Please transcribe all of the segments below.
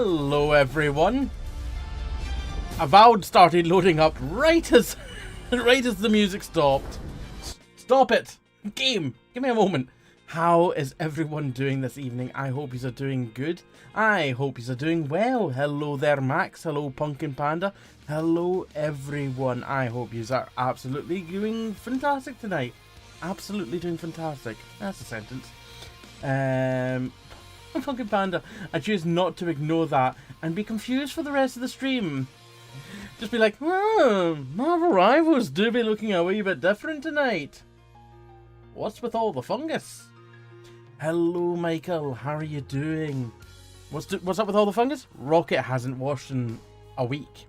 Hello everyone. Avowed started loading up right as the music stopped. Stop it. Game, give me a moment. How is everyone doing this evening? I hope you're doing good. I hope you're doing well. Hello there, Max. Hello, Pumpkin Panda. Hello, everyone. I hope you are absolutely doing fantastic tonight. Absolutely doing fantastic. That's a sentence. Pumpkin Panda, I choose not to ignore that and be confused for the rest of the stream. Just be like, Marvel Rivals do be looking a wee bit different tonight. What's with all the fungus? Hello, Michael. How are you doing? What's up with all the fungus? Rocket hasn't washed in a week,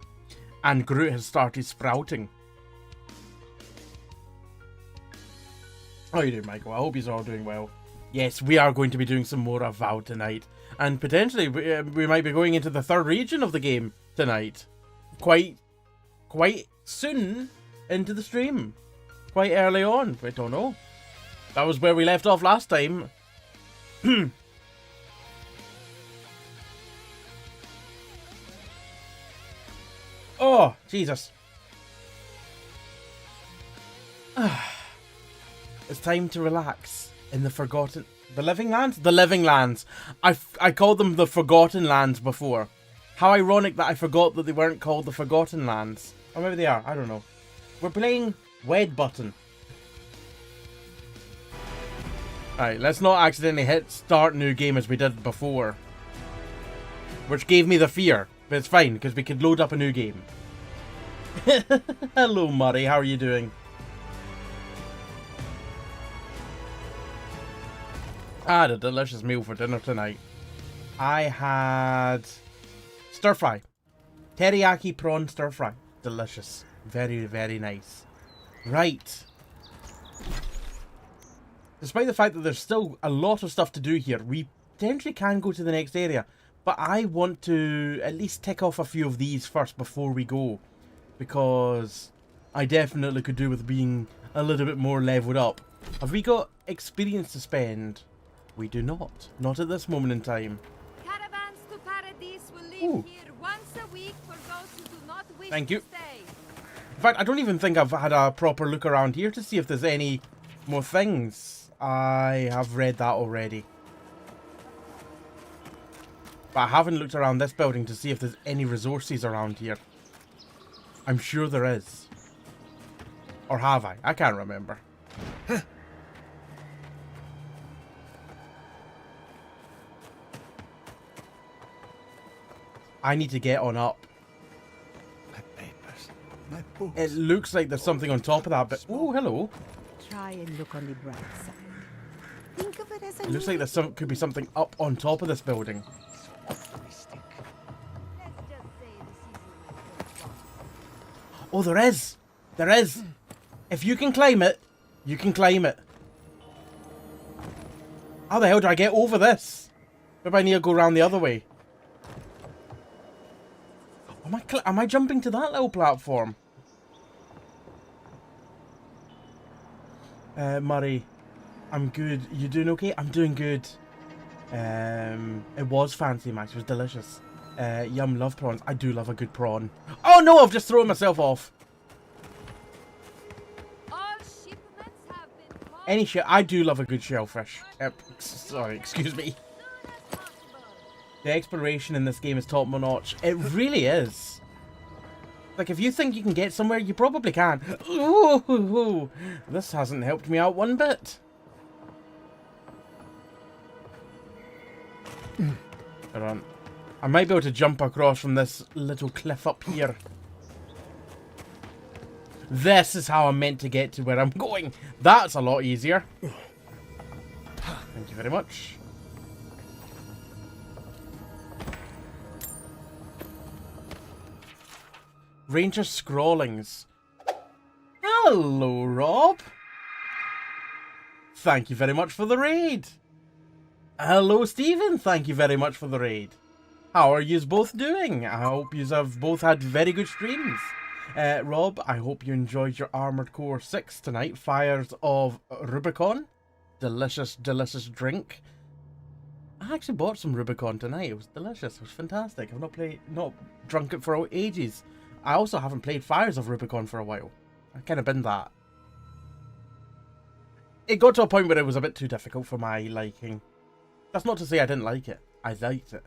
and Groot has started sprouting. How are you doing, Michael? I hope you're all doing well. Yes, we are going to be doing some more Avowed tonight, and potentially we might be going into the third region of the game tonight. Quite soon into the stream. Quite early on. I don't know. That was where we left off last time. Oh, Jesus. It's time to relax in the Living Lands? The Living Lands. I called them the Forgotten Lands before. How ironic that I forgot that they weren't called the Forgotten Lands. Or maybe they are, I don't know. We're playing Wed Button. Alright, let's not accidentally hit start new game as we did before. Which gave me the fear. But it's fine, because we could load up a new game. Hello, Murray. How are you doing? I had a delicious meal for dinner tonight. I had stir fry. Teriyaki prawn stir fry. Delicious. Very, very nice. Right. Despite the fact that there's still a lot of stuff to do here, we potentially can go to the next area. But I want to at least tick off a few of these first before we go. Because I definitely could do with being a little bit more leveled up. Have we got experience to spend? We do not. Not at this moment in time. Caravans to Paradise will leave here once a week for those who do not wish Thank to you. stay. In fact, I don't even think I've had a proper look around here to see if there's any more things. I have read that already. But I haven't looked around this building to see if there's any resources around here. I'm sure there is. Or have I? I can't remember. I need to get on up. My papers, my books. It looks like there's something on top of that, but... Oh, hello. Try and look on the bright side. Think of it as a It looks like there's could be something up on top of this building. Let's just say the season. Oh, there is. There is. If you can climb it, you can climb it. How the hell do I get over this? Maybe I need to go around the other way. Am I jumping to that little platform? Murray, I'm good. You doing okay? I'm doing good. It was fancy, Max. It was delicious. Yum, love prawns. I do love a good prawn. Oh no, I've just thrown myself off. All shipments have been called Any shit. I do love a good shellfish. Sorry, excuse me. as soon as possible. The exploration in this game is top notch. It really is. Like, if you think you can get somewhere, you probably can. Ooh, this hasn't helped me out one bit. Hold on. I might be able to jump across from this little cliff up here. This is how I'm meant to get to where I'm going. That's a lot easier. Thank you very much. Ranger Scrawlings. Hello, Rob. Thank you very much for the raid. Hello, Stephen. Thank you very much for the raid. How are yous both doing? I hope yous have both had very good streams. Rob, I hope you enjoyed your Armored Core 6 tonight. Fires of Rubicon. Delicious, delicious drink. I actually bought some Rubicon tonight. It was delicious. It was fantastic. I've not drunk it for ages. I also haven't played Fires of Rubicon for a while. I kind of been that. It got to a point where it was a bit too difficult for my liking. That's not to say I didn't like it. I liked it.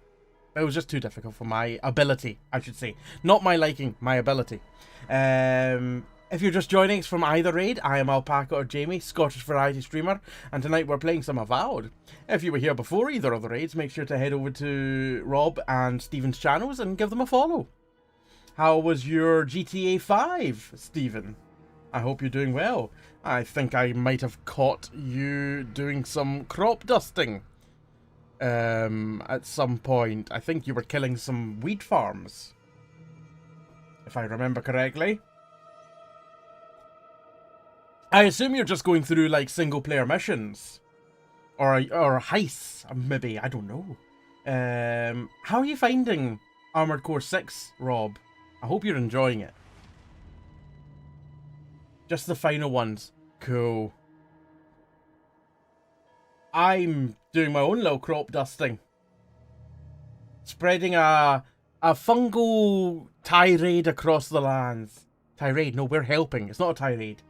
It was just too difficult for my ability, I should say. Not my liking, my ability. If you're just joining us from either raid, I am Alpaca or Jamie, Scottish variety streamer, and tonight we're playing some Avowed. If you were here before either of the raids, make sure to head over to Rob and Stephen's channels and give them a follow. How was your GTA 5, Stephen? I hope you're doing well. I think I might have caught you doing some crop dusting at some point. I think you were killing some wheat farms, if I remember correctly. I assume you're just going through like single player missions or heists, maybe. I don't know. How are you finding Armored Core 6, Rob? I hope you're enjoying it. Just the final ones. Cool. I'm doing my own little crop dusting. Spreading a fungal tirade across the lands. Tirade? No, we're helping. It's not a tirade.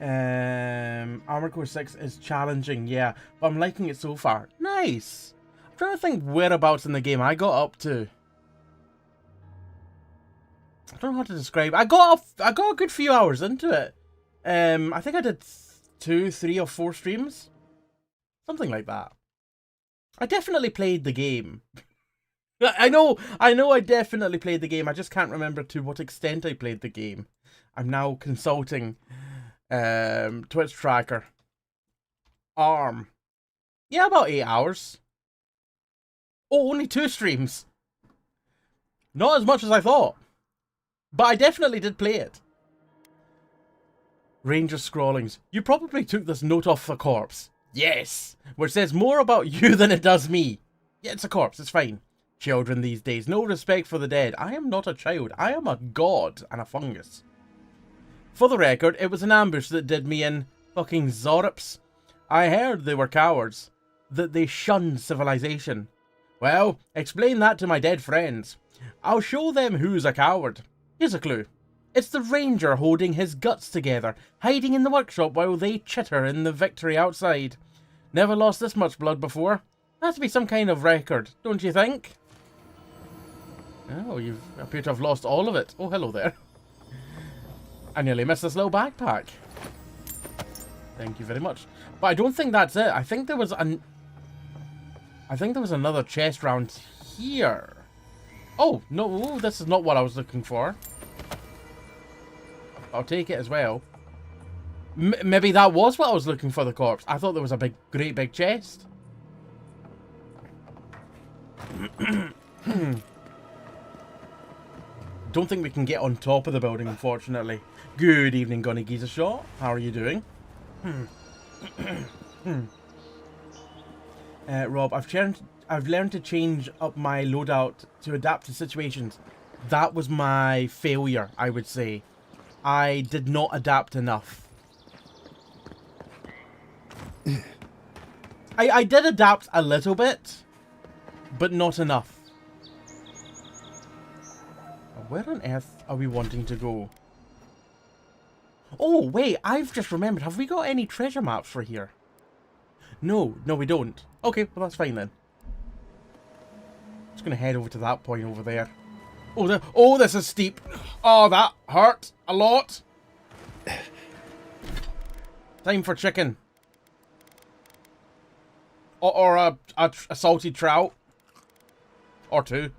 Armored Core 6 is challenging, yeah. But I'm liking it so far. Nice! I'm trying to think whereabouts in the game I got up to. I don't know how to describe it. I got a good few hours into it. I think I did 2, 3 or 4 streams. Something like that. I definitely played the game. I know I definitely played the game. I just can't remember to what extent I played the game. I'm now consulting Twitch tracker. ARM. Yeah, about 8 hours. Oh, only 2 streams. Not as much as I thought. But I definitely did play it. Ranger scrawlings. You probably took this note off the corpse. Yes! Which says more about you than it does me. Yeah, it's a corpse, it's fine. Children these days, no respect for the dead. I am not a child. I am a god and a fungus. For the record, it was an ambush that did me in. Fucking Zorops. I heard they were cowards. That they shunned civilization. Well, explain that to my dead friends. I'll show them who's a coward. Here's a clue. It's the ranger holding his guts together, hiding in the workshop while they chitter in the victory outside. Never lost this much blood before. Has to be some kind of record, don't you think? Oh, you appear to have lost all of it. Oh, hello there. I nearly missed this little backpack. Thank you very much. But I don't think that's it. I think there was another chest round here. Oh, no, this is not what I was looking for. I'll take it as well. Maybe that was what I was looking for, the corpse. I thought there was a great big chest. Don't think we can get on top of the building, unfortunately. Good evening, Gunny Giza Shaw. How are you doing? Rob, I've learned to change up my loadout to adapt to situations. That was my failure, I would say. I did not adapt enough. I did adapt a little bit, but not enough. Where on earth are we wanting to go? Oh, wait, I've just remembered. Have we got any treasure maps for here? No, we don't. Okay, well, that's fine then. Just going to head over to that point over there. Oh, this is steep. Oh, that hurt a lot. Time for chicken. Or a salty trout. Or 2.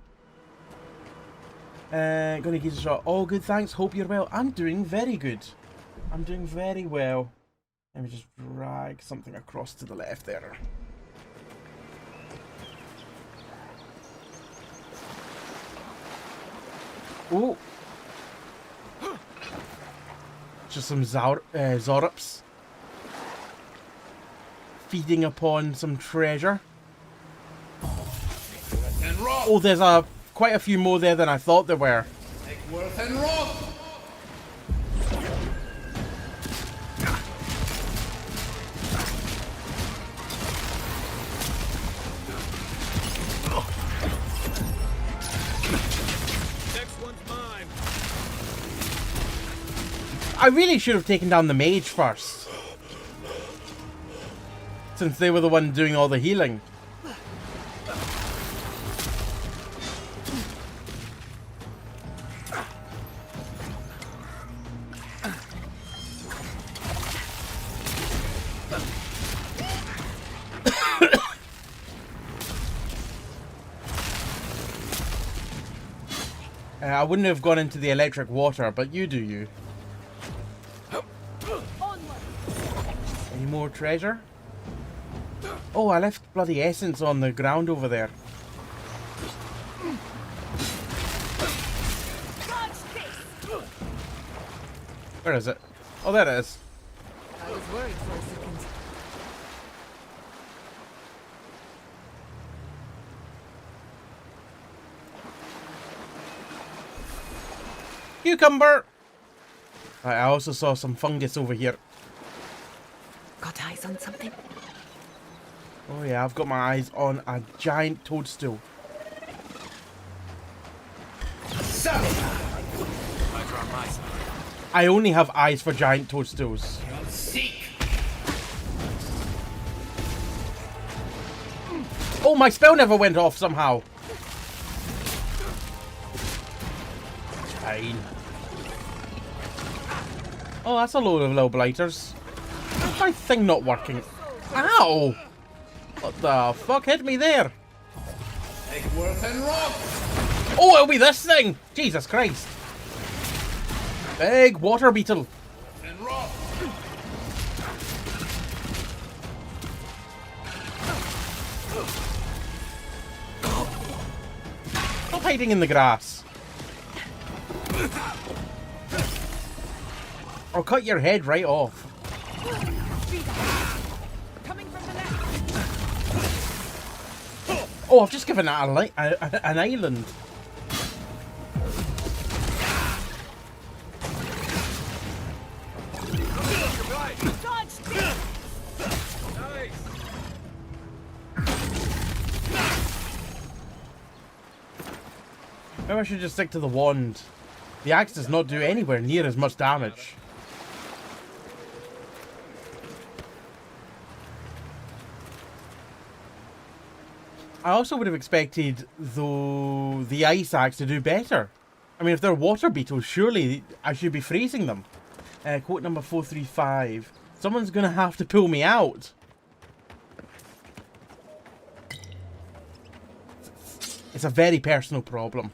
Gonna give a shot. Oh, good, thanks. Hope you're well. I'm doing very good. I'm doing very well. Let me just drag something across to the left there. Oh! Just some Zorops. Feeding upon some treasure. Oh, there's quite a few more there than I thought there were. I really should have taken down the mage first. Since they were the one doing all the healing. I wouldn't have gone into the electric water, but you do you. Any more treasure? Oh, I left bloody essence on the ground over there. Where is it? Oh, there it is. I was worried for a second. Cucumber! Right, I also saw some fungus over here. Got eyes on something? Oh yeah, I've got my eyes on a giant toadstool. I only have eyes for giant toadstools. Oh, my spell never went off somehow. Fine. Oh, that's a load of little blighters. Why's my thing not working? Ow! What the fuck hit me there? Oh, it'll be this thing! Jesus Christ. Big water beetle. Stop hiding in the grass. I'll cut your head right off. Oh, I've just given that an island. Maybe I should just stick to the wand. The axe does not do anywhere near as much damage. I also would have expected, though, the ice axe to do better. I mean, if they're water beetles, surely I should be freezing them. Quote number 435. Someone's going to have to pull me out. It's a very personal problem.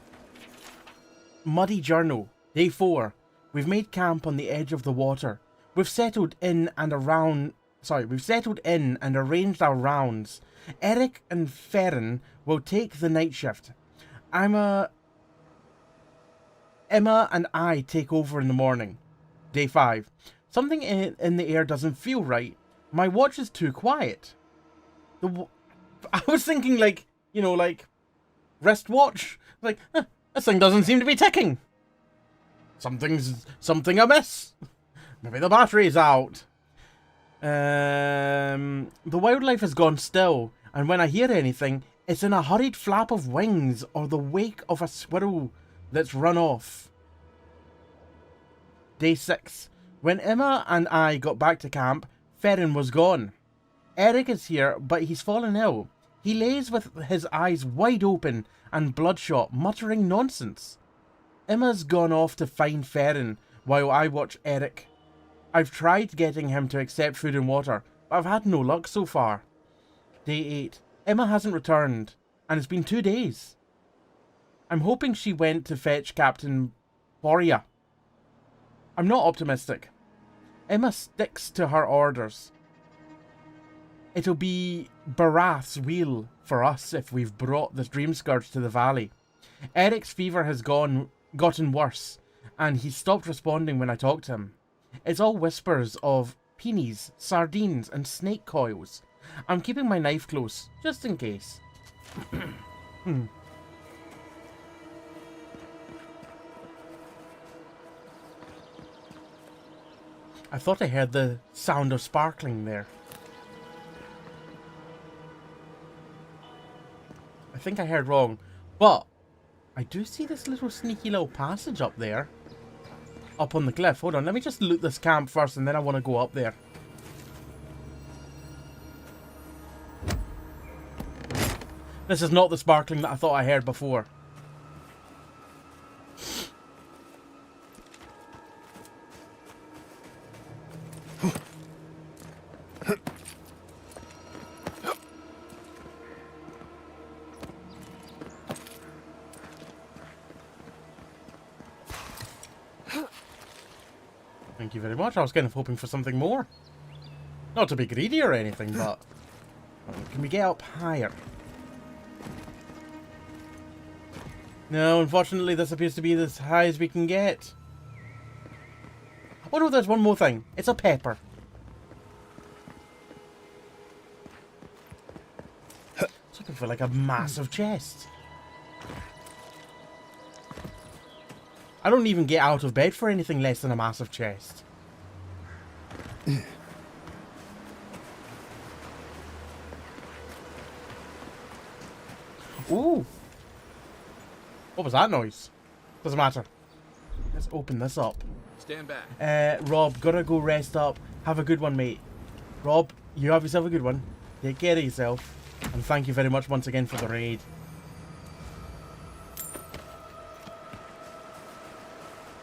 Muddy Journal. Day 4. We've made camp on the edge of the water. We've settled in and arranged our rounds. Eric and Ferren will take the night shift. Emma and I take over in the morning. Day 5. Something in the air doesn't feel right. My watch is too quiet. I was thinking like, you know, like wristwatch. Like, this thing doesn't seem to be ticking. Something amiss. Maybe the battery's out. The wildlife has gone still, and when I hear anything, it's in a hurried flap of wings or the wake of a squirrel that's run off. Day 6. When Emma and I got back to camp, Ferren was gone. Eric is here, but he's fallen ill. He lays with his eyes wide open and bloodshot, muttering nonsense. Emma's gone off to find Ferren while I watch Eric. I've tried getting him to accept food and water, but I've had no luck so far. Day 8. Emma hasn't returned, and it's been 2 days. I'm hoping she went to fetch Captain Boria. I'm not optimistic. Emma sticks to her orders. It'll be Barath's wheel for us if we've brought the Dream Scourge to the valley. Eric's fever has gotten worse, and he's stopped responding when I talk to him. It's all whispers of peonies, sardines, and snake coils. I'm keeping my knife close, just in case. I thought I heard the sound of sparkling there. I think I heard wrong, but I do see this little sneaky little passage up there. up on the cliff. Hold on, let me just loot this camp first, and then I want to go up there. This is not the sparkling that I thought I heard before. Thank you very much. I was kind of hoping for something more. Not to be greedy or anything, but... Can we get up higher? No, unfortunately this appears to be as high as we can get. Oh no, there's one more thing. It's a pepper. It's looking for like a massive chest. I don't even get out of bed for anything less than a massive chest. Ooh. What was that noise? Doesn't matter. Let's open this up. Stand back. Rob, gotta go rest up. Have a good one, mate. Rob, you have yourself a good one. Take care of yourself. And thank you very much once again for the raid.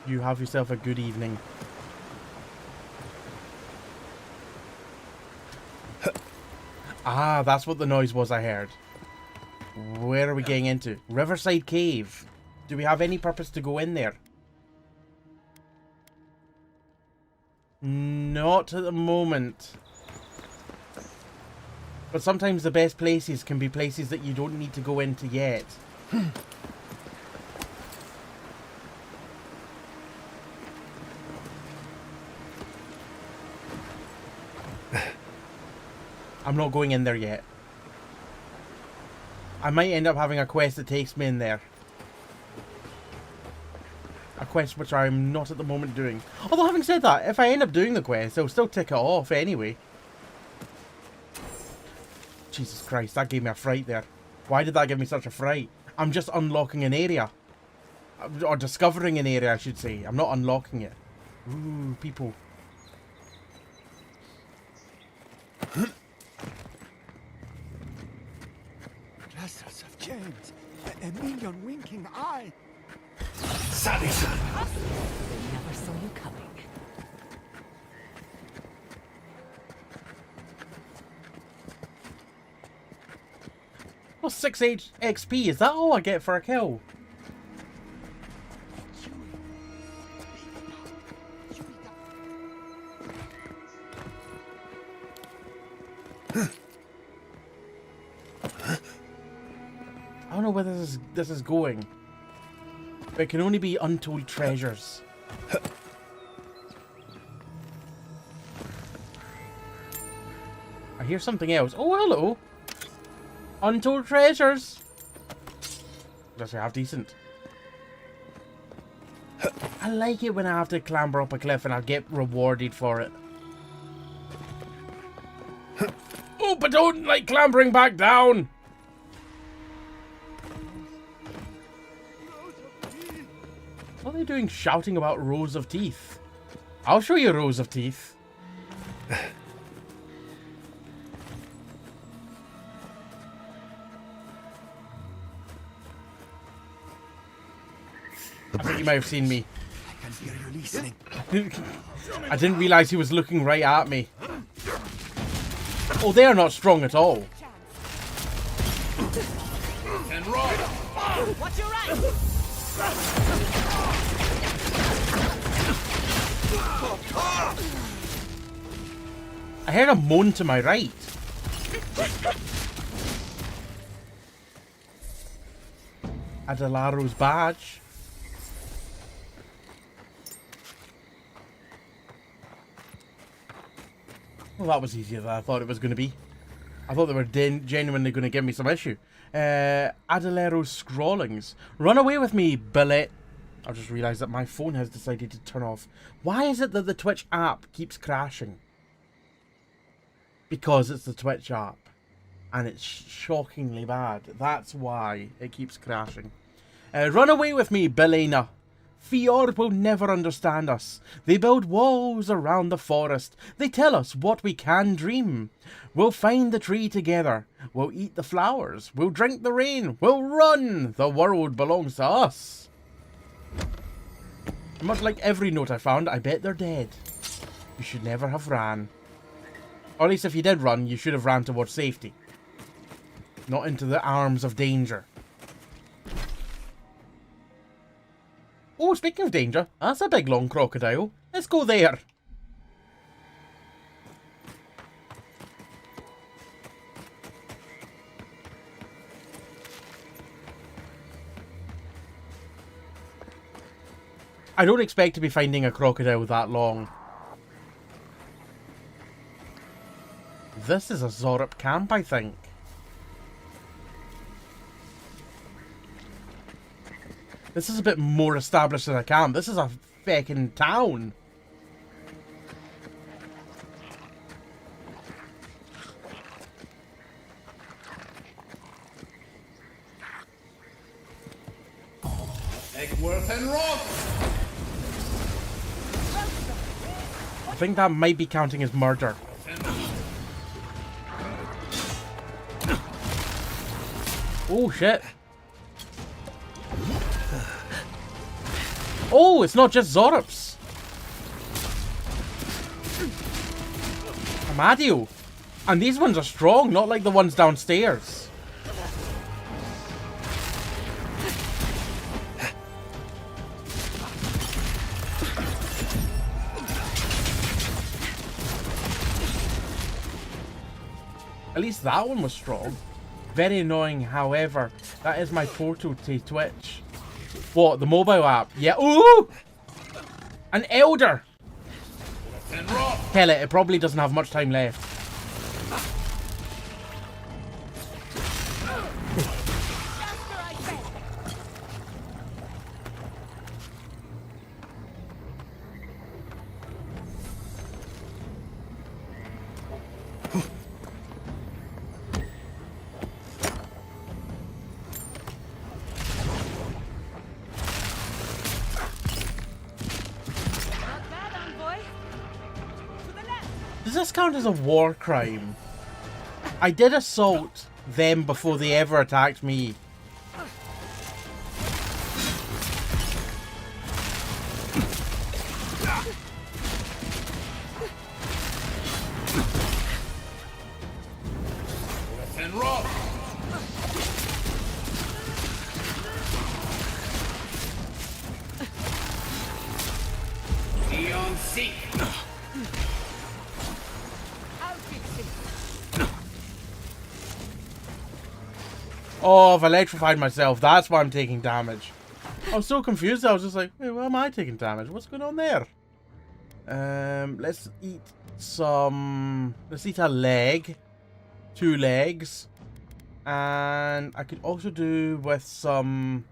You have yourself a good evening. Ah, that's what the noise was I heard. Where are we getting into? Riverside Cave. Do we have any purpose to go in there? Not at the moment. But sometimes the best places can be places that you don't need to go into yet. I'm not going in there yet. I might end up having a quest that takes me in there. A quest which I'm not at the moment doing. Although having said that, if I end up doing the quest, I'll still tick it off anyway. Jesus Christ, that gave me a fright there. Why did that give me such a fright? I'm just unlocking an area. Or discovering an area, I should say. I'm not unlocking it. Ooh, people. Clusters of chains, a million winking eye. They never saw you coming. Well, 6 XP, is that all I get for a kill? I don't know where this is going. But it can only be untold treasures. I hear something else. Oh, hello. Untold treasures. That's half decent. I like it when I have to clamber up a cliff and I get rewarded for it. Oh, but don't like clambering back down. What are they doing shouting about rows of teeth? I'll show you rows of teeth. I think you might have seen me. I can hear you listening. I didn't realize he was looking right at me. Oh, they are not strong at all. And run. What's your right? I heard a moan to my right. Adelaro's badge. Well, that was easier than I thought it was going to be. I thought they were genuinely going to give me some issue. Adelero's scrawlings. Run away with me, Billet. I just realised that my phone has decided to turn off. Why is it that the Twitch app keeps crashing? Because it's the Twitch app. And it's shockingly bad. That's why it keeps crashing. Run away with me, Belena. Fjord will never understand us. They build walls around the forest. They tell us what we can dream. We'll find the tree together. We'll eat the flowers. We'll drink the rain. We'll run. The world belongs to us. Much like every note I found, I bet they're dead. You should never have ran. Or at least if you did run, you should have ran towards safety. Not into the arms of danger. Oh, speaking of danger, that's a big long crocodile. Let's go there. I don't expect to be finding a crocodile that long. This is a Zorop camp, I think. This is a bit more established than a camp. This is a feckin' town. Egworth and Rock! I think that might be counting as murder. Oh, shit. Oh, it's not just Zorops. Amadio. And these ones are strong, not like the ones downstairs. At least that one was strong. Very annoying, however. That is my portal to Twitch. What? The mobile app? Yeah. Ooh! An elder! Hell it probably doesn't have much time left. Does this count as a war crime? I did assault them before they ever attacked me. Oh, I've electrified myself. That's why I'm taking damage. I was so confused. I was just like, wait, why am I taking damage? What's going on there? Let's eat some... Let's eat a leg. 2 legs. And I could also do with some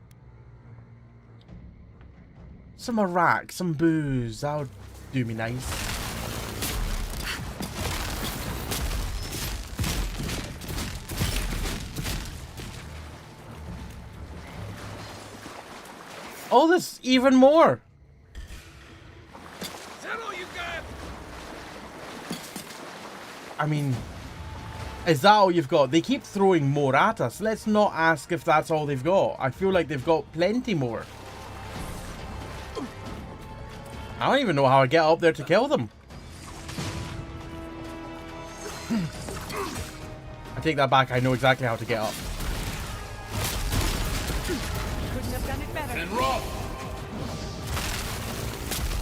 Iraq, some booze. That would do me nice. Oh, there's even more. Is that all you got? I mean, is that all you've got? They keep throwing more at us. Let's not ask if that's all they've got. I feel like they've got plenty more. I don't even know how I get up there to kill them. I take that back. I know exactly how to get up. Couldn't have done it better. And Rock!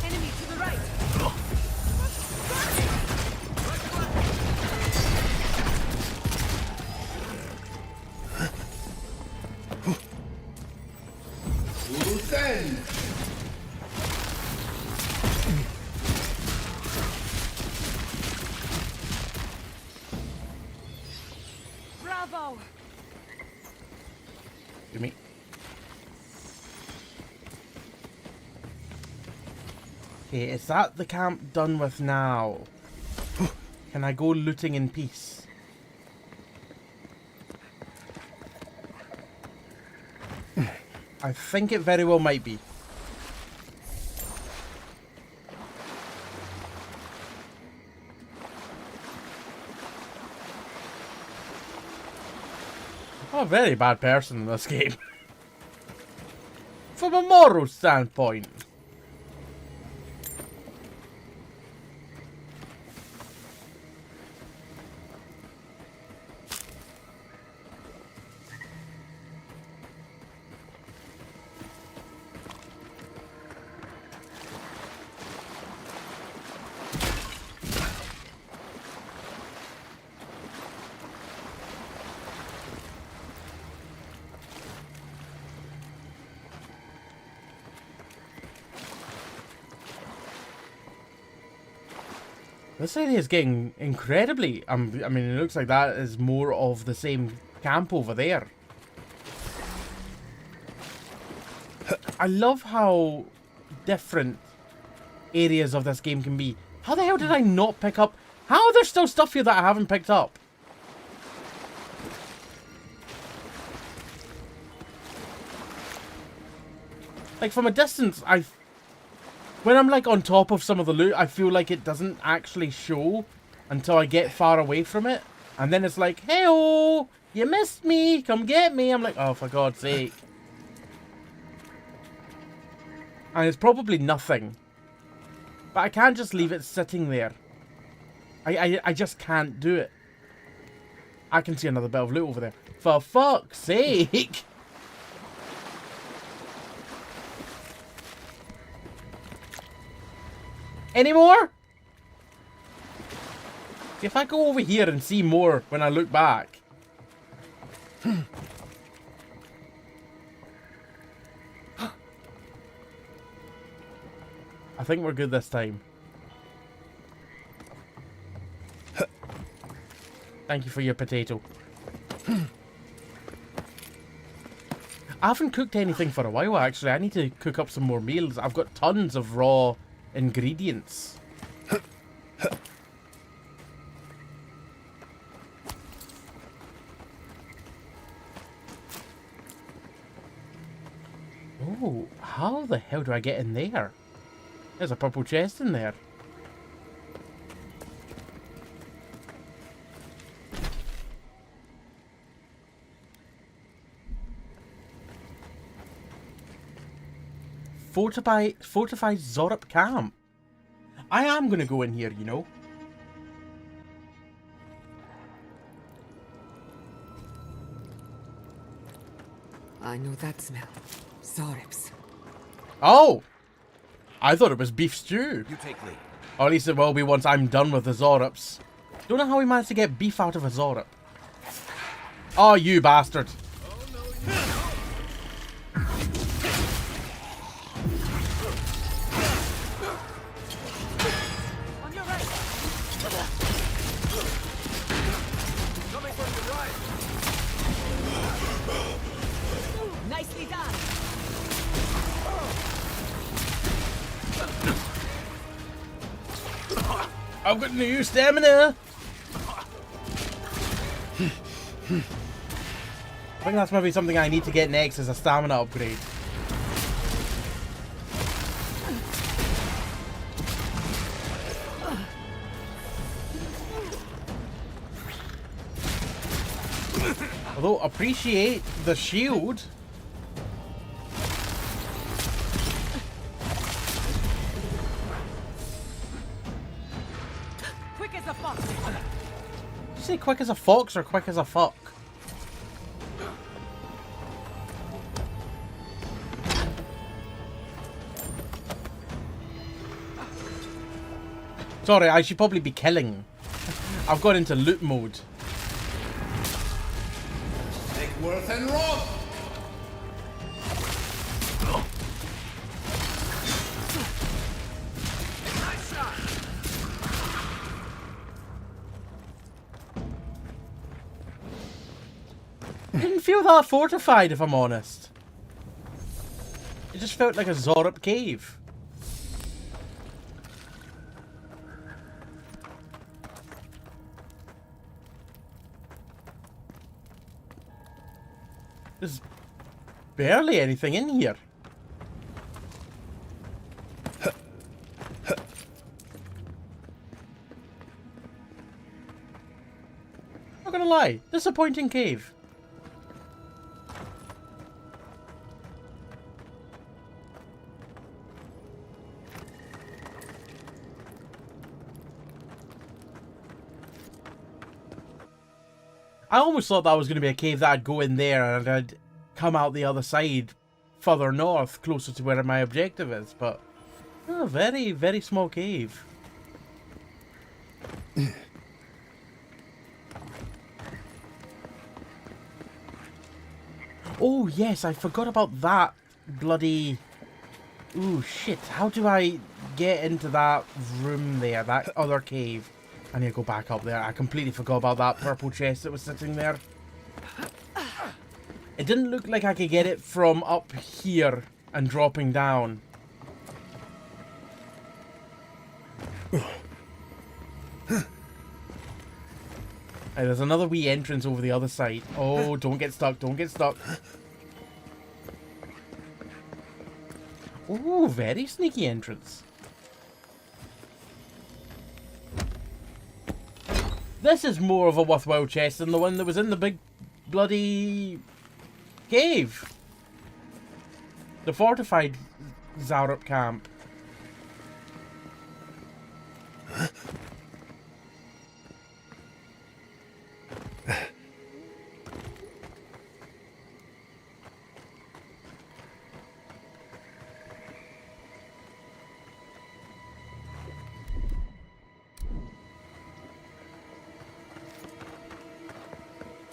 Enemy to the right. Loose end! Bravo. Give me. Okay, is that the camp done with now? Can I go looting in peace? I think it very well might be. I'm a very bad person in this game. From a moral standpoint. This area is getting incredibly... I mean, it looks like that is more of the same camp over there. I love how different areas of this game can be. How the hell did I not pick up... How are there still stuff here that I haven't picked up? Like, from a distance, when I'm, like, on top of some of the loot, I feel like it doesn't actually show until I get far away from it. And then it's like, hey-oh, you missed me, come get me. I'm like, oh, for God's sake. And it's probably nothing. But I can't just leave it sitting there. I just can't do it. I can see another bit of loot over there. For fuck's sake. Any more? If I go over here and see more when I look back. I think we're good this time. Thank you for your potato. I haven't cooked anything for a while, actually. I need to cook up some more meals. I've got tons of raw ingredients. Oh, how the hell do I get in there? There's a purple chest in there. Fortified Zorup camp. I am gonna go in here, you know. I know that smell. Zorups. Oh! I thought it was beef stew. You take lead. Or at least it will be once I'm done with the Zorups. Don't know how we managed to get beef out of a Zorup. Oh, you bastard. On your right. Coming from your right. Nicely done. I've got new stamina. I think that's maybe something I need to get next, is a stamina upgrade. Although, appreciate the shield. Quick as a fox. Did you say quick as a fox or quick as a fuck? Sorry, I should probably be killing. I've got into loot mode. Take Worth and Rob. Nice shot. Didn't feel that fortified, if I'm honest. It just felt like a Zorup cave. There's barely anything in here. Not gonna lie, disappointing cave. I almost thought that was going to be a cave that I'd go in there and I'd come out the other side further north, closer to where my objective is, but a very, very small cave. Oh yes, I forgot about that bloody... Ooh shit, how do I get into that room there, that other cave? I need to go back up there. I completely forgot about that purple chest that was sitting there. It didn't look like I could get it from up here and dropping down. Hey, there's another wee entrance over the other side. Oh, don't get stuck, don't get stuck. Ooh, very sneaky entrance. This is more of a worthwhile chest than the one that was in the big bloody cave. The fortified Zarup camp.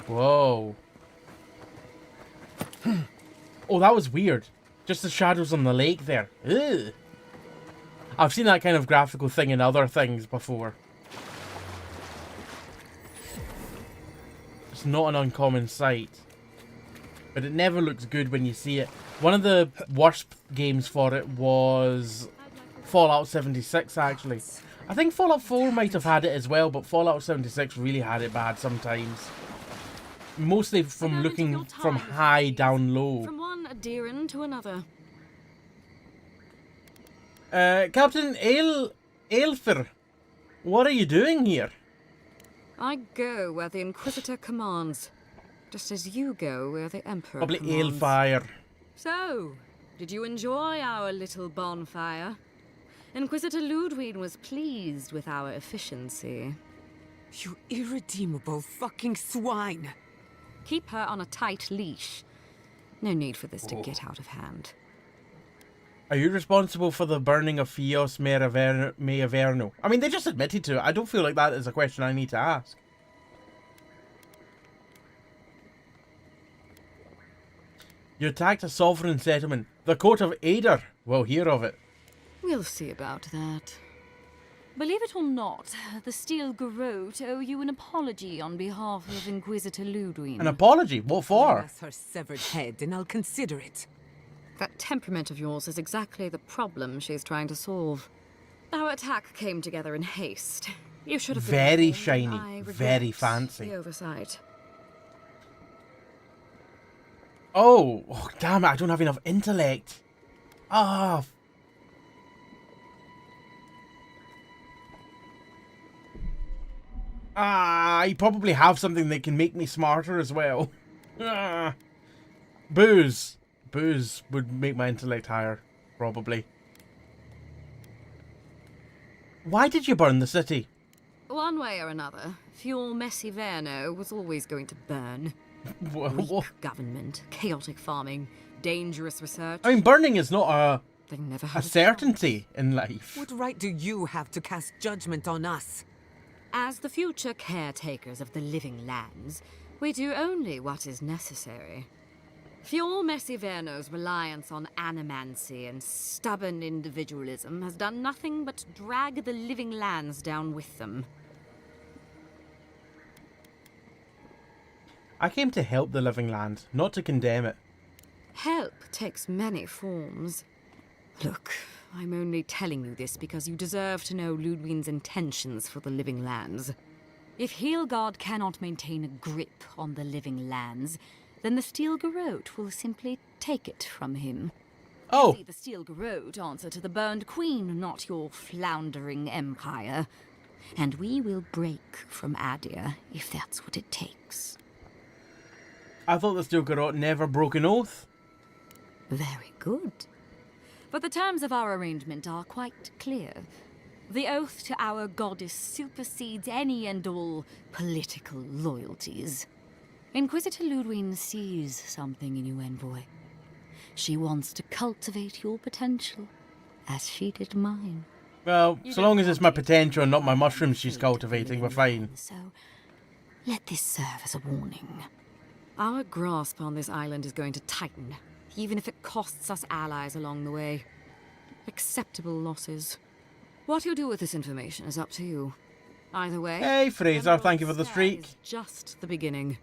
Whoa. Oh, that was weird. Just the shadows on the lake there. Ugh. I've seen that kind of graphical thing in other things before. It's not an uncommon sight. But it never looks good when you see it. One of the worst games for it was Fallout 76, actually. I think Fallout 4 might have had it as well, but Fallout 76 really had it bad sometimes. Mostly from looking from high down low. From one adherent to another. Captain Aelfer, what are you doing here? I go where the Inquisitor commands, just as you go where the Emperor Probably commands. Aelfire. So, did you enjoy our little bonfire? Inquisitor Ludwig was pleased with our efficiency. You irredeemable fucking swine! Keep her on a tight leash. No need for this to get out of hand. Are you responsible for the burning of Fios Mea Averno? I mean, they just admitted to it. I don't feel like that is a question I need to ask. You attacked a sovereign settlement. The court of Ader will hear of it. We'll see about that. Believe it or not, the Steel Garrote owe you an apology on behalf of Inquisitor Ludwig. An apology? What for? That's her severed head, and I'll consider it. That temperament of yours is exactly the problem she's trying to solve. Our attack came together in haste. You should have been Very informed, shiny, and I regret very fancy. the oversight. Oh, damn it, I don't have enough intellect. Ah. I probably have something that can make me smarter as well. Ah. Booze. Booze would make my intellect higher, probably. Why did you burn the city? One way or another, Fuel Messi Verno was always going to burn. Weak government, chaotic farming, dangerous research. I mean, burning is not They never a had certainty in life. What right do you have to cast judgment on us? As the future caretakers of the living lands, we do only what is necessary. Fuel Messi Verno's reliance on animancy and stubborn individualism has done nothing but drag the living lands down with them. I came to help the living land, not to condemn it. Help takes many forms. Look, I'm only telling you this because you deserve to know Ludwig's intentions for the living lands. If Heelgard cannot maintain a grip on the living lands, then the Steel Garrote will simply take it from him. Oh, See, the Steel Garrote answer to the Burned Queen, not your floundering empire. And we will break from Adir, if that's what it takes. I thought the Steel Garrote never broke an oath. Very good. But the terms of our arrangement are quite clear. The oath to our goddess supersedes any and all political loyalties. Inquisitor Ludwig sees something in you, Envoy. She wants to cultivate your potential, as she did mine. Well, so long as it's my potential and not my mushrooms she's cultivating, we're fine. So, let this serve as a warning. Our grasp on this island is going to tighten, even if it costs us allies along the way. Acceptable losses. What you do with this information is up to you. Either way... Hey, Fraser, thank you for the streak. Is just the beginning.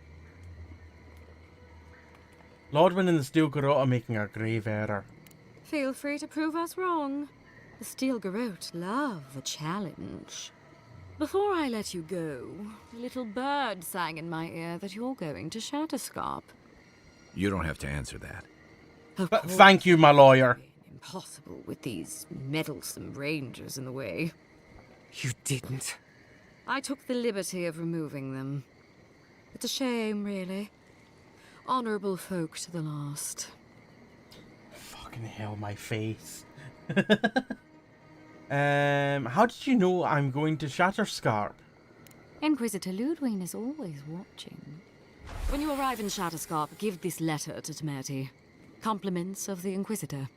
Lordwyn and the Steel Garrote are making a grave error. Feel free to prove us wrong. The Steel Garrote love a challenge. Before I let you go, a little bird sang in my ear that you're going to Shatterscarp. You don't have to answer that. Of But course, thank you, my lawyer. impossible with these meddlesome rangers in the way. You didn't. I took the liberty of removing them. It's a shame, really. Honourable folk to the last. Fucking hell, my face. How did you know I'm going to Shatterscarp? Inquisitor Ludwig is always watching. When you arrive in Shatterscarp, give this letter to Temerity. Compliments of the Inquisitor.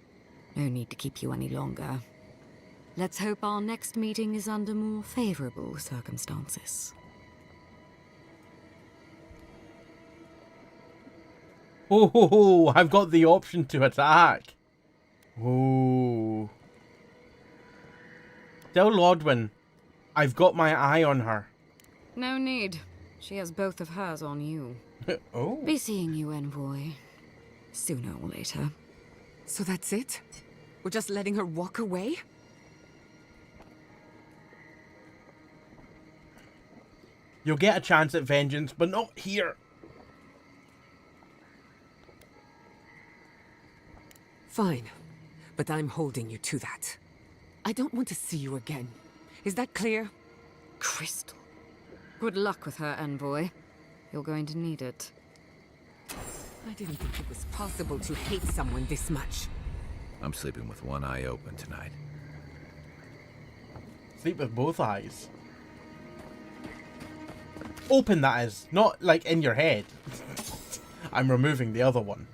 No need to keep you any longer. Let's hope our next meeting is under more favourable circumstances. Oh, ho, ho, I've got the option to attack. Oh. Tell Lordwyn, I've got my eye on her. No need. She has both of hers on you. Oh. Be seeing you, Envoy. Sooner or later. So that's it? We're just letting her walk away? You'll get a chance at vengeance, but not here. Fine. But I'm holding you to that. I don't want to see you again. Is that clear? Crystal. Good luck with her, Envoy. You're going to need it. I didn't think it was possible to hate someone this much. I'm sleeping with one eye open tonight. Sleep with both eyes. Open, that is. Not like in your head. I'm removing the other one.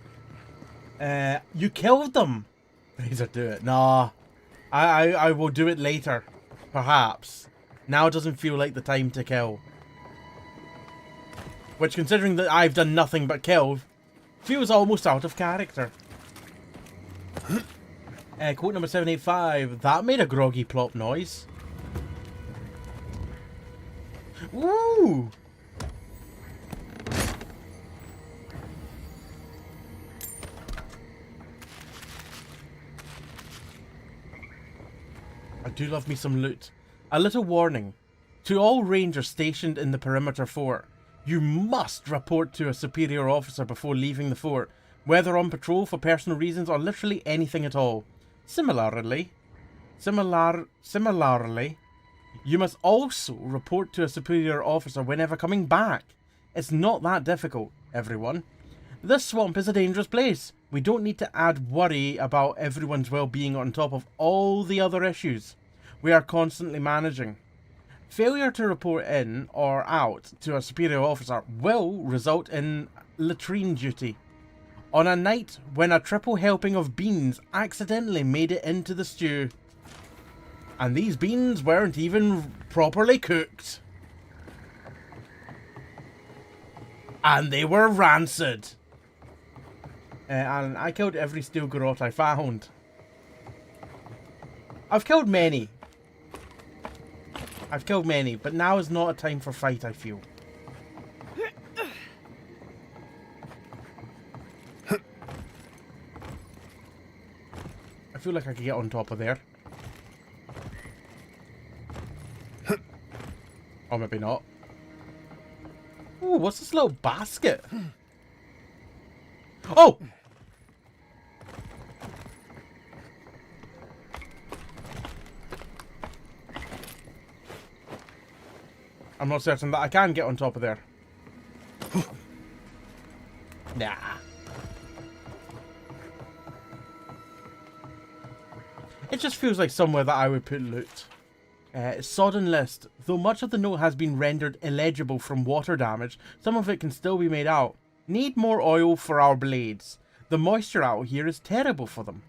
You killed them. Razor, do it. Nah. I will do it later. Perhaps. Now doesn't feel like the time to kill. Which, considering that I've done nothing but kill, feels almost out of character. Quote number 785. That made a groggy plop noise. Woo! I do love me some loot. A little warning. To all rangers stationed in the perimeter fort, you must report to a superior officer before leaving the fort, whether on patrol for personal reasons or literally anything at all. Similarly, you must also report to a superior officer whenever coming back. It's not that difficult, everyone. This swamp is a dangerous place. We don't need to add worry about everyone's well-being on top of all the other issues we are constantly managing. Failure to report in or out to a superior officer will result in latrine duty. On a night when a triple helping of beans accidentally made it into the stew. And these beans weren't even properly cooked. And they were rancid. And I killed every steel garrote I found. I've killed many. But now is not a time for fight, I feel. I feel like I could get on top of there. Or maybe not. Ooh, what's this little basket? Oh! I'm not certain that I can get on top of there. Nah. It just feels like somewhere that I would put loot. Sodden list. Though much of the note has been rendered illegible from water damage, some of it can still be made out. Need more oil for our blades. The moisture out here is terrible for them.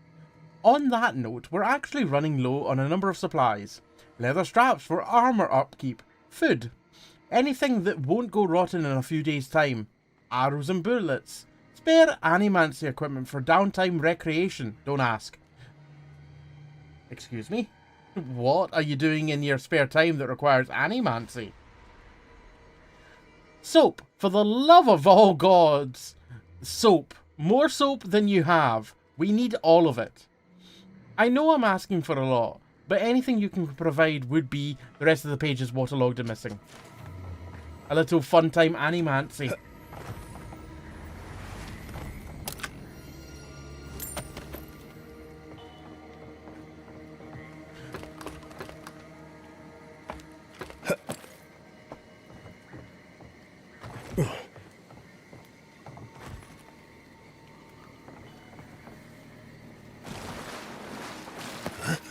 On that note, we're actually running low on a number of supplies. Leather straps for armor upkeep. Food. Anything that won't go rotten in a few days' time. Arrows and bullets. Spare animancy equipment for downtime recreation. Don't ask. Excuse me? What are you doing in your spare time that requires animancy? Soap. For the love of all gods. Soap. More soap than you have. We need all of it. I know I'm asking for a lot, but anything you can provide would be the rest of the pages waterlogged and missing. A little fun time animancy.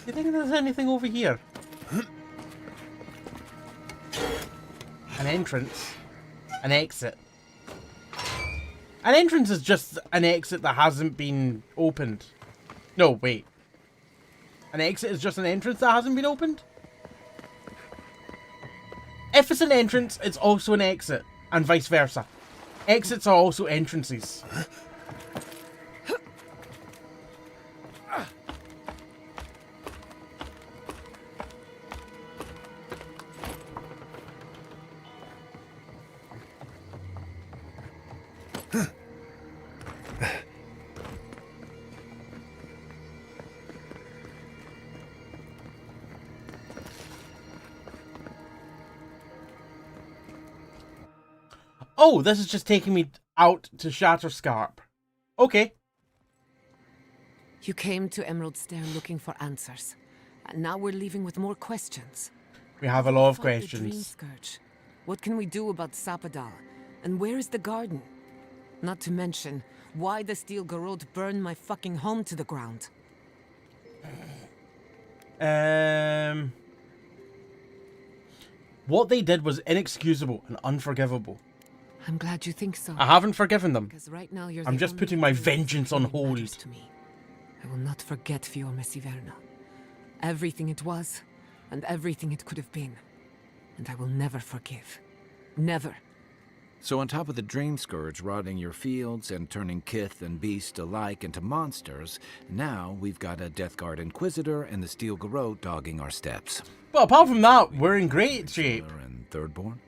Do you think there's anything over here? An entrance. An exit. An entrance is just an exit that hasn't been opened. No, wait. An exit is just an entrance that hasn't been opened? If it's an entrance, it's also an exit. And vice versa. Exits are also entrances. Oh, this is just taking me out to Shatterscarp. Okay. You came to Emerald Stair looking for answers. And now we're leaving with more questions. We have a lot of Find the questions. Dream Scourge. What can we do about Sapadal? And where is the garden? Not to mention, why the Steel Garrote burn my fucking home to the ground? What they did was inexcusable and unforgivable. I'm glad you think so. I haven't forgiven them. Because right now you're I'm the just only putting my person vengeance that on truly hold. matters to me. I will not forget Fior Messiverna. Everything it was, and everything it could have been. And I will never forgive. Never. So on top of the Dream Scourge rotting your fields and turning kith and beast alike into monsters, now we've got a Death Guard Inquisitor and the Steel Garrote dogging our steps. But apart from that, we're in great shape. And Thirdborn?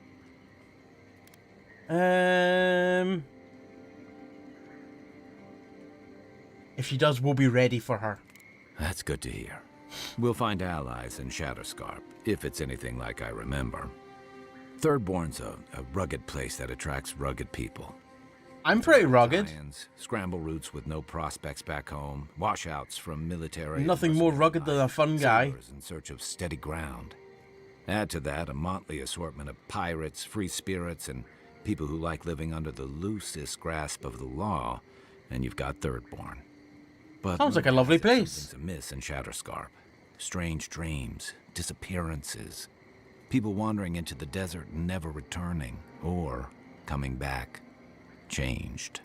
If she does, we'll be ready for her. That's good to hear. We'll find allies in Shatterscarp, if it's anything like I remember. Thirdborn's a rugged place that attracts rugged people. I'm pretty rugged. Lions, scramble routes with no prospects back home, washouts from military... Nothing more rugged than a fun guy. Sailors in search of steady ground. Add to that a motley assortment of pirates, free spirits, and people who like living under the loosest grasp of the law, and you've got Thirdborn. But sounds like a lovely place. Something's amiss in Shatterscarp. Strange dreams, disappearances, people wandering into the desert and never returning, or coming back, changed.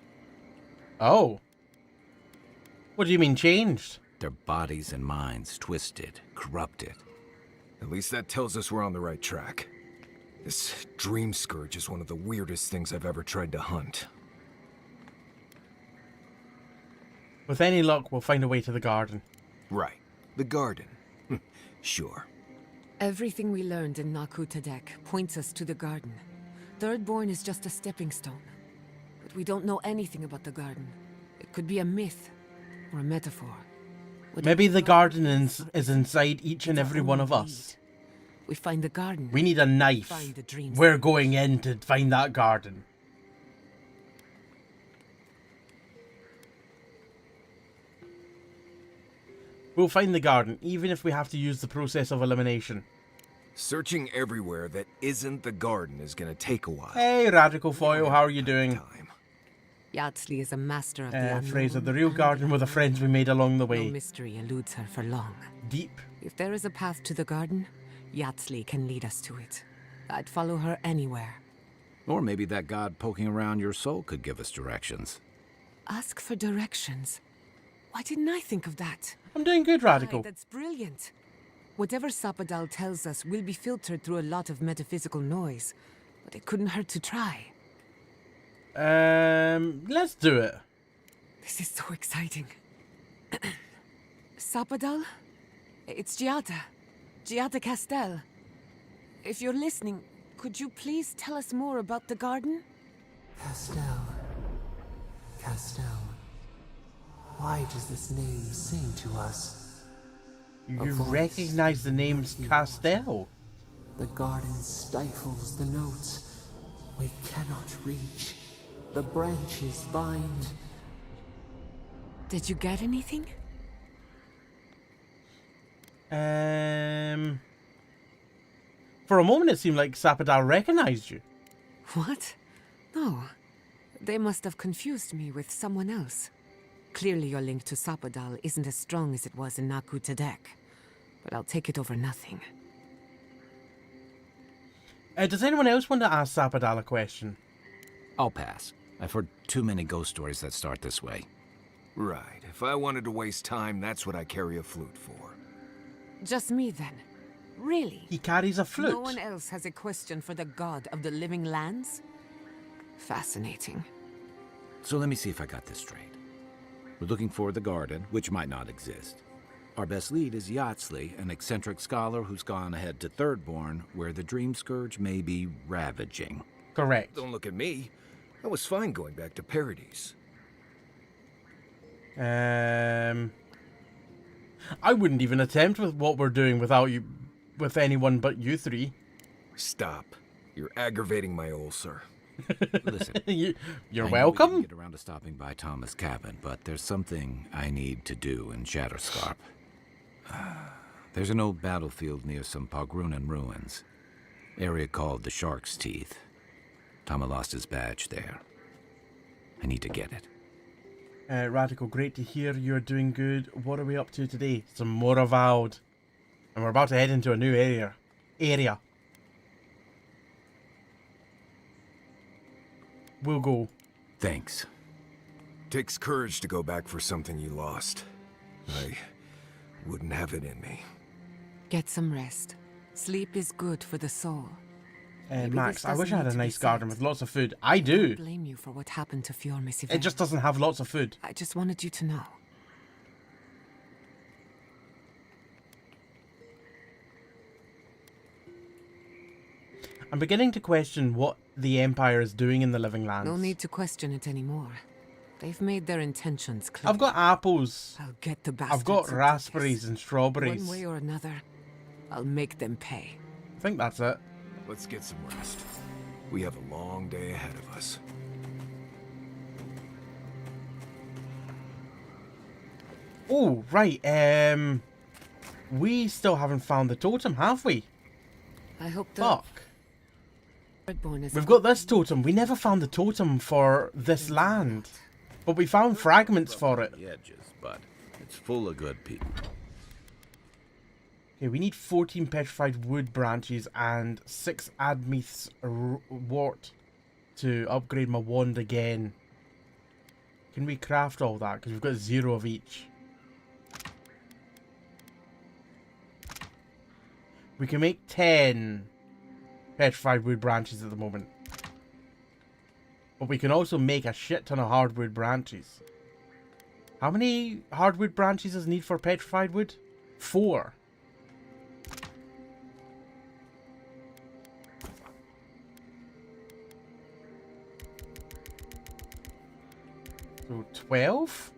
Oh. What do you mean changed? Their bodies and minds twisted, corrupted. At least that tells us we're on the right track. This Dream Scourge is one of the weirdest things I've ever tried to hunt. With any luck, we'll find a way to the garden. Right. The garden. Sure. Everything we learned in Naku Tadek points us to the garden. Thirdborn is just a stepping stone. But we don't know anything about the garden. It could be a myth or a metaphor. Maybe the garden is inside each and every one of us. We find the garden. We need a knife. Find the dream We're scourge. going in to find that garden. We'll find the garden, even if we have to use the process of elimination. Searching everywhere that isn't the garden is gonna take a while. Hey, Radical Foil, how are you doing? Time. Yardsley is a master of the unknown. Fraser, the real and garden were the friends we made along the no way. mystery eludes her for long. Deep. If there is a path to the garden, Yatsley can lead us to it. I'd follow her anywhere. Or maybe that god poking around your soul could give us directions. Ask for directions. Why didn't I think of that? I'm doing good, Radical. Right, that's brilliant. Whatever Sapadal tells us will be filtered through a lot of metaphysical noise, but it couldn't hurt to try. Let's do it. This is so exciting. Sapadal? It's Giada. Giada Castel. If you're listening, could you please tell us more about the garden? Castel. Castel. Why does this name sing to us? You recognize the name's Castell. The garden stifles the notes we cannot reach. The branches bind. Did you get anything? For a moment it seemed like Sapadal recognized you. What? No. They must have confused me with someone else. Clearly your link to Sapadal isn't as strong as it was in Naku Tadek. But I'll take it over nothing. Does anyone else want to ask Sapadal a question? I'll pass. I've heard too many ghost stories that start this way. Right. If I wanted to waste time, that's what I carry a flute for. Just me then. Really? He carries a flute. No one else has a question for the god of the living lands? Fascinating. So let me see if I got this straight. We're looking for the garden, which might not exist. Our best lead is Yatsley, an eccentric scholar who's gone ahead to Thirdborn, where the Dream Scourge may be ravaging. Correct. Don't look at me. I was fine going back to Paradise. I wouldn't even attempt with what we're doing without you, with anyone but you three. Stop. You're aggravating my ulcer. Listen, you're I welcome. know we didn't get around to stopping by Thomas' cabin, but there's something I need to do in Shatterscarp. There's an old battlefield near some Pogrunan ruins. Area called the Shark's Teeth. Tama lost his badge there. I need to get it. Radical, great to hear you're doing good. What are we up to today? Some more Avowed. And we're about to head into a new area. We'll go. Thanks. Takes courage to go back for something you lost. I wouldn't have it in me. Get some rest. Sleep is good for the soul. Maybe Max, this I wish I doesn't had need a to be nice garden said. with lots of food. I I do. don't blame you for what happened to Fjord Messiver. It just doesn't have lots of food. I just wanted you to know. I'm beginning to question what the Empire is doing in the Living Lands. No need to question it anymore. They've made their intentions clear. I've got apples. I'll get the bastards. I've got who did raspberries this. and strawberries. One way or another, I'll make them pay. I think that's it. Let's get some rest. We have a long day ahead of us. Oh, right. We still haven't found the totem, have we? I hope the Fuck. Thirdborn is We've got this totem. We never found the totem for this land. But we found fragments for it. The edges, but it's full of good people. Okay, we need 14 petrified wood branches and 6 Admeath's wart to upgrade my wand again. Can we craft all that? Because we've got 0 of each. We can make 10 petrified wood branches at the moment. But we can also make a shit ton of hardwood branches. How many hardwood branches does it need for petrified wood? 4. So 12.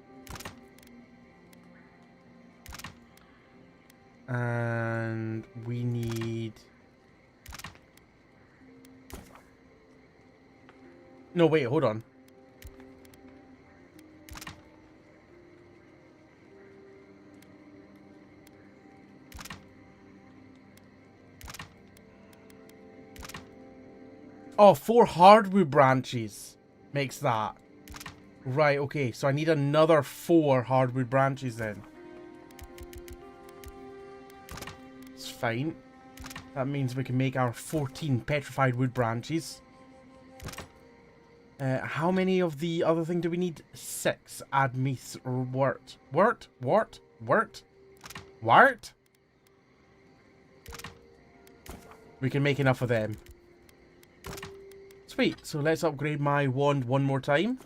And we need... No, wait, hold on. Oh, 4 hardwood branches makes that. Right, okay, so I need another 4 hardwood branches then. It's fine. That means we can make our 14 petrified wood branches. How many of the other thing do we need? 6. Add meats or wort. Wort? Wort? Wort? Wort? We can make enough of them. Sweet. So let's upgrade my wand one more time.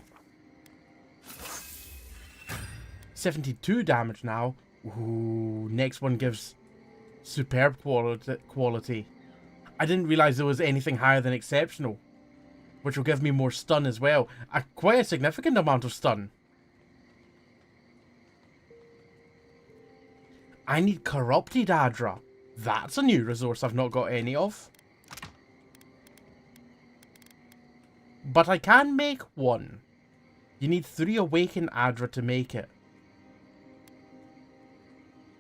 72 damage now. Ooh, next one gives superb quality. I didn't realize there was anything higher than exceptional, which will give me more stun as well. Quite a significant amount of stun. I need corrupted Adra. That's a new resource I've not got any of. But I can make one. You need 3 awakened Adra to make it.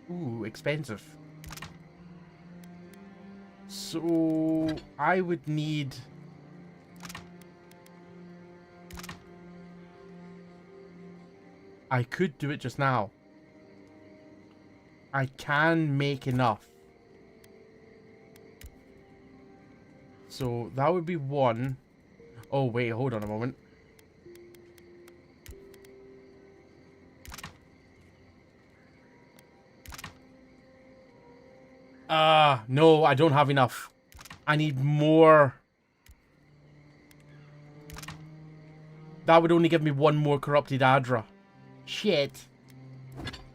Ooh, expensive. So I would need... I could do it just now. I can make enough. So that would be 1. Oh wait, hold on a moment. No, I don't have enough. I need more. That would only give me 1 more corrupted Adra. Shit.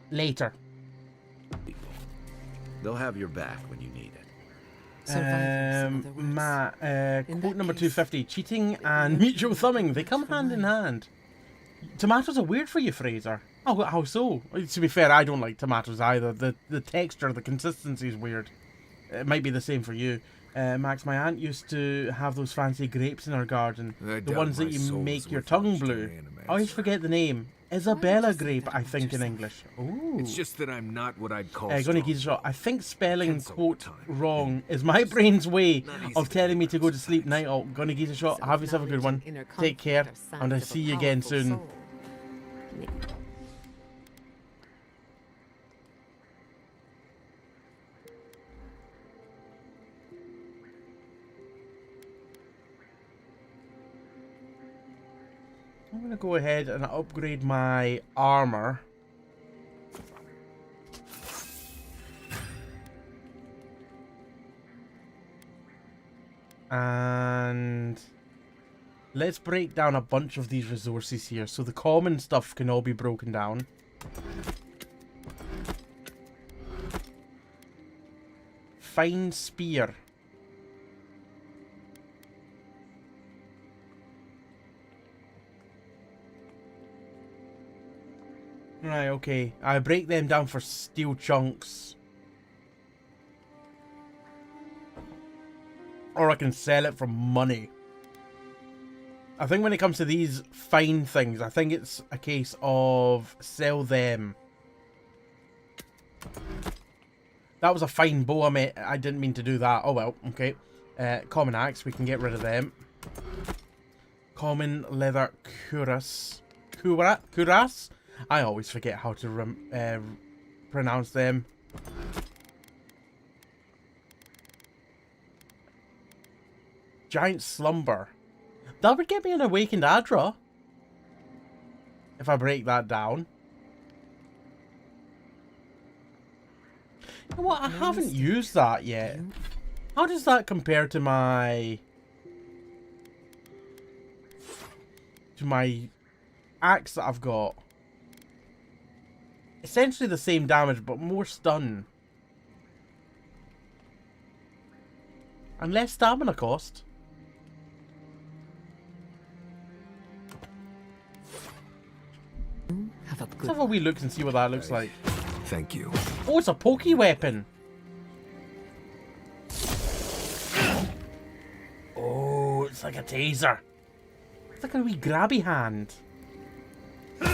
Later. They'll have your back when you need it. Matt, quote number 250. Cheating and mutual thumbing, they come hand in hand. Tomatoes are weird for you, Fraser. Oh, how so? To be fair, I don't like tomatoes either. The texture, the consistency is weird. It might be the same for you. Max, my aunt used to have those fancy grapes in her garden. The ones that you make your tongue blue. I always forget the name. Isabella grape, I think, in English. Ooh. It's just that I'm not what I'd call gonna give it a shot. I think spelling quote wrong is my brain's way of telling me to go to sleep. Night all. Gonna give it a shot. Have yourself a good one. Take care. And I'll see you again soon. I'm going to go ahead and upgrade my armor. And let's break down a bunch of these resources here. So the common stuff can all be broken down. Fine spear. Right, okay. I break them down for steel chunks. Or I can sell it for money. I think when it comes to these fine things, I think it's a case of sell them. That was a fine bow, I didn't mean to do that. Oh well, okay. Common axe, we can get rid of them. Common leather cuirass. Cuirass? I always forget how to pronounce them. Giant slumber. That would get me an awakened Adra. If I break that down. You know what? I haven't used that yet. How does that compare to my... axe that I've got? Essentially the same damage, but more stun. And less stamina cost. Let's have a wee look and see what that looks like. Thank you. Oh, it's a pokey weapon. Oh, it's like a taser. It's like a wee grabby hand. You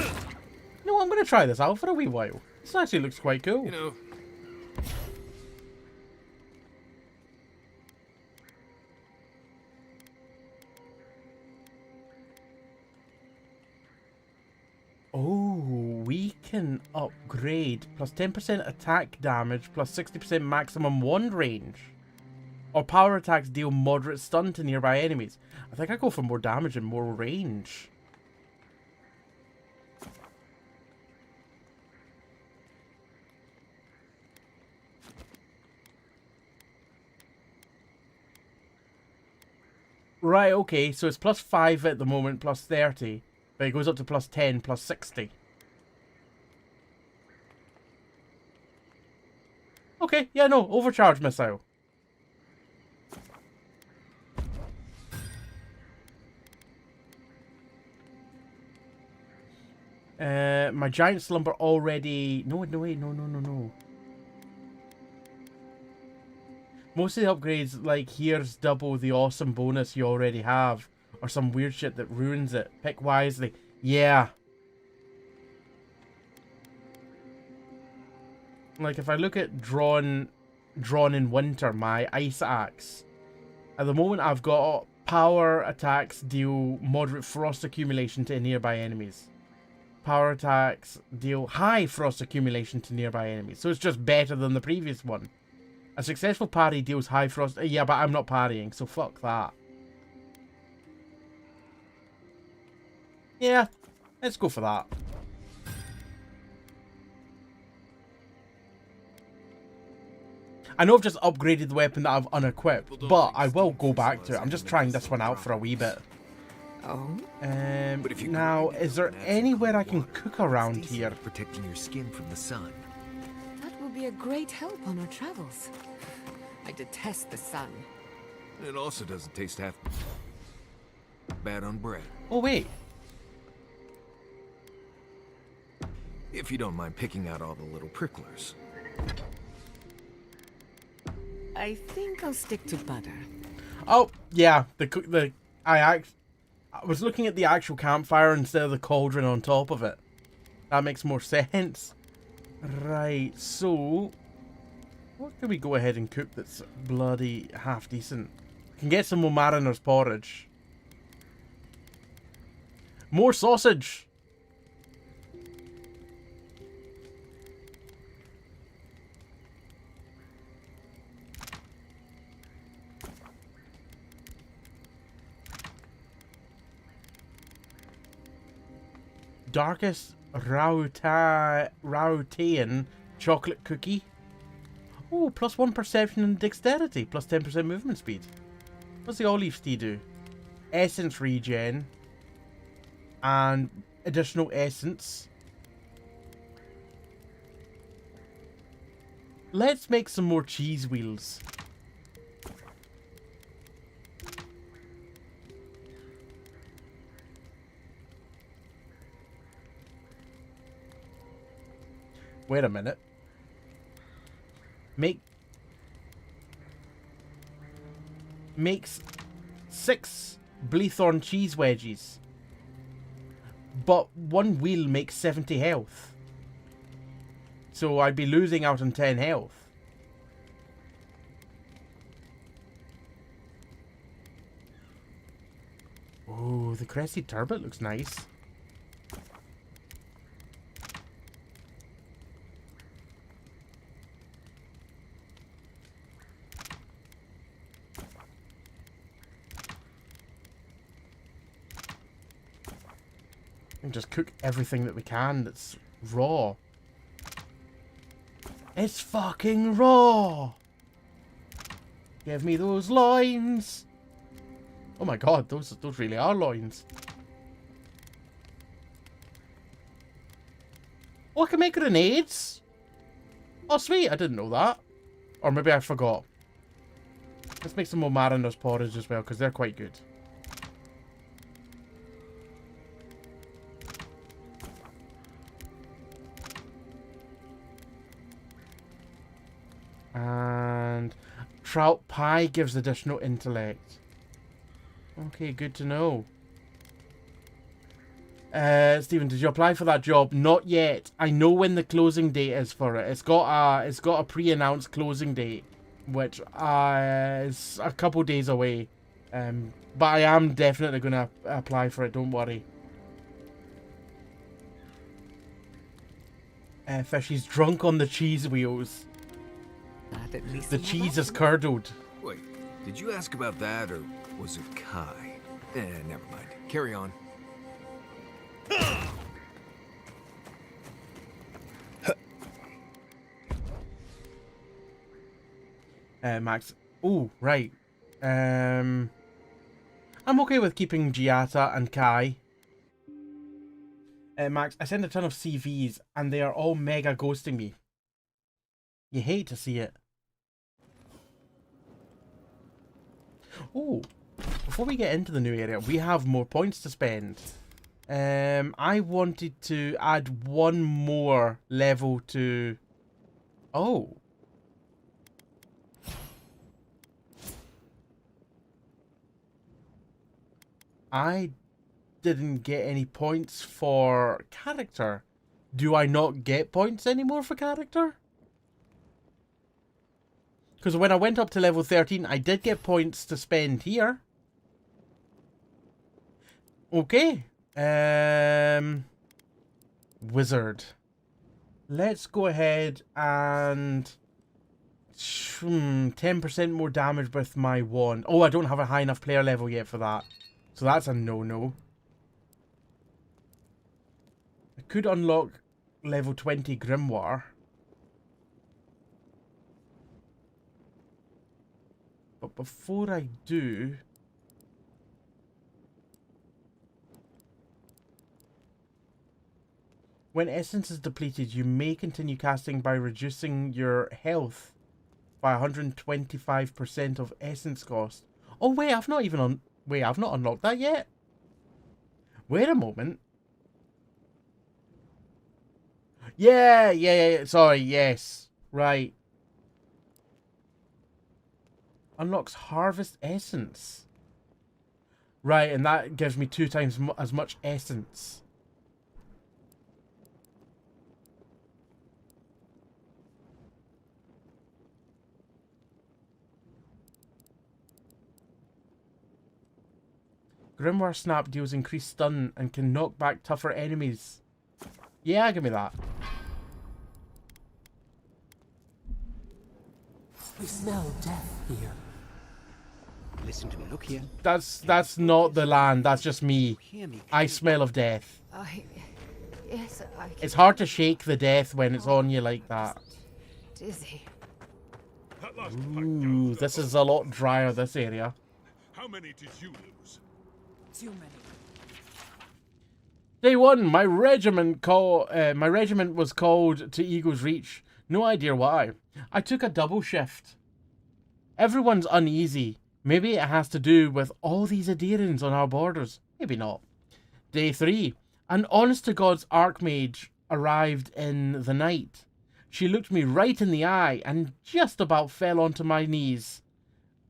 know what, I'm going to try this out for a wee while. This actually looks quite cool. You know... Oh, we can upgrade plus 10% attack damage plus 60% maximum wand range. Or power attacks deal moderate stun to nearby enemies. I think I go for more damage and more range. Right, okay, so it's +5 at the moment, +30. But it goes up to +10, +60. Okay, yeah, no, overcharge missile. My giant slumber already... No, wait, no. Most of the upgrades, like, here's double the awesome bonus you already have. Or some weird shit that ruins it. Pick wisely. Yeah. Like, if I look at drawn in winter, my ice axe. At the moment, I've got power attacks deal moderate frost accumulation to nearby enemies. Power attacks deal high frost accumulation to nearby enemies. So it's just better than the previous one. A successful parry deals high frost... Yeah, but I'm not parrying, so fuck that. Yeah, let's go for that. I know I've just upgraded the weapon that I've unequipped, but I will go back to it. I'm just trying this one out for a wee bit. Oh? Now, is there anywhere I can cook around here? Protecting your skin from the sun. That will be a great help on our travels. I detest the sun. It also doesn't taste half bad on bread. Oh, wait. If you don't mind picking out all the little pricklers. I think I'll stick to butter. Oh, yeah. I was looking at the actual campfire instead of the cauldron on top of it. That makes more sense. Right, so... what can we go ahead and cook that's bloody half decent? We can get some more mariner's porridge. More sausage! Darkest Rautian chocolate cookie. Oh, +1 perception and dexterity, +10% movement speed. What's the olive tea do? Essence regen. And additional essence. Let's make some more cheese wheels. Wait a minute. Makes 6 Bleathorn cheese wedges. But one wheel makes 70 health. So I'd be losing out on 10 health. Oh, the crested turbot looks nice. And just cook everything that we can that's raw. It's fucking raw! Give me those loins! Oh my god, those really are loins. Oh, I can make grenades? Oh sweet, I didn't know that. Or maybe I forgot. Let's make some more mariner's porridge as well, because they're quite good. And trout pie gives additional intellect. Okay, good to know. Stephen, did you apply for that job? Not yet. I know when the closing date is for it. It's got a pre-announced closing date, which is a couple days away. But I am definitely gonna apply for it. Don't worry. Fishy's drunk on the cheese wheels. At least The cheese is curdled. Wait, Did you ask about that, or was it Kai? Never mind. Carry on. Max. Oh, right. I'm okay with keeping Giata and Kai. Max, I send a ton of CVs, and they are all mega ghosting me. You hate to see it. Oh, before we get into the new area, we have more points to spend. I wanted to add one more level to... Oh. I didn't get any points for character. Do I not get points anymore for character? Because when I went up to level 13, I did get points to spend here. Okay. Wizard. Let's go ahead and... 10% more damage with my wand. Oh, I don't have a high enough player level yet for that. So that's a no-no. I could unlock level 20 Grimoire. But before I do... When essence is depleted, you may continue casting by reducing your health by 125% of essence cost. Oh wait, I've not unlocked that yet. Wait a moment. Yeah. Sorry, yes. Right. Unlocks harvest essence. Right, and that gives me 2 times as much essence. Grimoire Snap deals increased stun and can knock back tougher enemies. Yeah, give me that. We smell death here. Listen to me. Look here. That's not the land. That's just me. I smell of death. Yes, I... It's hard to shake the death when it's on you like that. Dizzy. Ooh, this is a lot drier, this area. How many did you lose? Too many. Day 1, my regiment was called to Eagle's Reach. No idea why. I took a double shift. Everyone's uneasy. Maybe it has to do with all these Adirians on our borders. Maybe not. Day 3, an honest-to-God's Archmage arrived in the night. She looked me right in the eye and just about fell onto my knees.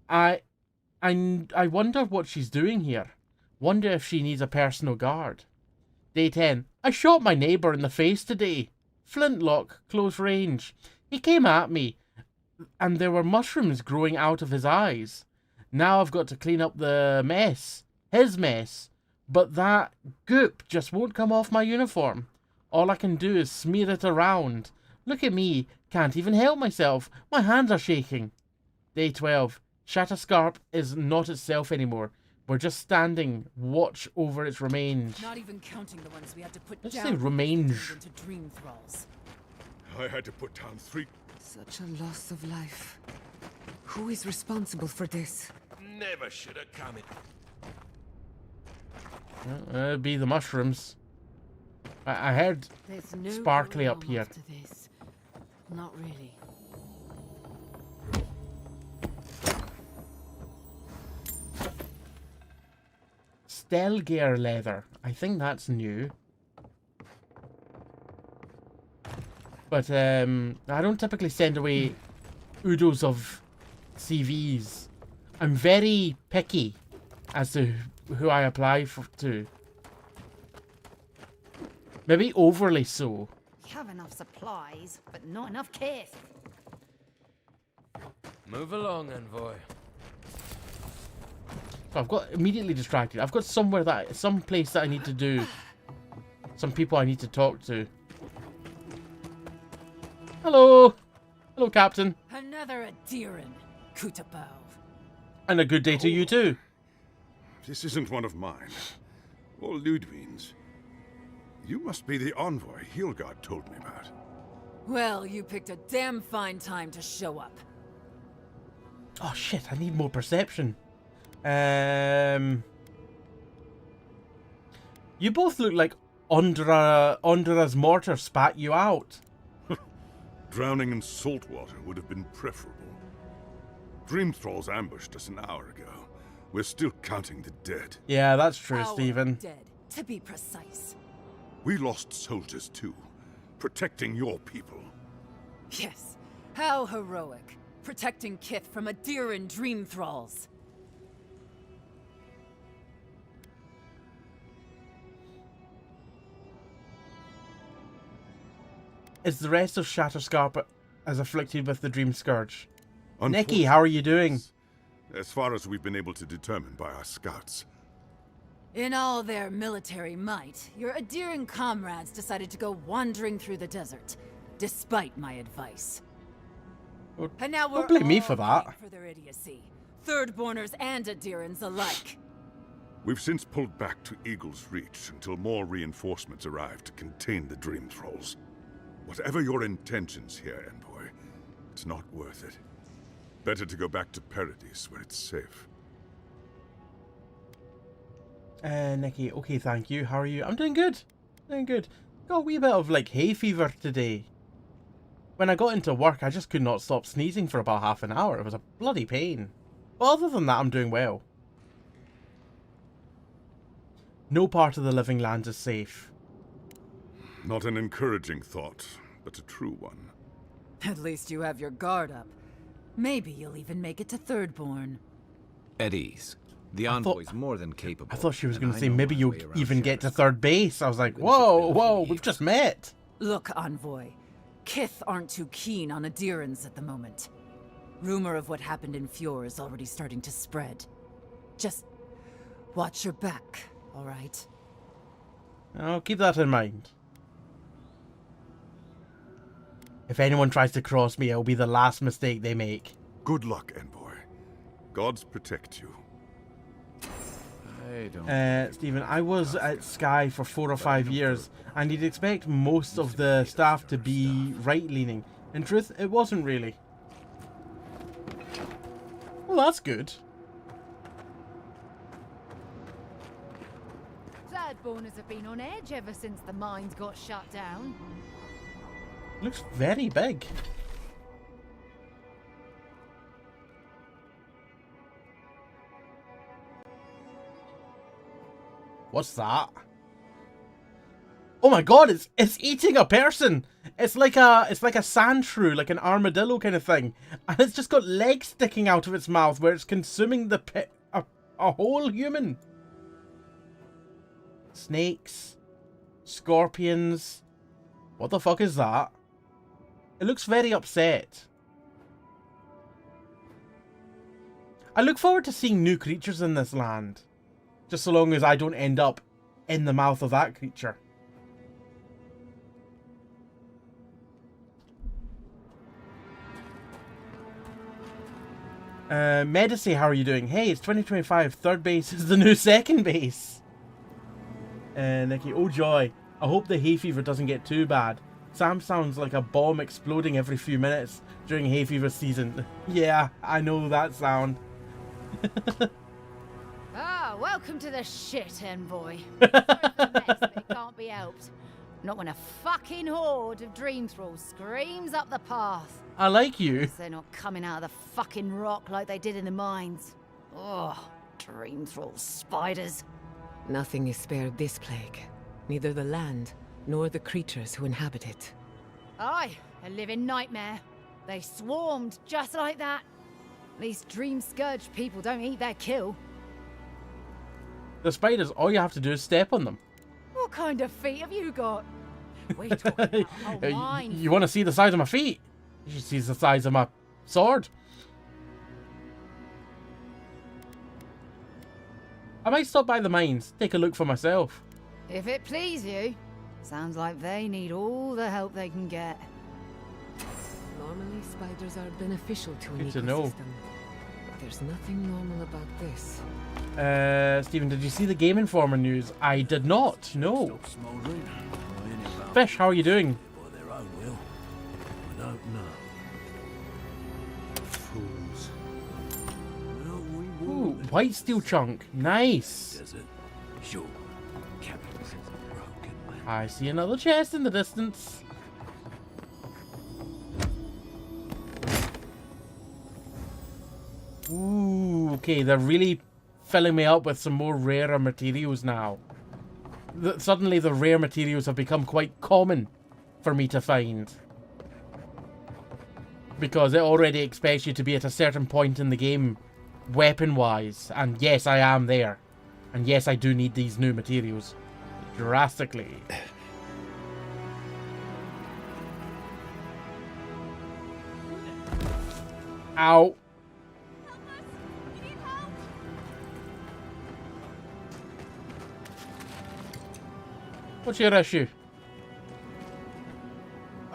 I wonder what she's doing here. Wonder if she needs a personal guard. Day 10. I shot my neighbour in the face today. Flintlock, close range. He came at me, and there were mushrooms growing out of his eyes. Now I've got to clean up the mess. His mess. But that goop just won't come off my uniform. All I can do is smear it around. Look at me. Can't even help myself. My hands are shaking. Day 12. Shatterscarp is not itself anymore. We're just standing watch over its remains. Not even counting the ones we had to put Let's down say remains. into dream thralls. I had to put down 3. Such a loss of life. Who is responsible for this? Never should have come in. It'd be the mushrooms. I heard There's no sparkly going up on here. after this. Not really. Stelgear leather. I think that's new. But I don't typically send away oodles of CVs. I'm very picky as to who I apply to. Maybe overly so. We have enough supplies, but not enough kith. Move along, envoy. So I've got immediately distracted. I've got some place that I need to do. Some people I need to talk to. Hello. Hello, Captain. Another Adiran, Kutabov. And a good day to you too. This isn't one of mine. Or Ludwine's. You must be the envoy Hilgard told me about. Well, you picked a damn fine time to show up. Oh shit, I need more perception. You both look like Ondra's mortar spat you out. Drowning in salt water would have been preferable. Dream Thralls ambushed us an hour ago. We're still counting the dead. Yeah, that's true, Our Stephen. dead, to be precise. We lost soldiers too, protecting your people. Yes, how heroic. Protecting Kith from Adiran dream thralls. Is the rest of Shatterscarp as afflicted with the Dream Scourge? Nikki, how are you doing? As far as we've been able to determine by our scouts. In all their military might, your Adiran comrades decided to go wandering through the desert, despite my advice. Well, And now we're don't blame me all for that. paying for their idiocy. Thirdborners and Adirans alike. We've since pulled back to Eagle's Reach until more reinforcements arrive to contain the Dream Thralls. Whatever your intentions here, Envoy, it's not worth it. Better to go back to Paradise where it's safe. Nikki, okay, thank you. How are you? I'm doing good. Doing good. Got a wee bit of like hay fever today. When I got into work, I just could not stop sneezing for about half an hour. It was a bloody pain. But other than that, I'm doing well. No part of the living lands is safe. Not an encouraging thought, but a true one. At least you have your guard up. Maybe you'll even make it to Thirdborn. At ease. The envoy's more than capable. I thought she was and going to I say know maybe my you'll way around even get to Shatterscarp. third base. I was like, Even if it's whoa, been a few whoa, we've years. just met. Look, Envoy. Kith aren't too keen on Adirans at the moment. Rumor of what happened in Fjord is already starting to spread. Just watch your back, all right? I'll keep that in mind. If anyone tries to cross me, it'll be the last mistake they make. Good luck, Envoy. Gods protect you. I don't Stephen, I was at Sky for 4 or 5 years, and you'd expect most of the staff to be right-leaning. In truth, it wasn't really. Well, that's good. Thirdborners have been on edge ever since the mines got shut down. Looks very big. What's that? Oh my god, it's eating a person. It's like a sand shrew, like an armadillo kind of thing, and it's just got legs sticking out of its mouth where it's consuming a whole human. Snakes, scorpions. What the fuck is that? It looks very upset. I look forward to seeing new creatures in this land. Just so long as I don't end up in the mouth of that creature. Medici, how are you doing? Hey, it's 2025. Third base is the new second base. Nikki, oh joy. I hope the hay fever doesn't get too bad. Sam sounds like a bomb exploding every few minutes during hay fever season. Yeah, I know that sound. Ah, welcome to the shit, Envoy. Sorry for the mess, but it can't be helped. Not when a fucking horde of dream thralls screams up the path. I like you. They're not coming out of the fucking rock like they did in the mines. Oh, dream thrall spiders. Nothing is spared this plague. Neither the land, nor the creatures who inhabit it. Aye, a living nightmare. They swarmed just like that. These dream scourge people don't eat their kill. The spiders, all you have to do is step on them. What kind of feet have you got? We're talking about a whole mine. You want to see the size of my feet? You should see the size of my sword. I might stop by the mines, take a look for myself. If it please you, sounds like they need all the help they can get. Normally, spiders are beneficial to an Good to know. ecosystem. But There's nothing normal about this. Stephen, did you see the Game Informer news? I did not, no. Fish, how are you doing? By their own will. I don't know. Fools. Well, we Ooh, white steel chunk. Nice. Desert. Sure. Captain's is a broken man. I see another chest in the distance. Ooh, okay, they're really filling me up with some more rarer materials now. Suddenly the rare materials have become quite common for me to find. Because it already expects you to be at a certain point in the game, weapon-wise. And yes, I am there. And yes, I do need these new materials. Drastically. Ow. What's your issue?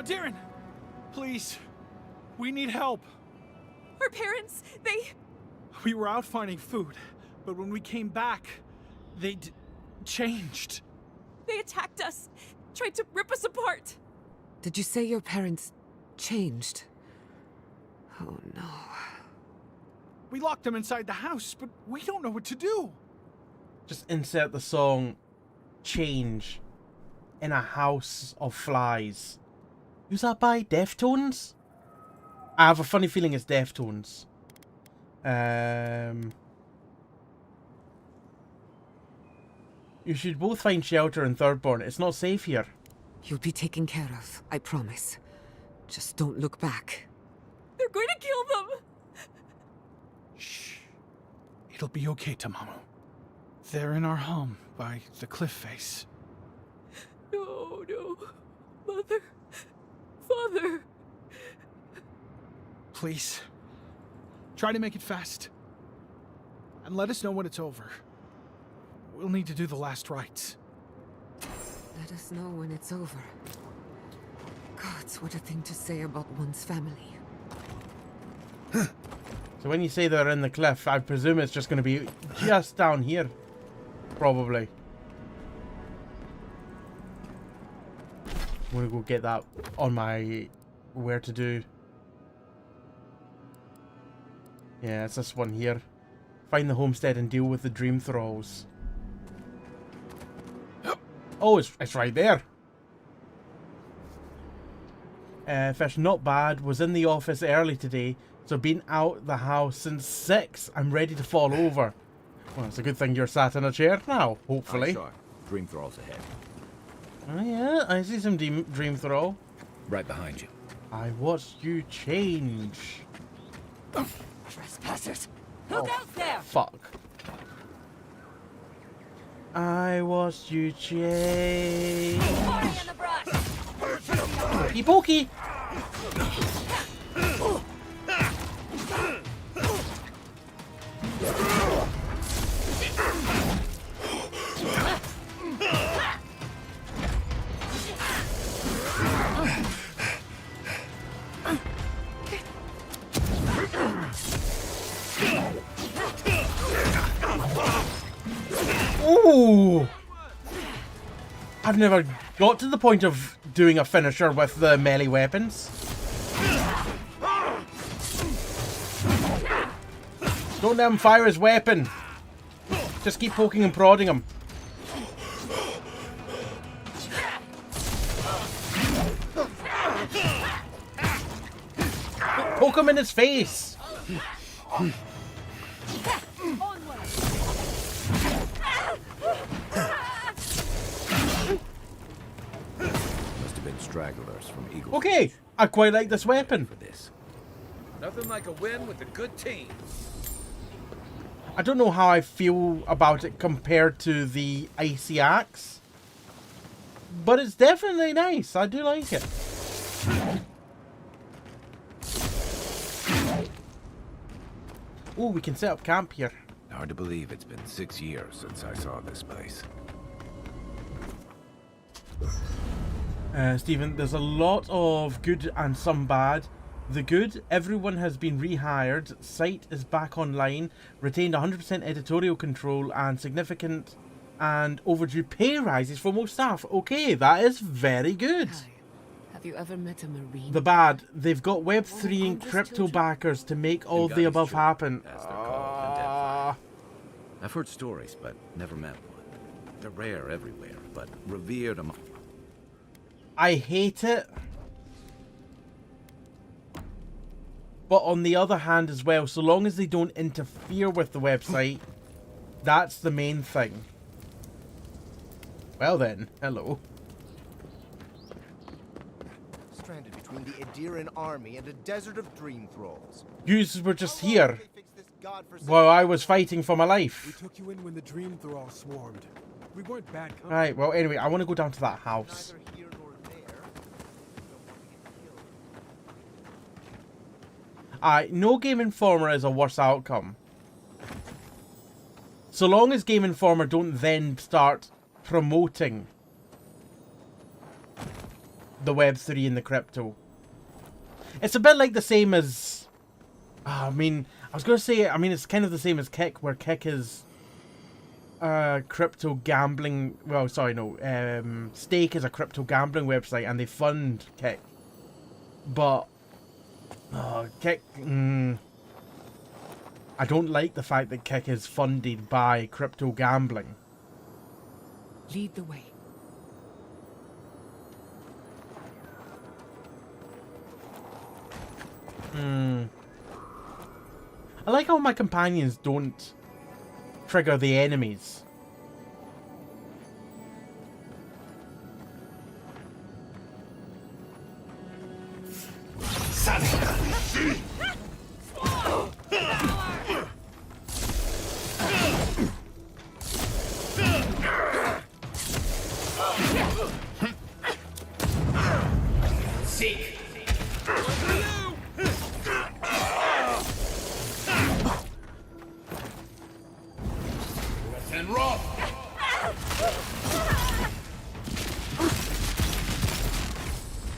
Darren, please. We need help. Our parents, We were out finding food, but when we came back, they'd changed. they attacked us, tried to rip us apart. Did you say your parents changed? Oh no. We locked them inside the house, but we don't know what to do. Just insert the song Change in a House of Flies. Who's that by? Deftones? I have a funny feeling it's Deftones. You should both find shelter in Thirdborn. It's not safe here. You'll be taken care of, I promise. Just don't look back. They're going to kill them. Shh. It'll be okay, Tamamu. They're in our home by the cliff face. No, no. Mother. Father. Please. Try to make it fast. And let us know when it's over. We'll need to do the last rites. Let us know when it's over. Gods, what a thing to say about one's family. So when you say they're in the cliff, I presume it's just going to be just down here. Probably. I'm going to go get that on my where to do. Yeah, it's this one here. Find the homestead and deal with the dream thralls. Oh, it's right there. Fish, not bad. Was in the office early today, so been out the house since 6. I'm ready to fall over. Well, it's a good thing you're sat in a chair now, hopefully. Sure. Dream thralls ahead. Oh yeah, I see some dream thrall. Right behind you. I watched you change. Trespassers. Who goes there? Fuck. I watched you change. Pokey pokey. Ooh! I've never got to the point of doing a finisher with the melee weapons. Don't let him fire his weapon. Just keep poking and prodding him. Poke him in his face. Must have been stragglers from Eagle. Okay, I quite like this weapon. For this. Nothing like a win with a good team. I don't know how I feel about it compared to the Icy Axe, but it's definitely nice. I do like it. Oh, we can set up camp here. Hard to believe it's been 6 years since I saw this place. Stephen, there's a lot of good and some bad. The good, everyone has been rehired, site is back online, retained 100% editorial control, and significant and overdue pay rises for most staff. Okay, that is very good. Hi. Have you ever met a Marine? The bad, they've got Web3 and crypto backers to make all the above happen. As they're called in Deathfire. I've heard stories, but never met one. They're rare everywhere, but revered among... I hate it. But on the other hand as well, so long as they don't interfere with the website, that's the main thing. Well then, hello. Stranded between the Adiran army and a desert of dream thralls. Yous were just here while I was fighting for my life. We took you in when the dream thrall swarmed. We weren't bad company. Right, well anyway, I want to go down to that house. No Game Informer is a worse outcome. So long as Game Informer don't then start promoting the Web3 and the crypto. It's a bit like the same as... I mean, I was going to say, it's kind of the same as Kick, where Kick is crypto gambling... Well, sorry, no. Stake is a crypto gambling website, and they fund Kick. But... Kick... I don't like the fact that Kick is funded by crypto gambling. Lead the way. I like how my companions don't trigger the enemies.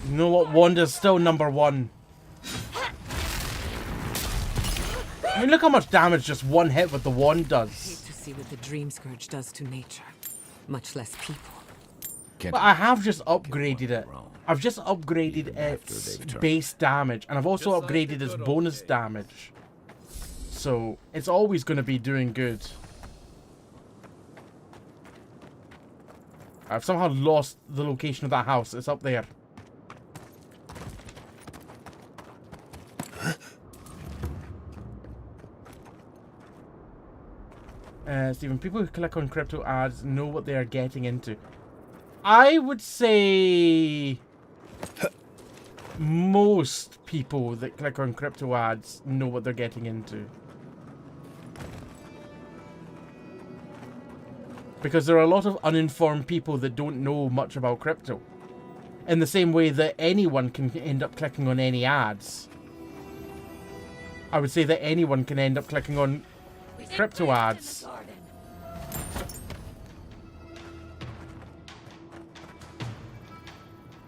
You know what? Wanda's still number one. I mean, look how much damage just one hit with the wand does. I hate to see what the Dream Scourge does to nature, much less people. But I have just upgraded it. I've just upgraded its base damage, and I've also upgraded its bonus damage. So, it's always going to be doing good. I've somehow lost the location of that house. It's up there. Stephen, people who click on crypto ads know what they are getting into. I would say most people that click on crypto ads know what they're getting into. Because there are a lot of uninformed people that don't know much about crypto. In the same way that anyone can end up clicking on any ads. I would say that anyone can end up clicking on crypto ads.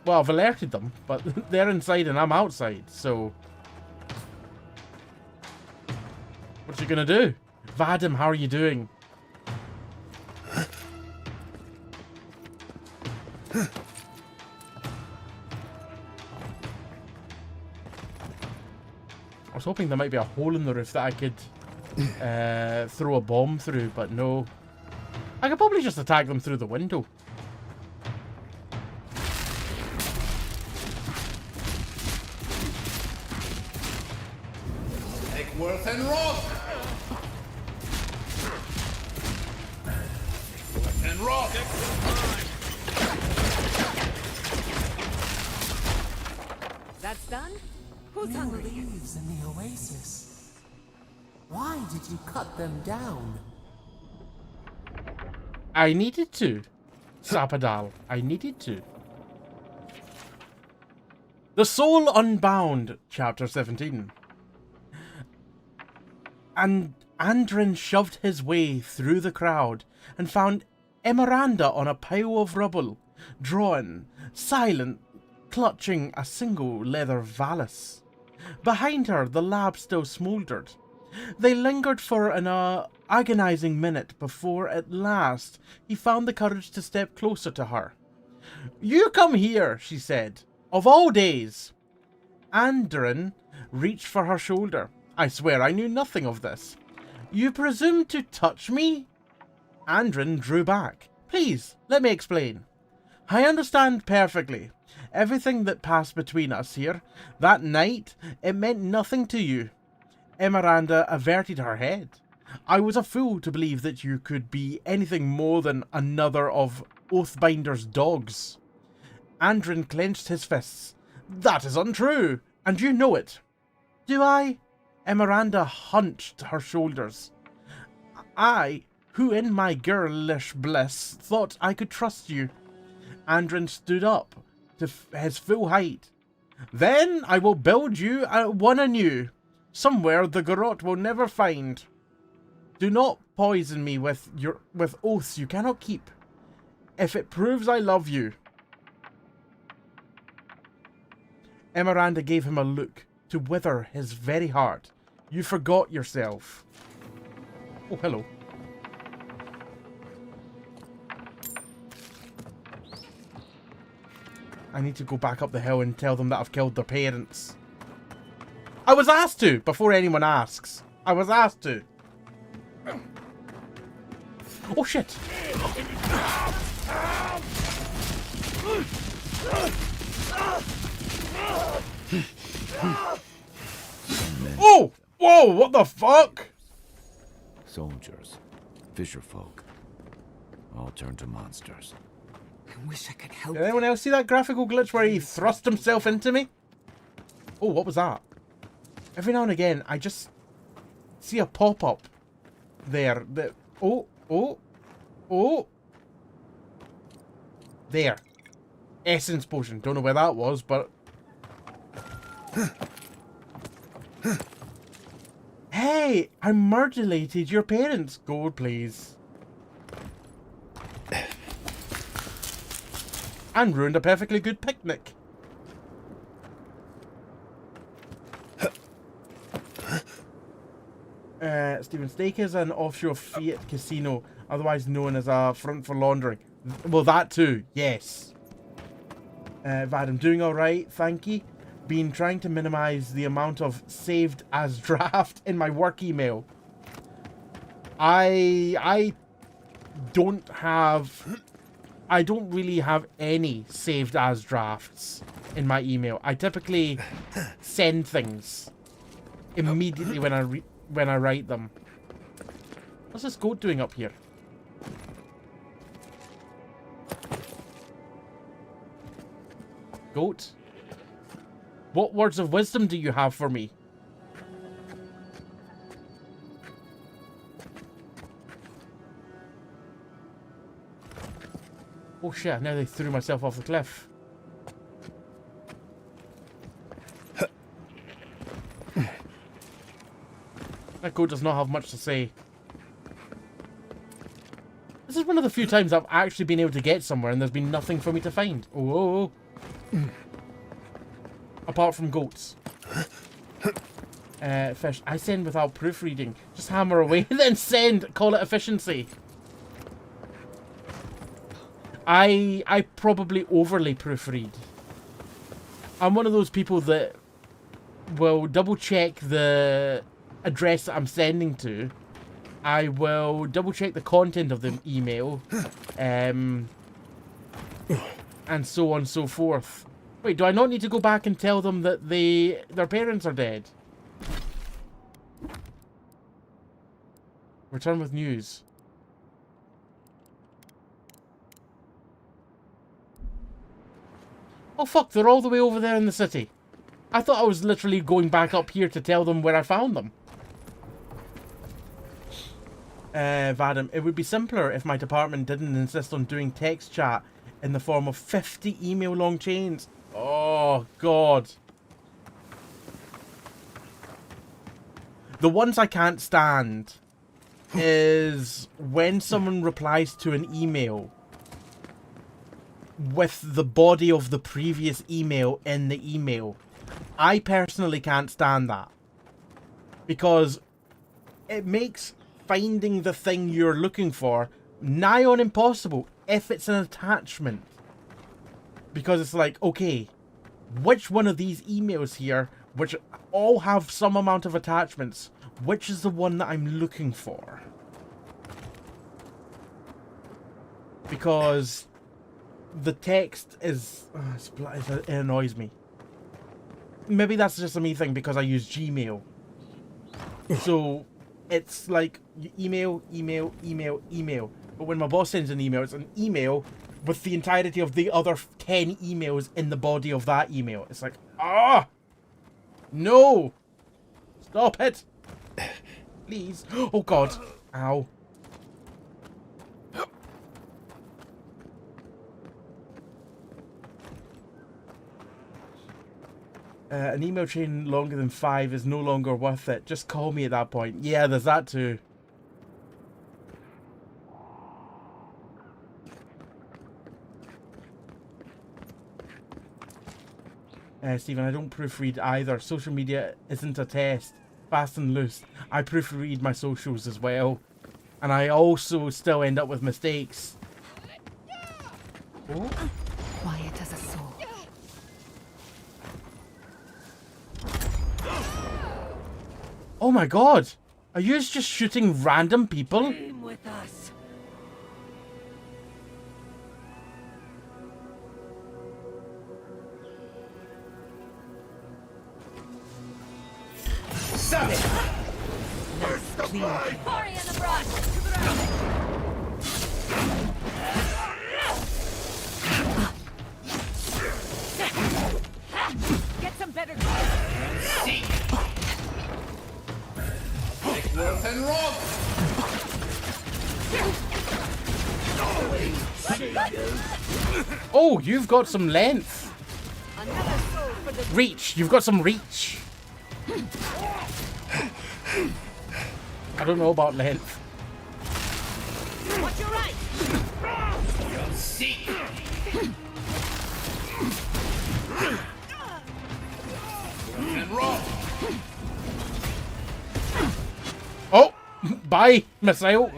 Well, I've alerted them, but they're inside and I'm outside, so... What you gonna do? Vadim, how are you doing? I was hoping there might be a hole in the roof that I could throw a bomb through, but no. I could probably just attack them through the window. Worth and Roth! Worth and Roth! That's done? Who's hungry? Leaves in the oasis. Why did you cut them down? I needed to. Sapadal. I needed to. The Soul Unbound, Chapter 17. And Andrin shoved his way through the crowd and found Emeranda on a pile of rubble, drawn, silent, clutching a single leather valise. Behind her, the lab still smouldered. They lingered for an agonizing minute before, at last, he found the courage to step closer to her. "You come here," she said. "Of all days." Andren reached for her shoulder. "I swear I knew nothing of this. You presume to touch me?" Andren drew back. "Please, let me explain. I understand perfectly. Everything that passed between us here, that night, it meant nothing to you." Emeranda averted her head. "I was a fool to believe that you could be anything more than another of Oathbinder's dogs." Andren clenched his fists. "That is untrue, and you know it." "Do I?" Emeranda hunched her shoulders. "I, who in my girlish bliss thought I could trust you." Andren stood up to his full height. "Then I will build you one anew, somewhere the garrote will never find. Do not poison me with oaths you cannot keep. If it proves I love you." Emeranda gave him a look to wither his very heart. "You forgot yourself." Oh, hello. I need to go back up the hill and tell them that I've killed their parents. I was asked to, before anyone asks. I was asked to. Oh, shit. Oh! Whoa, what the fuck? Soldiers, fisherfolk, all turned to monsters. I wish I could help. Did anyone else see that graphical glitch where he thrust himself into me? Oh, what was that? Every now and again, I just see a pop-up there. Oh. There. Essence potion. Don't know where that was, but... Hey, I murderated your parents. Gold, please. And ruined a perfectly good picnic. Stephen Stake is an offshore fiat casino, otherwise known as a front for laundering. Well, that too, yes. Vad, I'm doing alright, thank you. Been trying to minimize the amount of saved as draft in my work email. I don't really have any saved as drafts in my email. I typically send things immediately when I write them. What's this goat doing up here? Goat? What words of wisdom do you have for me? Oh shit, I nearly threw myself off the cliff. That goat does not have much to say. This is one of the few times I've actually been able to get somewhere and there's been nothing for me to find. Oh. Apart from goats. Fish. I send without proofreading. Just hammer away, then send. Call it efficiency. I probably overly proofread. I'm one of those people that will double check the address that I'm sending to. I will double check the content of the email. And so on and so forth. Wait, do I not need to go back and tell them that their parents are dead? Return with news. Oh fuck, they're all the way over there in the city. I thought I was literally going back up here to tell them where I found them. Vadim, it would be simpler if my department didn't insist on doing text chat in the form of 50 email long chains. Oh, God. The ones I can't stand is when someone replies to an email with the body of the previous email in the email. I personally can't stand that. Because it makes finding the thing you're looking for nigh on impossible if it's an attachment. Because it's like, okay, which one of these emails here, which all have some amount of attachments, which is the one that I'm looking for? Because the text is... it annoys me. Maybe that's just a me thing because I use Gmail. So it's like email, email, email, email. But when my boss sends an email, it's an email with the entirety of the other 10 emails in the body of that email. It's like, ah! No! Stop it! Please. Oh god. Ow. An email chain longer than 5 is no longer worth it. Just call me at that point. Yeah, there's that too. Stephen, I don't proofread either. Social media isn't a test. Fast and loose. I proofread my socials as well. And I also still end up with mistakes. Oh. Quiet as a soul. Oh my god! Are you just shooting random people? Come with us. Stop it! Hurry in the brush! Get some better. Seek! Take worth and rob! Oh, you've got some length. Reach. You've got some reach. I don't know about length. Watch your right. Seek! And rob! Oh! Bye, missile.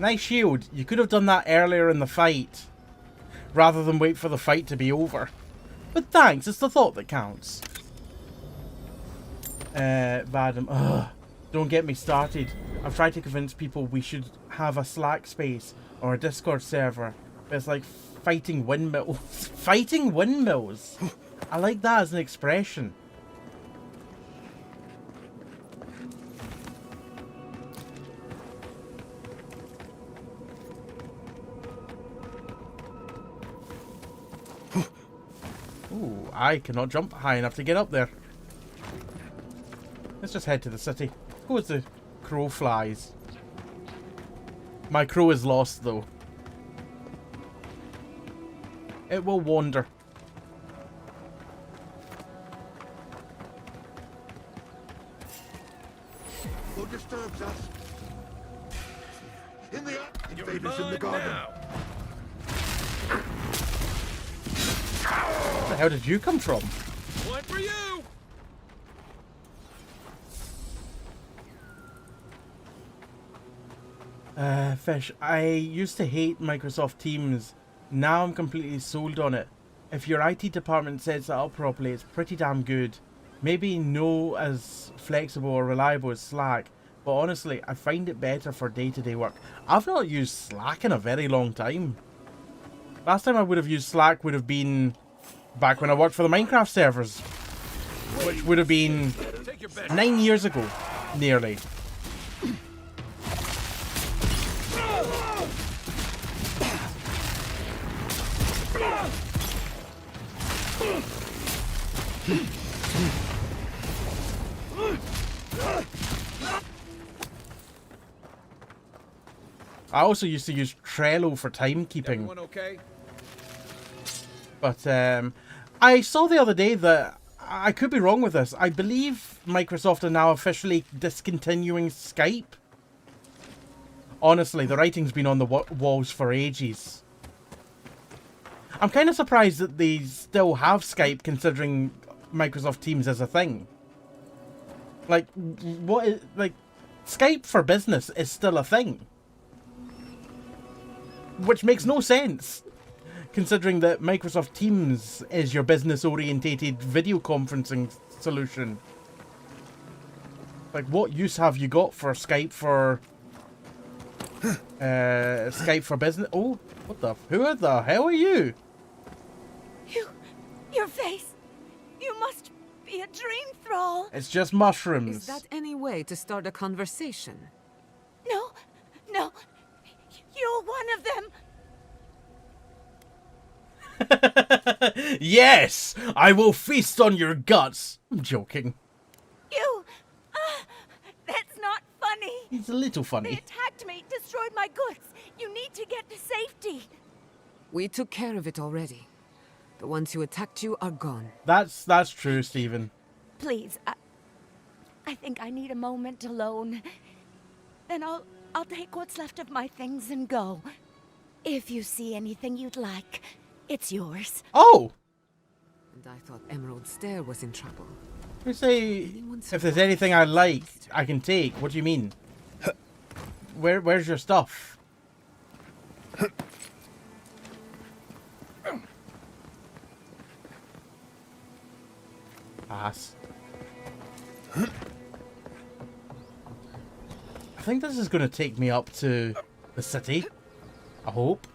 Nice shield. You could have done that earlier in the fight, rather than wait for the fight to be over. But thanks, it's the thought that counts. Vadam, ugh. Don't get me started. I've tried to convince people we should have a Slack space or a Discord server, but it's like fighting windmills. Fighting windmills! I like that as an expression. Ooh, I cannot jump high enough to get up there. Let's just head to the city. Go as the crow flies. My crow is lost though. It will wander. Who disturbs us? In the invaders in the garden. Where the hell did you come from? One for you! Fish, I used to hate Microsoft Teams. Now I'm completely sold on it. If your IT department sets it up properly, it's pretty damn good. Maybe no as flexible or reliable as Slack, but honestly, I find it better for day-to-day work. I've not used Slack in a very long time. Last time I would have used Slack would have been back when I worked for the Minecraft servers, which would have been 9 years ago, nearly. I also used to use Trello for timekeeping. Everyone okay? But I saw the other day that, I could be wrong with this, I believe Microsoft are now officially discontinuing Skype. Honestly, the writing's been on the walls for ages. I'm kind of surprised that they still have Skype, considering Microsoft Teams is a thing. Like, what is, like, Skype for business is still a thing. Which makes no sense, considering that Microsoft Teams is your business-orientated video conferencing solution. Like, what use have you got for Skype for... Skype for business? Oh, what the... Who the hell are you? Your face. You must be a dream thrall. It's just mushrooms. Is that any way to start a conversation? No. You're one of them. Yes! I will feast on your guts. I'm joking. You... that's not funny. It's a little They funny. attacked me, destroyed my goods. You need to get to safety. We took care of it already. The ones who attacked you are gone. That's true, Stephen. Please, I think I need a moment alone. Then I'll take what's left of my things and go. If you see anything you'd like, it's yours. Oh! And I thought Emerald Stair was in trouble. You say, if there's anything I like, I can take. What do you mean? Where's your stuff? Pass. I think this is going to take me up to the city. I hope.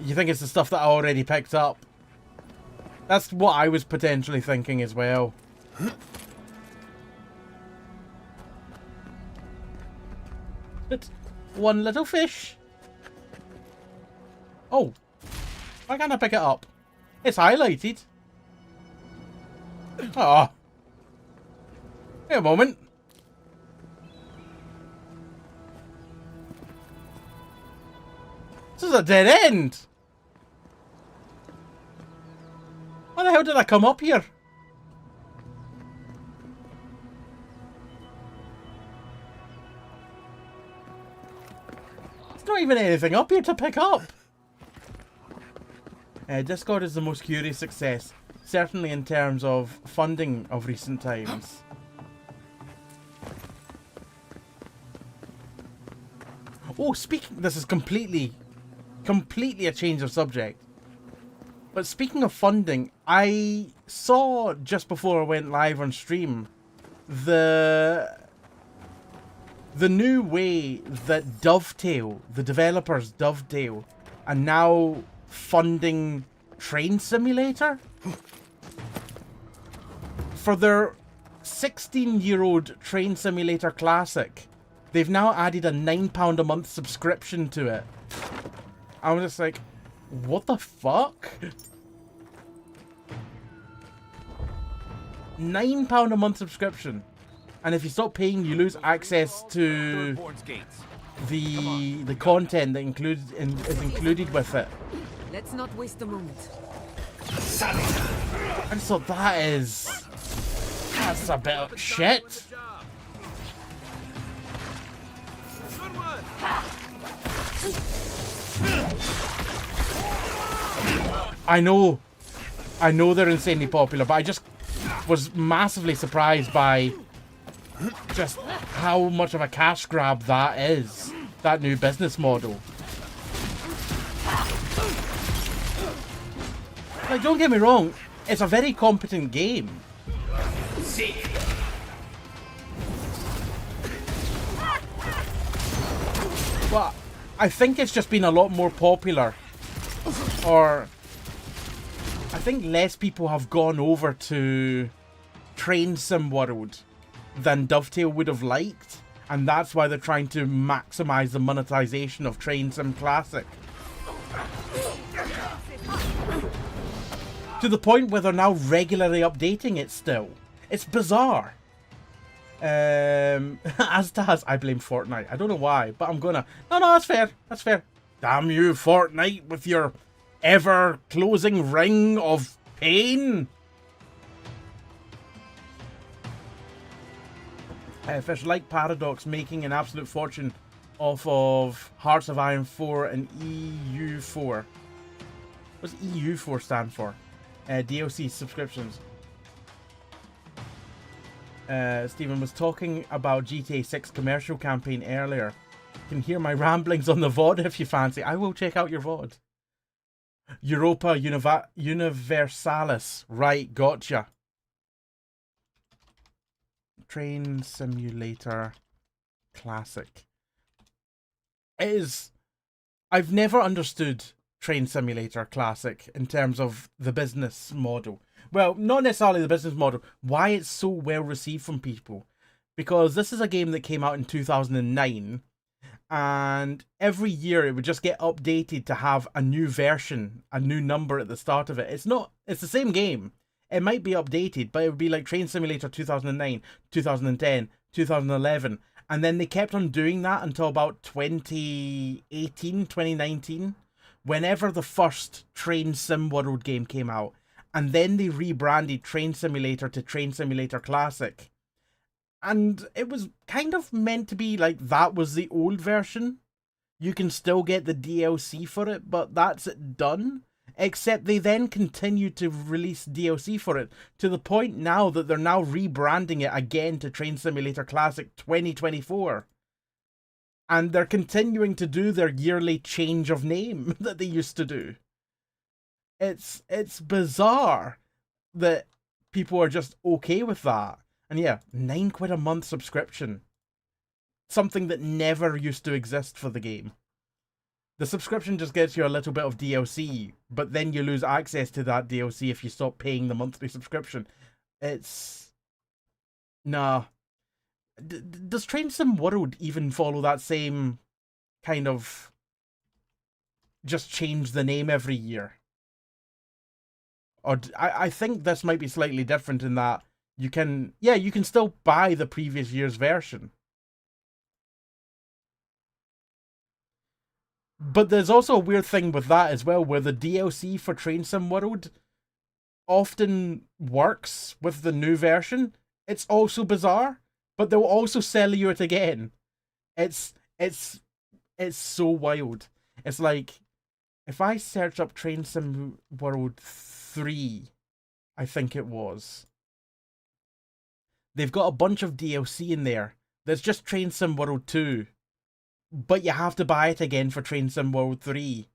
You think it's the stuff that I already picked up? That's what I was potentially thinking as well. One little fish. Oh. Why can't I pick it up? It's highlighted. Oh. Wait a moment. This is a dead end. Why the hell did I come up here? There's not even anything up here to pick up. Discord is the most curious success. Certainly in terms of funding of recent times. Oh, speaking... This is completely a change of subject. But speaking of funding, I saw just before I went live on stream the new way that Dovetail, the developers Dovetail, are now funding Train Simulator. For their 16-year-old Train Simulator Classic, they've now added a £9 a month subscription to it. I was just like, what the fuck? £9 a month subscription. And if you stop paying, you lose access to the content that is included with it. Let's not waste a moment. And so that's a bit of shit. I know they're insanely popular, but I just was massively surprised by just how much of a cash grab that is, that new business model. Like, don't get me wrong, it's a very competent game. But I think it's just been a lot more popular. Or I think less people have gone over to Train Sim World than Dovetail would have liked. And that's why they're trying to maximize the monetization of Train Sim Classic. To the point where they're now regularly updating it still. It's bizarre. As Taz, I blame Fortnite. I don't know why, but I'm gonna. No, that's fair. That's fair. Damn you, Fortnite, with your ever-closing ring of pain. Fish like Paradox making an absolute fortune off of Hearts of Iron 4 and EU4. What's EU4 stand for? DLC subscriptions. Stephen was talking about GTA 6 commercial campaign earlier. You can hear my ramblings on the VOD if you fancy. I will check out your VOD. Europa Universalis. Right, gotcha. Train Simulator Classic. It is... I've never understood Train Simulator Classic in terms of the business model. Well, not necessarily the business model. Why it's so well received from people. Because this is a game that came out in 2009. And every year it would just get updated to have a new version, a new number at the start of it. It's the same game. It might be updated, but it would be like Train Simulator 2009, 2010, 2011. And then they kept on doing that until about 2018, 2019. Whenever the first Train Sim World game came out. And then they rebranded Train Simulator to Train Simulator Classic. And it was kind of meant to be like that was the old version. You can still get the DLC for it, but that's it done. Except they then continued to release DLC for it, to the point now that they're now rebranding it again to Train Simulator Classic 2024. And they're continuing to do their yearly change of name that they used to do. It's bizarre that people are just okay with that. And yeah, £9 a month subscription. Something that never used to exist for the game. The subscription just gets you a little bit of DLC, but then you lose access to that DLC if you stop paying the monthly subscription. It's... Nah. Does Train Sim World even follow that same kind of... just change the name every year? Or I think this might be slightly different in that you can still buy the previous year's version. But there's also a weird thing with that as well, where the DLC for Train Sim World often works with the new version. It's also bizarre, but they'll also sell you it again. It's so wild. It's like, if I search up Train Sim World 3, I think it was, they've got a bunch of DLC in there. There's just Train Sim World 2. But you have to buy it again for Train Sim World 3.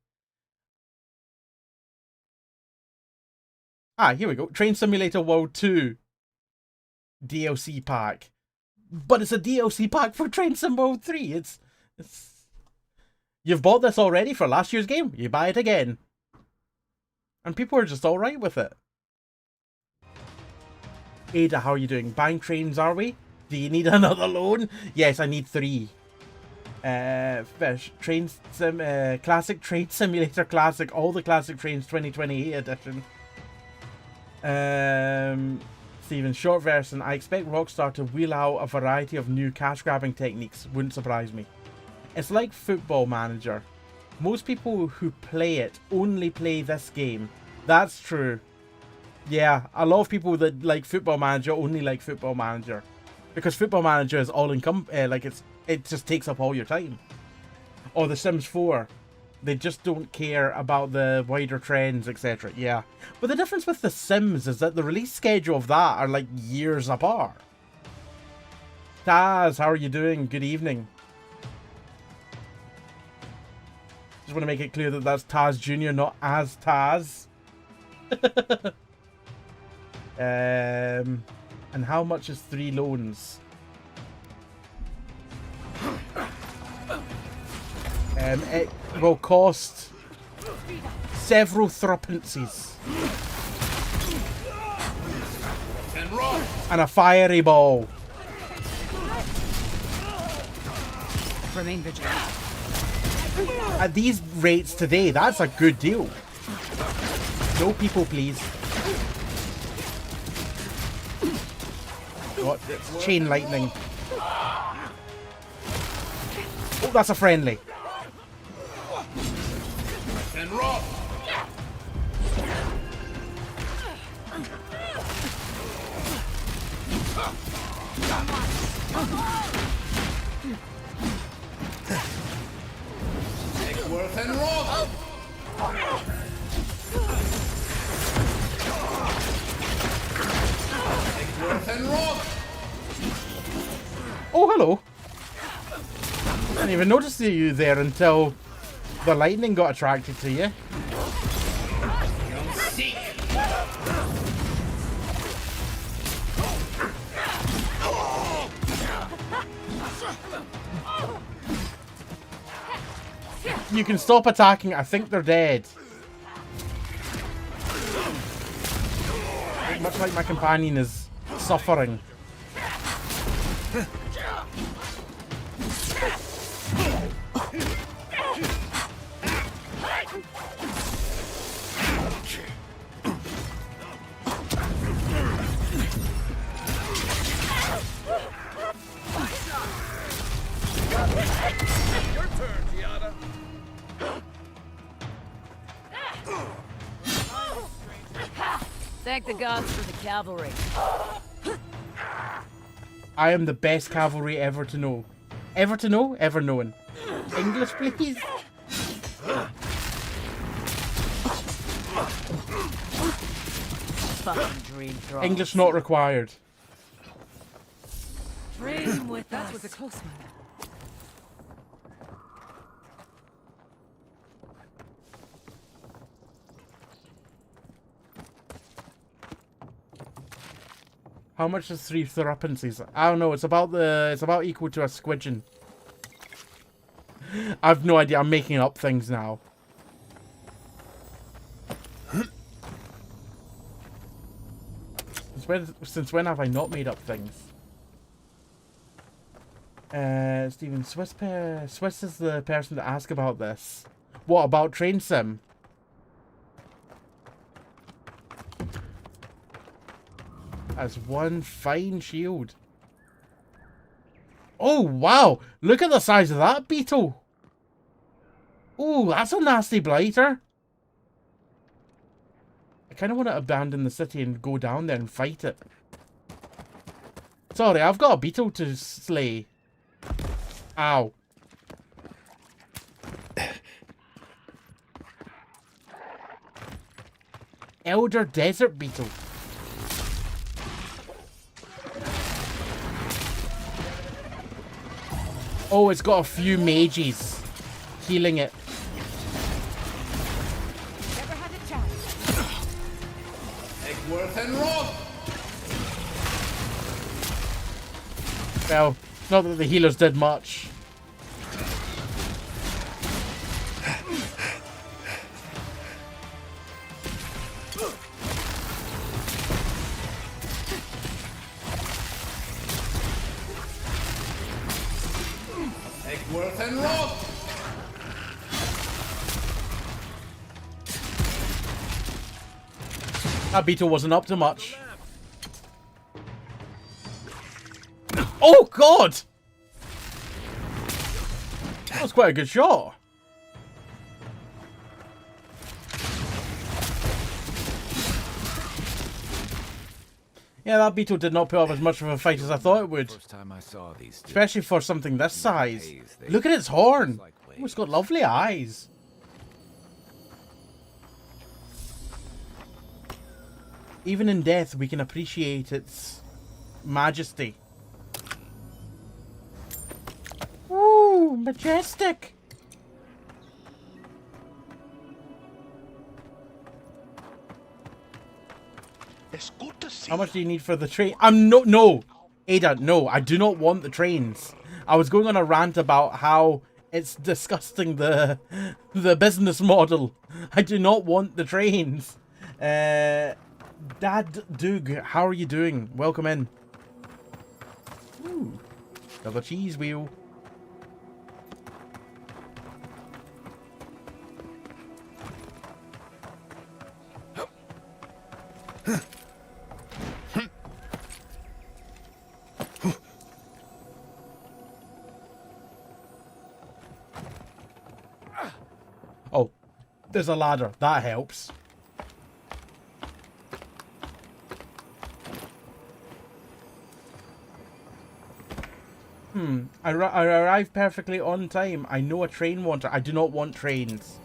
Ah, here we go. Train Simulator World 2 DLC pack. But it's a DLC pack for Train Sim World 3. It's You've bought this already for last year's game. You buy it again. And people are just alright with it. Ada, how are you doing? Buying trains, are we? Do you need another loan? Yes, I need 3. Fish. Train Sim... Classic Train Simulator Classic. All the Classic Trains 2028 edition. Steven, short version. I expect Rockstar to wheel out a variety of new cash-grabbing techniques. Wouldn't surprise me. It's like Football Manager. Most people who play it only play this game. That's true. Yeah, a lot of people that like Football Manager only like Football Manager. Because Football Manager is it just takes up all your time. Or The Sims 4. They just don't care about the wider trends, etc. Yeah. But the difference with The Sims is that the release schedule of that are like years apart. Taz, how are you doing? Good evening. Just want to make it clear that that's Taz Jr., not as Taz. And how much is 3 loans? It will cost several threepences. And a fiery ball. Remain vigilant. At these rates today, that's a good deal. No people, please. God, it's chain lightning. Oh, that's a friendly. And rock. Eggsworth and rock. Eggsworth and rock. Oh, hello. I didn't even notice you there until the lightning got attracted to you. You can stop attacking. I think they're dead. Much like my companion is suffering. Your turn, Giada. Thank the gods for the cavalry. I am the best cavalry ever to know. Ever to know? Ever known. English, please? Fucking dream thralls. English not required. Dream with That us. was a close one. How much is 3 threepences? I don't know. It's about equal to a squidgen. I've no idea. I'm making up things now. Since when have I not made up things? Stephen, Swiss is the person to ask about this. What about Train Sim? As one fine shield. Oh, wow. Look at the size of that beetle. Oh, that's a nasty blighter. I kind of want to abandon the city and go down there and fight it. Sorry, I've got a beetle to slay. Ow. Elder Desert Beetle. Oh, it's got a few mages healing it. Never had a chance. Eggsworth and rock. Well, not that the healers did much. Eggsworth and rock. That beetle wasn't up to much. Oh, God! That was quite a good shot. Yeah, that beetle did not put up as much of a fight as I thought it would. First time I saw these two. Especially for something this size. Look at its horn. Oh, it's got lovely eyes. Even in death, we can appreciate its majesty. Ooh, majestic. It's good to see. How much do you need for the train? No, Ada, no, I do not want the trains. I was going on a rant about how it's disgusting the business model. I do not want the trains. Dad Doug, how are you doing? Welcome in. Ooh, another cheese wheel. There's a ladder. That helps. I arrived perfectly on time. I know a train wanter. I do not want trains.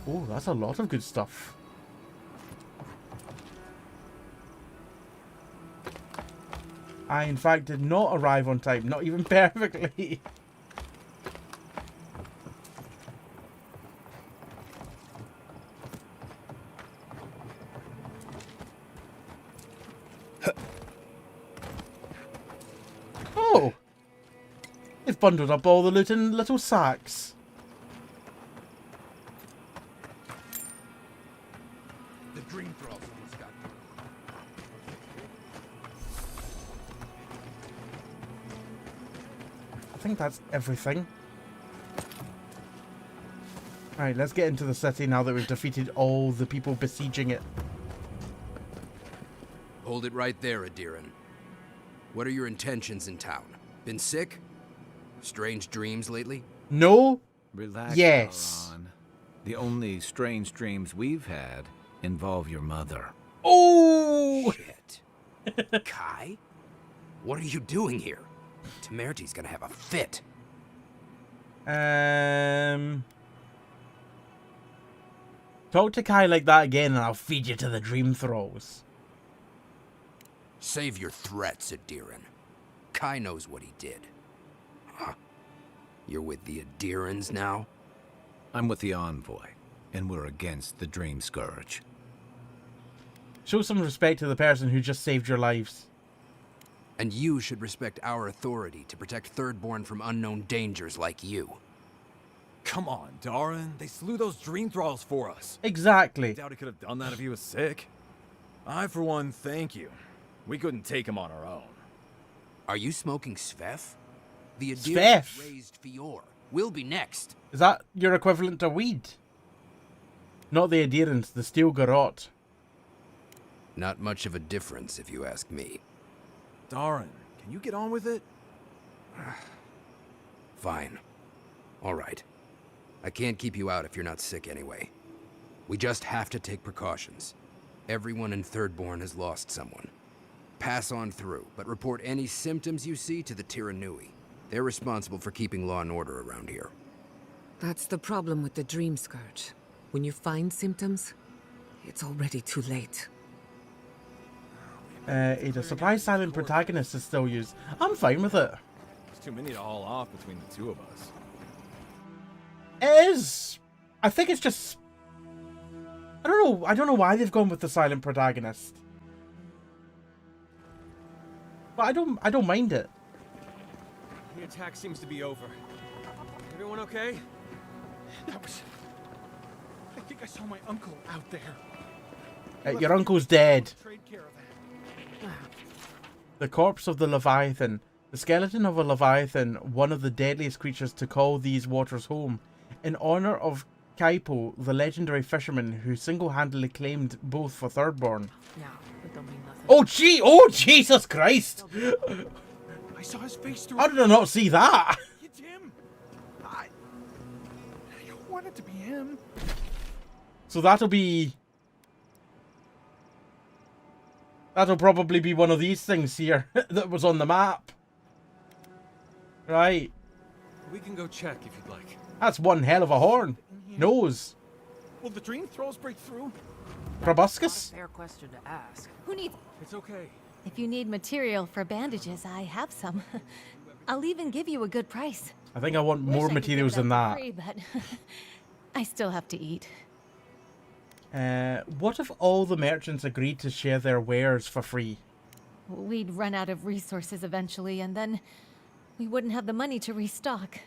Oh, that's a lot of good stuff. I, in fact, did not arrive on time. Not even perfectly. Oh! They've bundled up all the loot in little sacks. The dream thralls almost got I think that's everything. Alright, let's get into the city now that we've defeated all the people besieging it. Hold it right there, Adiran. What are your intentions in town? Been sick? Strange dreams lately? No. Relax, Yes. Daron. The only strange dreams we've had involve your mother. Oh! Shit. Kai? What are you doing here? Temerty's gonna have a fit. Talk to Kai like that again and I'll feed you to the dream thralls. Save your threats, Adiran. Kai knows what he did. Huh. You're with the Adirans now? I'm with the Envoy, and we're against the Dream Scourge. Show some respect to the person who just saved your lives. And you should respect our authority to protect Thirdborn from unknown dangers like you. Come on, Daron. They slew those dream thralls for us. Exactly. I doubt he could have done that if he was sick. I, for one, thank you. We couldn't take him on our own. Are you smoking Svef? The Svef? Adirans raised Fior. We'll be next. Is that your equivalent to weed? Not the Adirans, the Steel Garrote. Not much of a difference, if you ask me. Daron, can you get on with it? Fine. All right. I can't keep you out if you're not sick anyway. We just have to take precautions. Everyone in Thirdborn has lost someone. Pass on through, but report any symptoms you see to the Tiranui. They're responsible for keeping law and order around here. That's the problem with the Dream Scourge. When you find symptoms, it's already too late. Ada, supply silent protagonist is still used. I'm fine with it. There's too many to haul off between the two of us. It is. I think it's just. I don't know why they've gone with the silent protagonist. But I don't mind it. The attack seems to be over. Everyone okay? That was... I think I saw my uncle out there. Your uncle's dead. Trade care of that. The corpse of the Leviathan. The skeleton of a Leviathan, one of the deadliest creatures to call these waters home. In honor of Kaipo, the legendary fisherman who single-handedly claimed both for Thirdborn. Yeah, it don't mean nothing. Oh, Jesus Christ! I saw his face through. How did I not see that? It's him. I want it to be him. So that'll probably be one of these things here that was on the map. Right. We can go check if you'd like. That's one hell of a horn. Nose. Will the dream thralls break through? Proboscis? Fair question to ask. Who needs... It's okay. If you need material for bandages, I have some. I'll even give you a good price. I think I want Wish more I could materials give it than up that. for free, but I still have to eat. What if all the merchants agreed to share their wares for free? We'd run out of resources eventually, and then we wouldn't have the money to restock.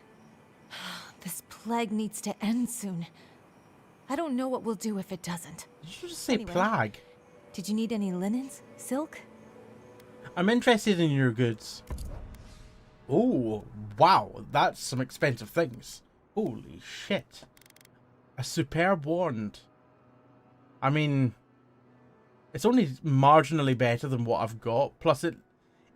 This plague needs to end soon. I don't know what we'll do if it doesn't. Did you just say Anyway, plague? Did you need any linens? Silk? I'm interested in your goods. Oh, wow. That's some expensive things. Holy shit. A superb wand. I mean, it's only marginally better than what I've got. Plus, it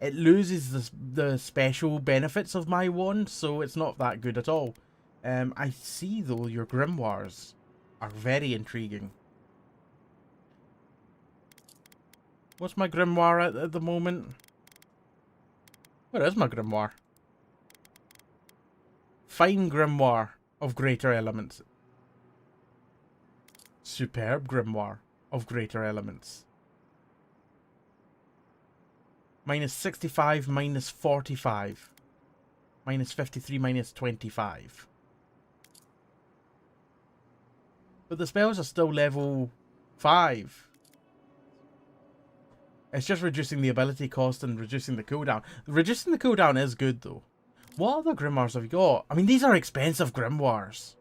it loses the special benefits of my wand, so it's not that good at all. I see, though, your grimoires are very intriguing. What's my grimoire at the moment? Where is my grimoire? Fine grimoire of greater elements. Superb grimoire of greater elements. Minus 65, minus 45. Minus 53, minus 25. But the spells are still level 5. It's just reducing the ability cost and reducing the cooldown. Reducing the cooldown is good, though. What other grimoires have you got? I mean, these are expensive grimoires.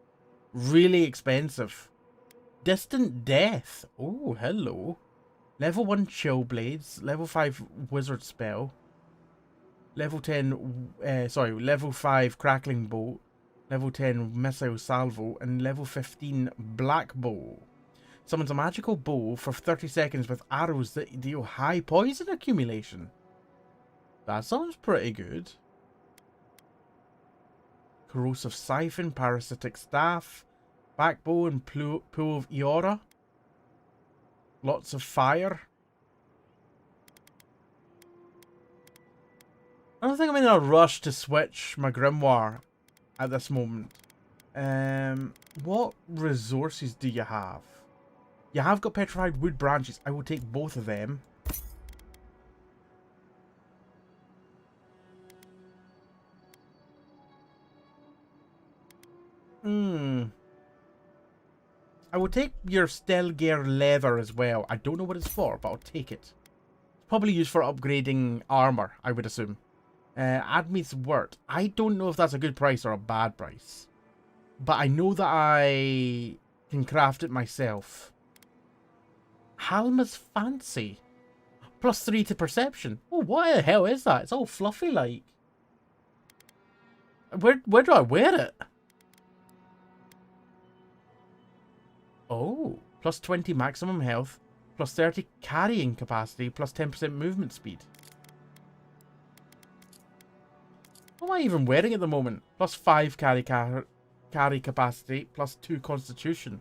Really expensive. Distant Death. Oh, hello. Level 1 Chill Blades. Level 5 Wizard Spell. Level 10... level 5 Crackling Bolt. Level 10 Missile Salvo. And level 15 Black Bow. Summons a magical bow for 30 seconds with arrows that deal high poison accumulation. That sounds pretty good. Corrosive Siphon, Parasitic Staff, Backbow and Pool of Eora. Lots of fire. I don't think I'm in a rush to switch my grimoire at this moment. What resources do you have? You have got petrified wood branches. I will take both of them. I will take your Stelgear leather as well. I don't know what it's for, but I'll take it. It's probably used for upgrading armor, I would assume. Adme's Wort. I don't know if that's a good price or a bad price. But I know that I can craft it myself. Halma's Fancy. +3 to perception. Oh, what the hell is that? It's all fluffy like. Where do I wear it? Oh, +20 maximum health, +30 carrying capacity, +10% movement speed. What am I even wearing at the moment? +5 carry capacity, +2 constitution.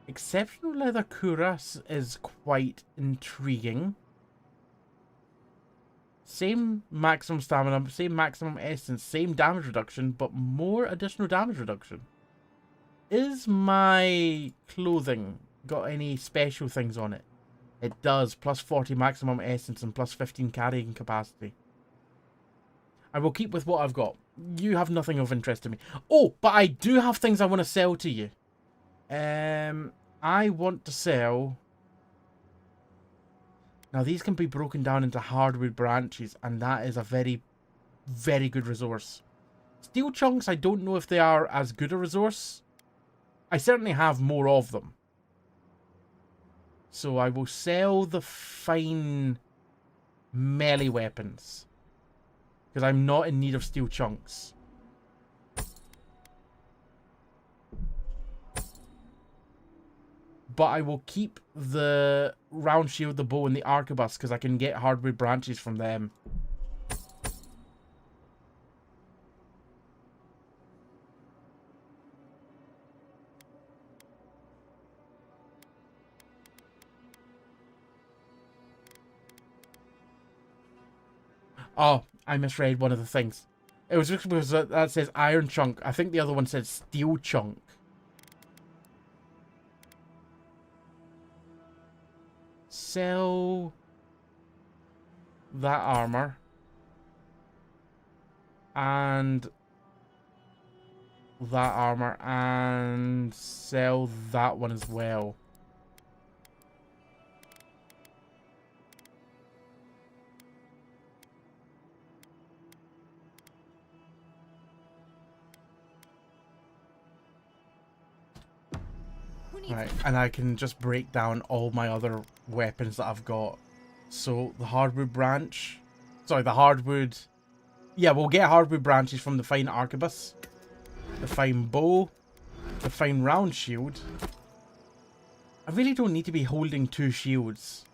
Exceptional leather cuirass is quite intriguing. Same maximum stamina, same maximum essence, same damage reduction, but more additional damage reduction. Is my clothing got any special things on it? It does. +40 maximum essence and +15 carrying capacity. I will keep with what I've got. You have nothing of interest to me. Oh, but I do have things I want to sell to you. I want to sell... Now, these can be broken down into hardwood branches, and that is a very, very good resource. Steel chunks, I don't know if they are as good a resource. I certainly have more of them. So I will sell the fine melee weapons. Because I'm not in need of steel chunks. But I will keep the round shield, the bow, and the arquebus because I can get hardwood branches from them. Oh, I misread one of the things. It was just because that says iron chunk. I think the other one said steel chunk. Sell that armor and that armor and sell that one as well. Right, and I can just break down all my other weapons that I've got. So, the hardwood branch. Sorry, the hardwood... Yeah, we'll get hardwood branches from the fine arquebus. The fine bow. The fine round shield. I really don't need to be holding 2 shields.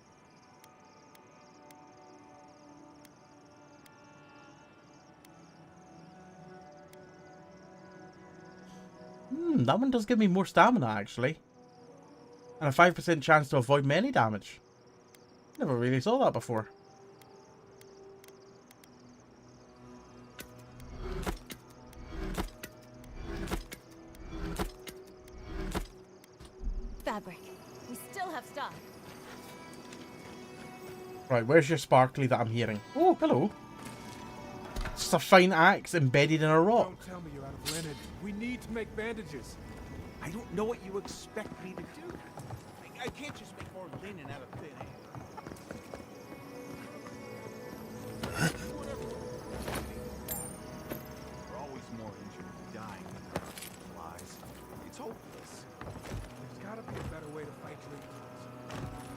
That one does give me more stamina, actually. And a 5% chance to avoid melee damage. Never really saw that before. Fabric. We still have stock. Right, where's your sparkly that I'm hearing? Oh, hello. It's just a fine axe embedded in a rock. Don't tell me you're out of linen. We need to make bandages. I don't know what you expect me to do. I can't just make more linen out of thin air. We're always more injured and dying than our supplies. It's hopeless. There's gotta be a better way to fight dreams.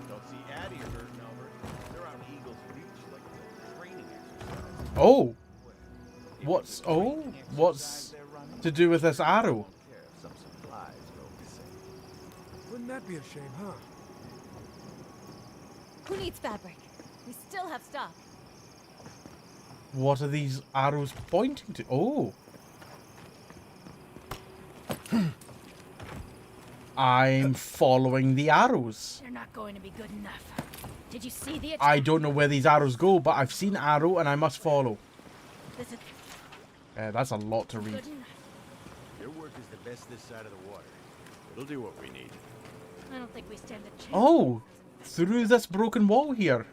Don't see Addie or hurting over. They're on Eagle's Reach like a training exercise. Oh! What's to do with this arrow? Some supplies go missing. Wouldn't that be a shame, huh? Who needs fabric? We still have stock. What are these arrows pointing to? Oh! I'm following the arrows. They're not going to be good enough. Did you see the attack? I don't know where these arrows go, but I've seen arrow and I must follow. This is That's a lot to read. good enough. Your work is the best this side of the water. It'll do what we need. I don't think we stand a chance. Oh! Through this broken wall here.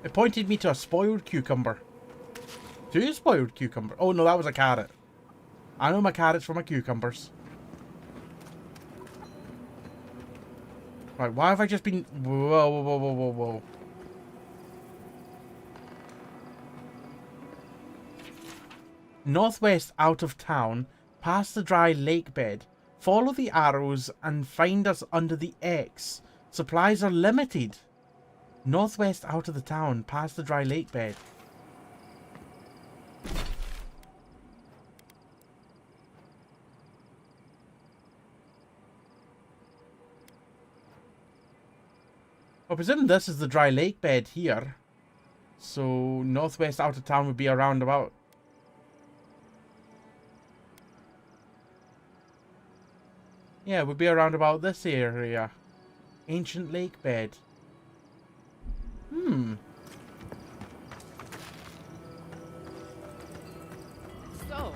It pointed me to a spoiled cucumber. 2 spoiled cucumber. Oh no, that was a carrot. I know my carrots from my cucumbers. Right, why have I just been... Whoa, whoa, whoa, whoa, whoa, whoa. Northwest out of town, past the dry lake bed. Follow the arrows and find us under the X. Supplies are limited. Northwest out of the town, past the dry lake bed. I presume this is the dry lake bed here. So, northwest out of town would be around about... Yeah, it would be around about this area. Ancient lake bed. So,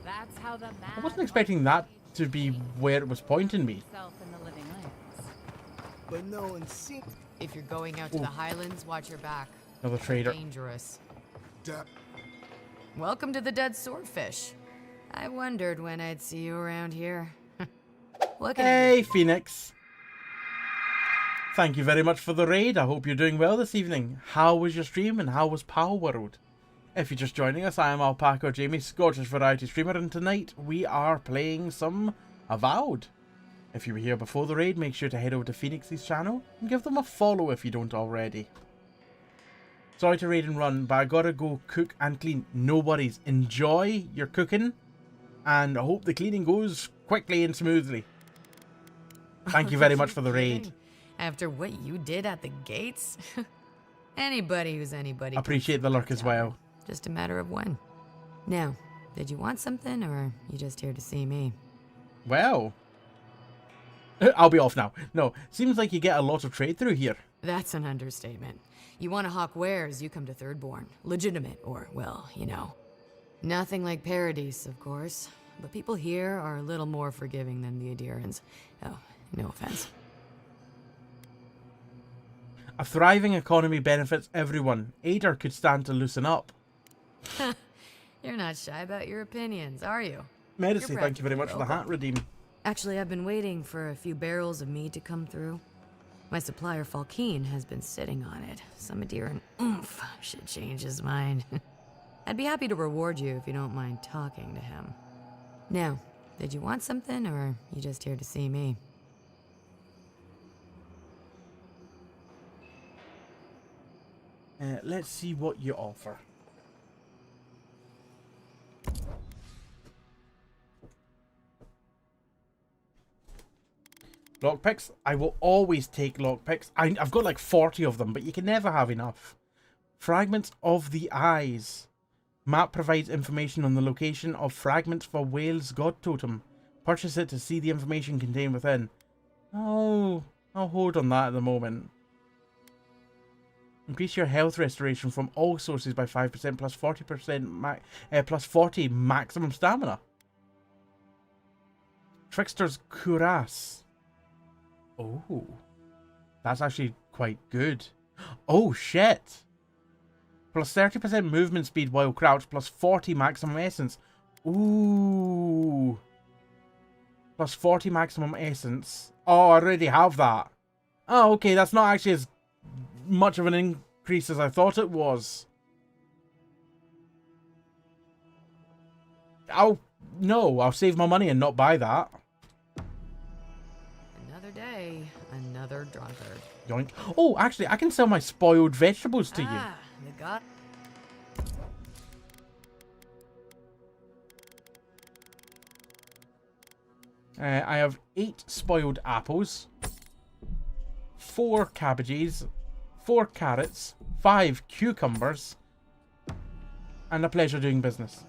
that's how the I wasn't expecting that to be where it was pointing me. in the living lands. But no one seems... If you're going out to the Highlands, watch your back. Another trader. Dangerous. Welcome to the Dead Swordfish. I wondered when I'd see you around here. Look at Hey, Phoenix. Thank you very much for the raid. I hope you're doing well this evening. How was your stream and how was Power World? If you're just joining us, I am Alpaca Jamie, Scottish variety streamer, and tonight we are playing some Avowed. If you were here before the raid, make sure to head over to Phoenix's channel and give them a follow if you don't already. Sorry to raid and run, but I gotta go cook and clean. No worries. Enjoy your cooking, and I hope the cleaning goes quickly and smoothly. Thank you very much for the raid. After what you did at the gates? Anybody who's anybody. Appreciate the lurk as well. Just a matter of when. Now, did you want something, or are you just here to see me? Well, I'll be off now. No, seems like you get a lot of trade through here. That's an understatement. You want to hawk wares, you come to Thirdborn. Legitimate, or, well, you know. Nothing like Paradise, of course. But people here are a little more forgiving than the Adirans. Oh, no offense. A thriving economy benefits everyone. Ader could stand to loosen up. You're not shy about your opinions, are you? Medici, thank you very much for the hat redeem. Actually, I've been waiting for a few barrels of mead to come through. My supplier Falkeen has been sitting on it. Some Adiran oomph should change his mind. I'd be happy to reward you if you don't mind talking to him. Now, did you want something, or are you just here to see me? Let's see what you offer. Lockpicks? I will always take lockpicks. I've got like 40 of them, but you can never have enough. Fragments of the Eyes. Map provides information on the location of fragments for Whale's God Totem. Purchase it to see the information contained within. Oh, I'll hold on that at the moment. Increase your health restoration from all sources by 5% plus 40% plus 40 maximum stamina. Trickster's Cuirass. Oh, that's actually quite good. Oh shit! Plus 30% movement speed while crouched, plus 40 maximum essence. Ooh. Plus 40 maximum essence. Oh, I already have that. Oh, okay, that's not actually as much of an increase as I thought it was. I'll save my money and not buy that. Another day, another drunkard. Yoink. Oh, actually, I can sell my spoiled vegetables to you. The god. I have 8 spoiled apples, 4 cabbages, 4 carrots, 5 cucumbers, and a pleasure doing business.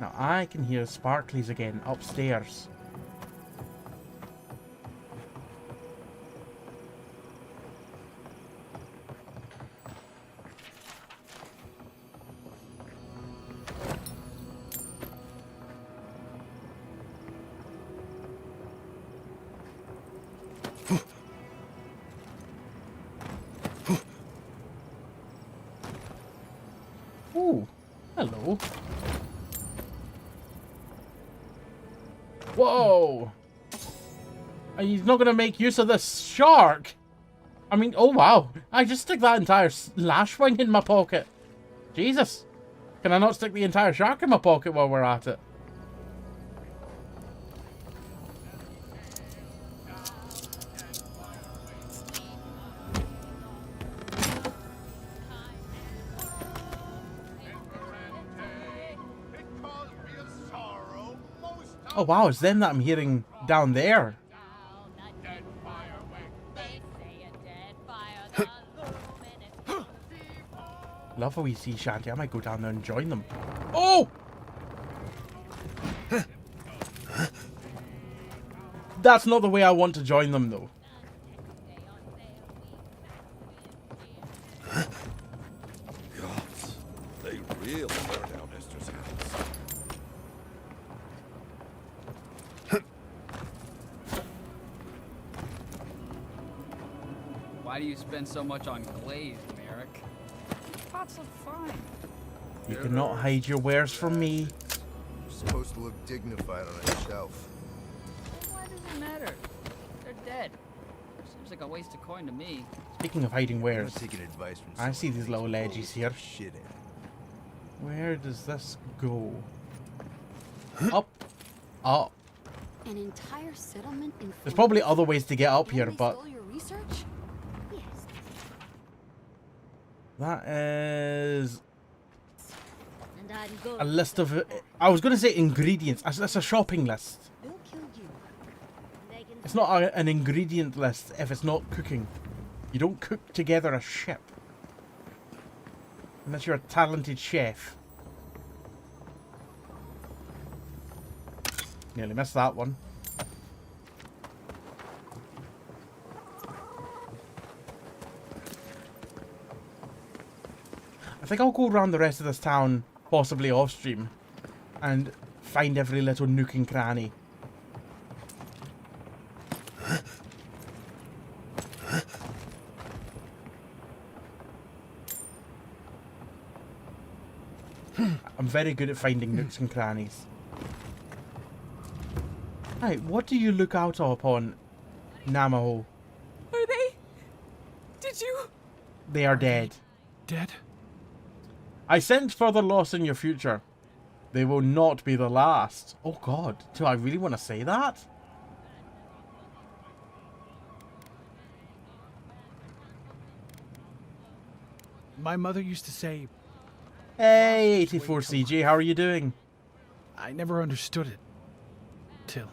Now I can hear Sparklies again upstairs. Ooh, hello. Whoa! He's not going to make use of this shark. I mean, oh wow. I just stick that entire lashwing in my pocket. Jesus. Can I not stick the entire shark in my pocket while we're at it? Oh wow, it's them that I'm hearing down there. Love a wee sea shanty. I might go down there and join them. Oh! That's not the way I want to join them though. Gods, they really burned down Esther's house. Why do you spend so much on glaze, Merrick? These pots look fine. You cannot hide your wares from me. You're supposed to look dignified on a shelf. Why does it matter? They're dead. Seems like a waste of coin to me. Speaking of hiding wares, Taking advice from I see these little ledges here. shit in. Where does this go? Up. Up. An entire settlement in There's probably other ways to get up here, but stole your research? Yes. that is And I'm good. a list of... I was going to say ingredients. That's a shopping list. They'll kill you. It's not an ingredient list if it's not cooking. You don't cook together a ship. Unless you're a talented chef. Nearly missed that one. I think I'll go around the rest of this town, possibly off stream, and find every little nook and cranny. I'm very good at finding nooks and crannies. Right, what do you look out upon, Namaho? Are they They are dead. Dead? I sense further loss in your future. They will not be the last. Oh god, do I really want to say that? My mother used to say... Hey, 84 CJ, how are you doing? I never understood it. Till...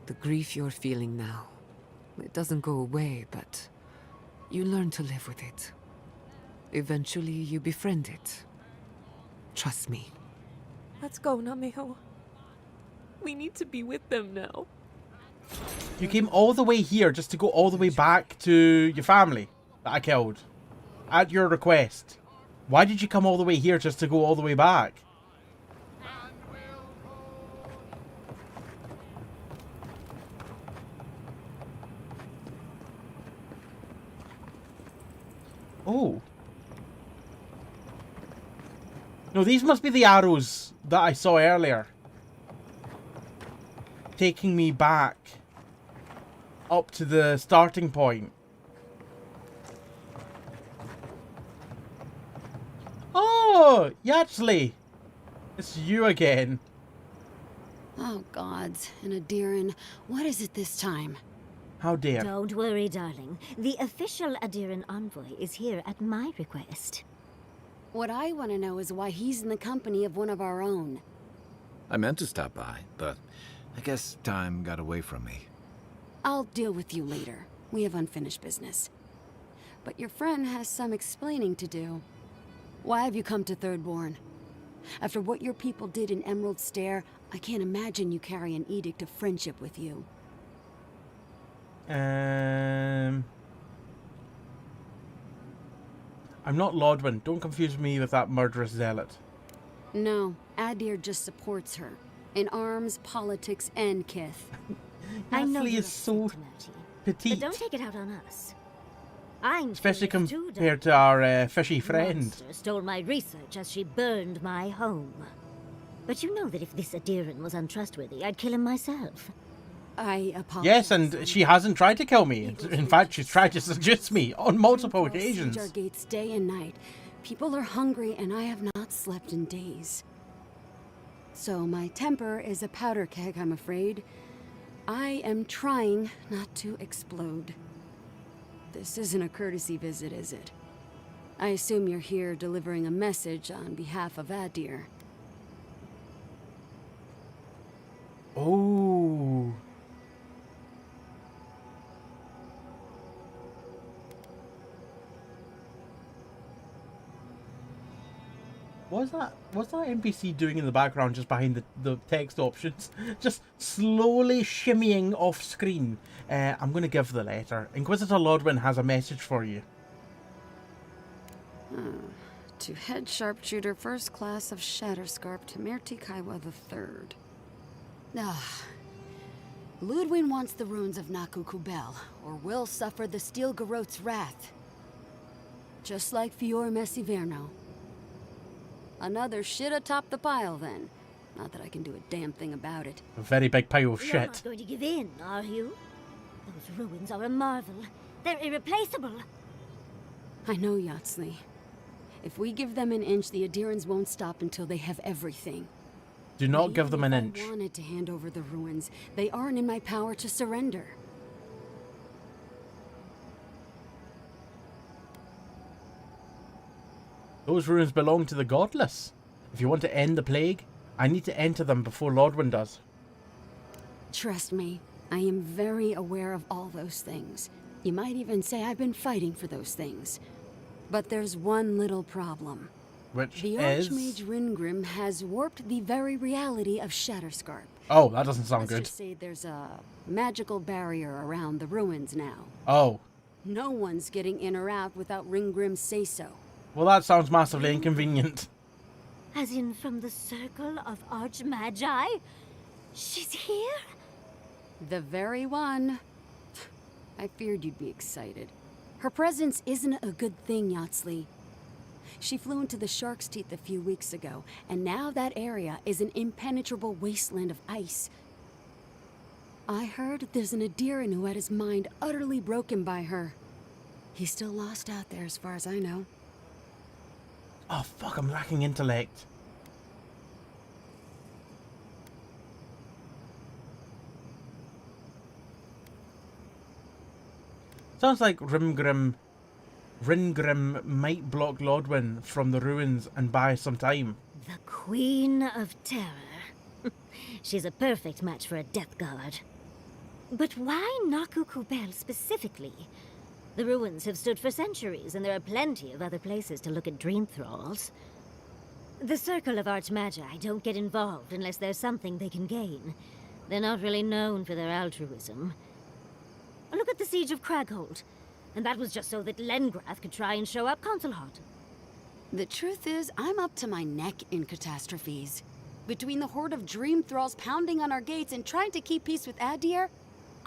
The grief you're feeling now, it doesn't go away, but you learn to live with it. Eventually, you befriend it. Trust me. Let's go, Namiho. We need to be with them now. You came all the way here just to go all the way back to your family that I killed. At your request. Why did you come all the way here just to go all the way back? Oh. No, these must be the arrows that I saw earlier. Taking me back up to the starting point. Oh, Yatsley. It's you again. Oh, gods. And Adiran, what is it this time? How dare. Don't worry, darling. The official Adiran envoy is here at my request. What I want to know is why he's in the company of one of our own. I meant to stop by, but I guess time got away from me. I'll deal with you later. We have unfinished business. But your friend has some explaining to do. Why have you come to Thirdborn? After what your people did in Emerald Stair, I can't imagine you carry an edict of friendship with you. I'm not Lodwin. Don't confuse me with that murderous zealot. No, Adir just supports her. In arms, politics, and kith. I know Yatsley you're is so upset, petite. but don't take it out on us. I'm Especially curious too, compared to our fishy friend. Monster stole my research as she burned my home. But you know that if this Adiran was untrustworthy, I'd kill him myself. I apologize. Yes, and she hasn't tried to kill me. In fact, she's tried to seduce me on multiple occasions. Siege our gates day and night. People are hungry, and I have not slept in days. So my temper is a powder keg, I'm afraid. I am trying not to explode. This isn't a courtesy visit, is it? I assume you're here delivering a message on behalf of Adir. Oh. What's that NPC doing in the background just behind the text options? Just slowly shimmying off screen. I'm going to give the letter. Inquisitor Lodwin has a message for you. To Head Sharpshooter, First Class of Shatterscarp, Tamirti Kaiwa III. Ludwin wants the ruins of Naku Kubel, or will suffer the Steel Garot's wrath. Just like Fior Messiverno. Another shit atop the pile, then. Not that I can do a damn thing about it. A very big pile of You're shit. not going to give in, are you? Those ruins are a marvel. They're irreplaceable. I know, Yatsley. If we give them an inch, the Adirans won't stop until they have everything. Do not give them an Even inch. if I wanted to hand over the ruins, they aren't in my power to surrender. Those ruins belong to the godless. If you want to end the plague, I need to enter them before Lodwin does. Trust me, I am very aware of all those things. You might even say I've been fighting for those things. But there's one little problem. Which The is... Archmage Ringrim has warped the very reality of Shatterscarp. Oh, that doesn't sound Let's good. just say there's a magical barrier around the ruins now. Oh. No one's getting in or out without Ringgrim's say-so. Well, that sounds massively inconvenient. As in from the Circle of Archmagi? She's here? The very one. I feared you'd be excited. Her presence isn't a good thing, Yatsley. She flew into the Shark's Teeth a few weeks ago, and now that area is an impenetrable wasteland of ice. I heard there's an Adiran who had his mind utterly broken by her. He's still lost out there as far as I know. Oh, fuck, I'm lacking intellect. Sounds like Ringrim might block Lodwyn from the ruins and buy some time. The Queen of Terror. She's a perfect match for a Death Guard. But why Nakukubel specifically? The ruins have stood for centuries, and there are plenty of other places to look at dream thralls. The Circle of Archmagi don't get involved unless there's something they can gain. They're not really known for their altruism. Look at the Siege of Craghold. And that was just so that Lengrath could try and show up Consulhot. The truth is, I'm up to my neck in catastrophes. Between the horde of dream thralls pounding on our gates and trying to keep peace with Adir,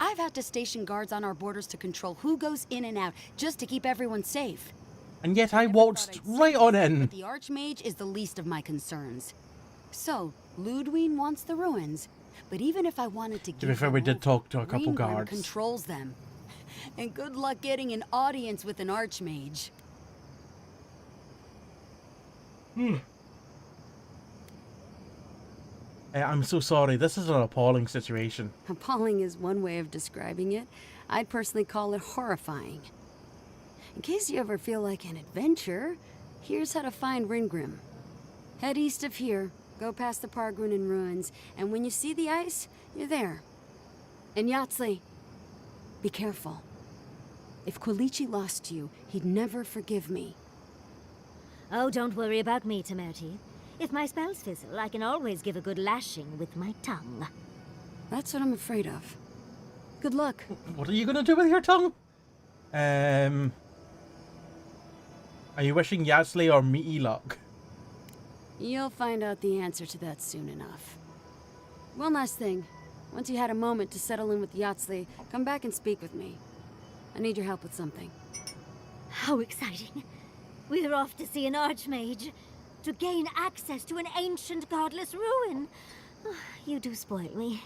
I've had to station guards on our borders to control who goes in and out, just to keep everyone safe. And yet I waltzed right on in. But the Archmage is the least of my concerns. So, Ludwig wants the ruins, but even if I wanted to To be fair, we did talk to a couple Ringrim guards. controls them. And good luck getting an audience with an Archmage. I'm so sorry, this is an appalling situation. Appalling is one way of describing it. I'd personally call it horrifying. In case you ever feel like an adventure, here's how to find Ringrim. Head east of here, go past the Pargrunen ruins, and when you see the ice, you're there. And Yatsley, be careful. If Quilichi lost you, he'd never forgive me. Oh, don't worry about me, Temerti. If my spells fizzle, I can always give a good lashing with my tongue. That's what I'm afraid of. Good luck. What are you gonna do with your tongue? Are you wishing Yatsley or me luck? You'll find out the answer to that soon enough. One last thing. Once you had a moment to settle in with Yatsley, come back and speak with me. I need your help with something. How exciting. We're off to see an Archmage. To gain access to an ancient godless ruin. You do spoil me.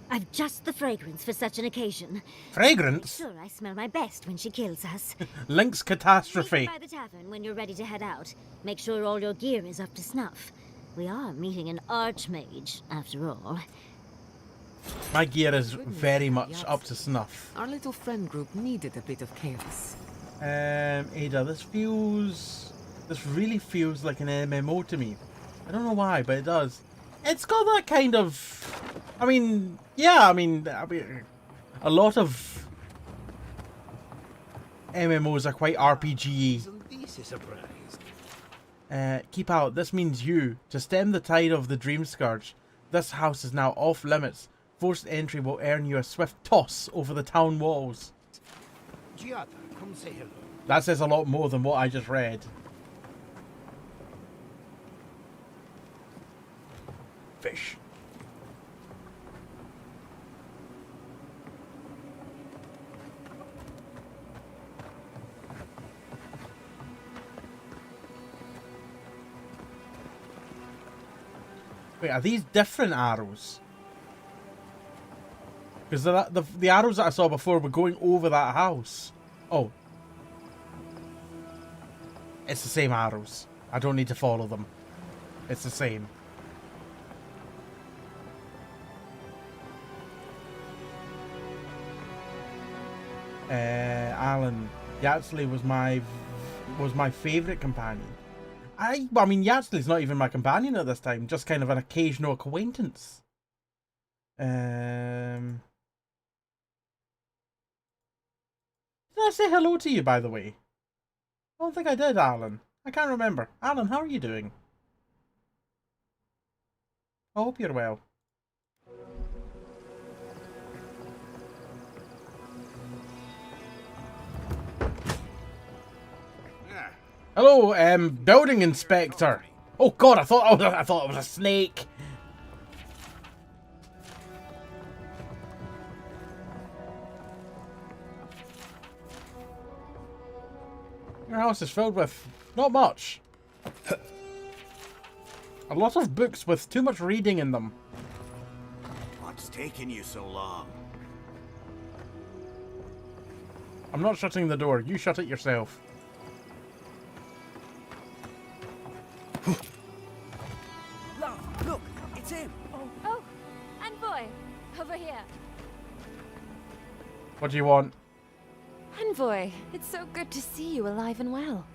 I've just the fragrance for such an occasion. Fragrance? Sure, I smell my best when she kills us. Link's catastrophe. Meet me by the tavern when you're ready to head out. Make sure all your gear is up to snuff. We are meeting an Archmage, after all. My gear is very much up to snuff. Our little friend group needed a bit of chaos. Ada, this really feels like an MMO to me. I don't know why, but it does. It's got that kind of... I mean, a lot of MMOs are quite RPG-y. Keep out. This means you. To stem the tide of the Dream Scourge, this house is now off limits. Forced entry will earn you a swift toss over the town walls. Giata, come say hello. That says a lot more than what I just read. Fish. Wait, are these different arrows? Because the arrows that I saw before were going over that house. Oh. It's the same arrows. I don't need to follow them. It's the same. Alan, Yatsley was my favourite companion. I mean, Yatsley's not even my companion at this time, just kind of an occasional acquaintance. Did I say hello to you, by the way? I don't think I did, Alan. I can't remember. Alan, how are you doing? I hope you're well. Hello, building inspector. Oh God, I thought it was a snake. Your house is filled with not much. A lot of books with too much reading in them. What's taking you so long? I'm not shutting the door. You shut it yourself. Love, look, it's him. Oh, Envoy, over here. What do you want? Envoy, it's so good to see you alive and well.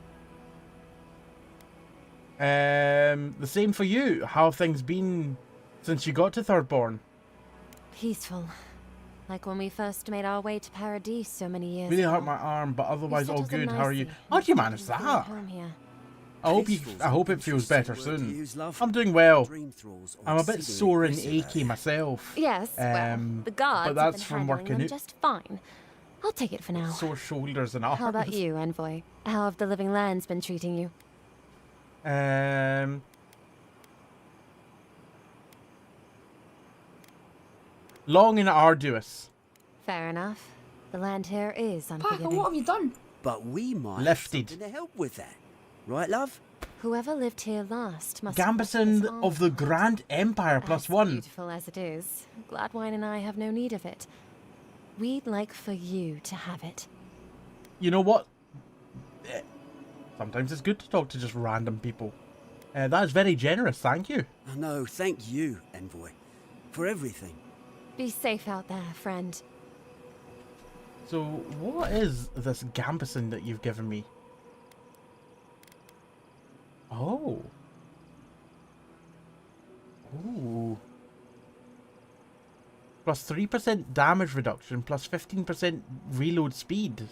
The same for you. How have things been since you got to Thirdborn? Peaceful. Like when we first made our way to Paradise so many years Really ago. hurt my arm, but otherwise all good. How are you? nicely. How do you manage that? Home here. I hope it feels better soon. I'm doing well. I'm a bit sore and achy myself. Yes, well, the guards but that's have been from handling working them out. just fine. I'll take it for now. Sore shoulders and arms. How about you, Envoy? How have the living lands been treating you? Long and arduous. Fair enough. The land here is Parker, unforgiving. what have you done? But we might Lefted. have something to help with that. Right, love? Whoever lived here last must have left Gambison this of the Grand Empire +1. Beautiful as it is, Gladwine and I have no need of it. We'd like for you to have it. You know what? Sometimes it's good to talk to just random people. That is very generous, thank you. No, thank you, Envoy, for everything. Be safe out there, friend. So, what is this Gambison that you've given me? Oh. Ooh. Plus 3% damage reduction, plus 15% reload speed.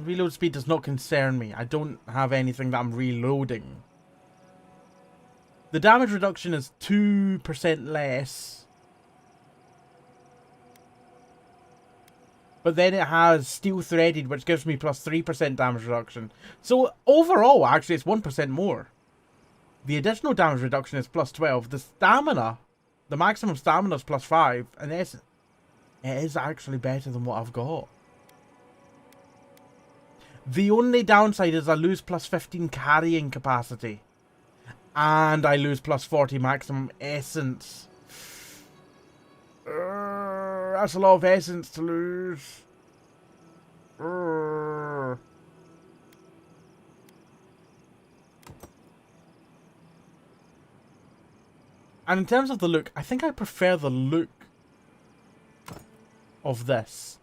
Reload speed does not concern me. I don't have anything that I'm reloading. The damage reduction is 2% less. But then it has Steel Threaded, which gives me plus 3% damage reduction. So overall, actually, it's 1% more. The additional damage reduction is plus 12. The stamina, the maximum stamina is plus 5. And it is actually better than what I've got. The only downside is I lose plus 15 carrying capacity. And I lose plus 40 maximum essence. That's a lot of essence to lose. And in terms of the look, I think I prefer the look of this.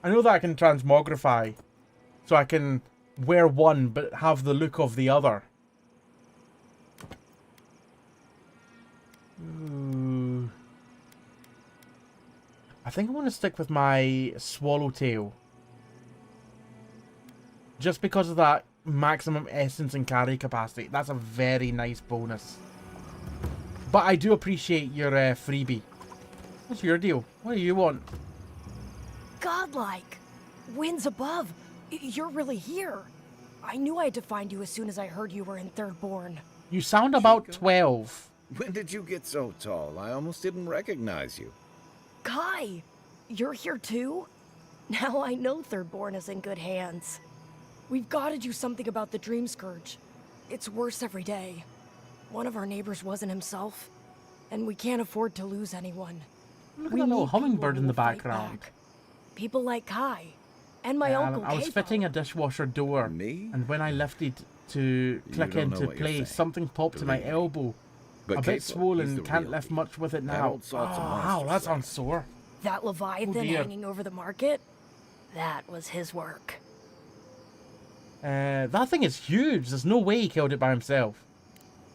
I know that I can transmogrify, so I can wear one but have the look of the other. Ooh. I think I want to stick with my Swallowtail. Just because of that maximum essence and carry capacity. That's a very nice bonus. But I do appreciate your freebie. What's your deal? What do you want? Godlike! Winds above! You're really here! I knew I had to find you as soon as I heard you were in Thirdborn. You sound about 12. When did you get so tall? I almost didn't recognize you. Kai! You're here too? Now I know Thirdborn is in good hands. We've got to do something about the Dream Scourge. It's worse every day. One of our neighbors wasn't himself, and we can't afford to lose anyone. Look at that little hummingbird in the background. People like Kai, and my uncle I was Capo. fitting a dishwasher door, and when I lifted to click don't know into what you're saying. place, something popped to my Believe me. elbow. But a Capo, bit he's swollen, the can't real lift deal. much with it That now. old salt's a Wow, monster, that Frank. sounds sore. That Leviathan Oh, dear. hanging over the market? That was his work. That thing is huge. There's no way he killed it by himself.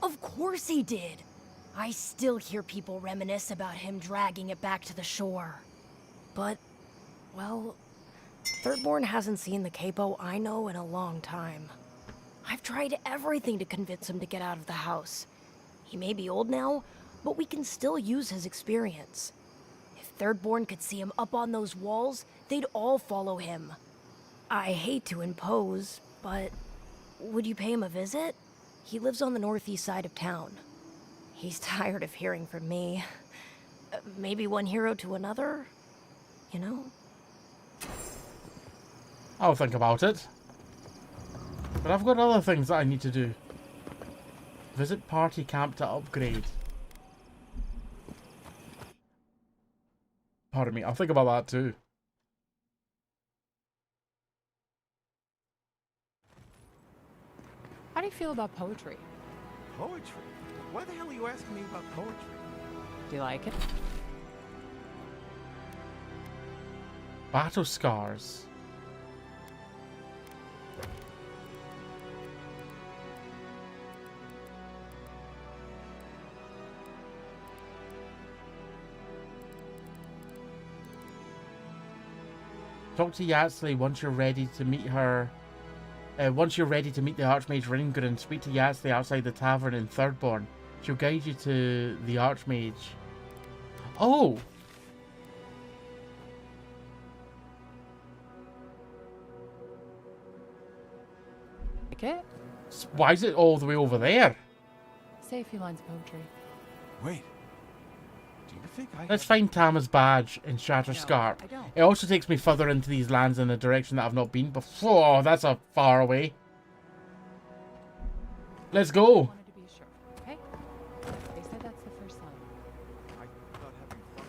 Of course he did. I still hear people reminisce about him dragging it back to the shore. But, well, Thirdborn hasn't seen the capo I know in a long time. I've tried everything to convince him to get out of the house. He may be old now, but we can still use his experience. If Thirdborn could see him up on those walls, they'd all follow him. I hate to impose, but would you pay him a visit? He lives on the northeast side of town. He's tired of hearing from me. Maybe one hero to another, you know? I'll think about it. But I've got other things that I need to do. Visit party camp to upgrade. Pardon me, I'll think about that too. do you feel about poetry? Poetry? Why the hell are you asking me about poetry? Do you like it? Battle scars. Talk to Yatsley once you're ready to meet her. Once you're ready to meet the Archmage Ringren, speak to Yatsley outside the tavern in Thirdborn. She'll guide you to the Archmage. Oh! Like it? Why is it all the way over there? Say a few lines of poetry. Wait. Do you think I... Let's find Tama's badge in Shatterscarp. I don't. It also takes me further into these lands in a direction that I've not been before. Oh, that's a far away. Let's go. Wanted to be sure. Okay. They said that's the first sign. I thought having fun...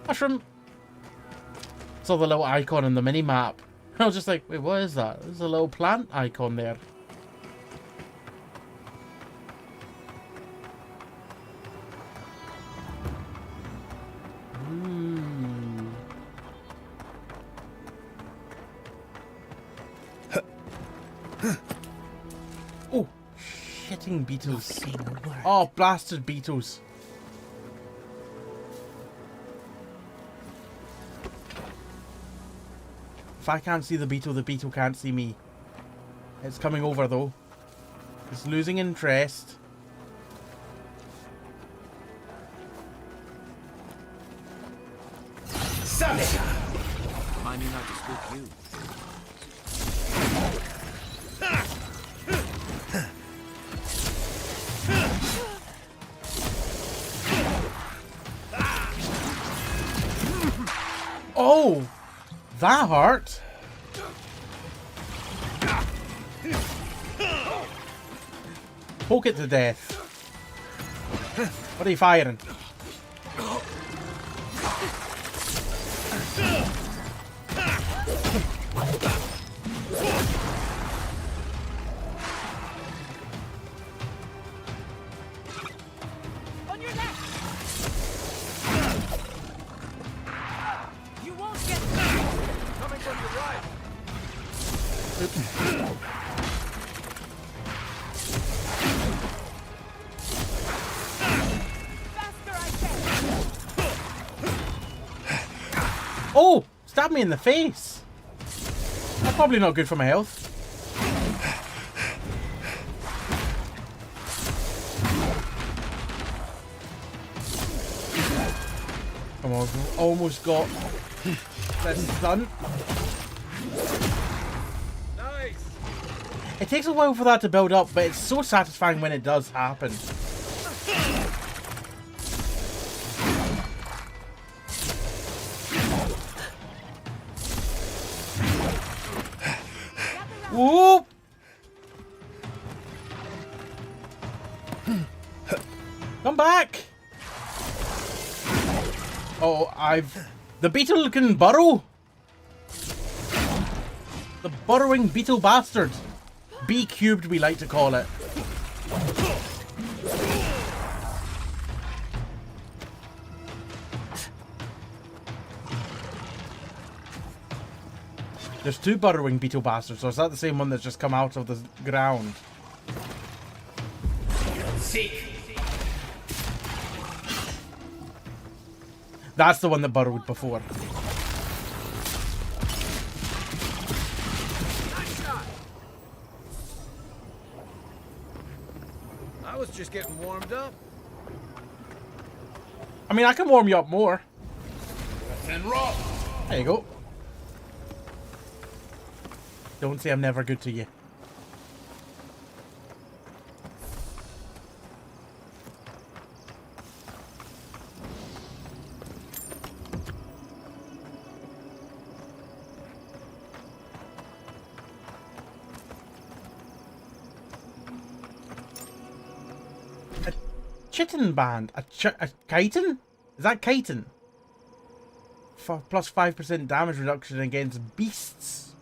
Mushroom. Saw the little icon on the mini map. I was just like, wait, what is that? There's a little plant icon there. Oh, shitting beetles. Oh, blasted beetles. If I can't see the beetle can't see me. It's coming over though. It's losing interest. Remind me not to spook you. Oh! That hurt. Poke it to death. What are you firing? On your left. You won't get Coming from your right. Oh! Stabbed me in the face. That's probably not good for my health. Come on, we've almost got this done. Nice. It takes a while for that to build up, but it's so satisfying when it does happen. Whoop! Come back! Oh, the beetle can burrow! The burrowing beetle bastard! B cubed, we like to call it. There's two burrowing beetle bastards, so is that the same one that's just come out of the ground? Seek. That's the one that burrowed before. I was just getting warmed up. I mean, I can warm you up more. And roll. There you go. Don't say I'm never good to you. A chitin band? A chitin? Is that chitin? Plus 5% damage reduction against beasts.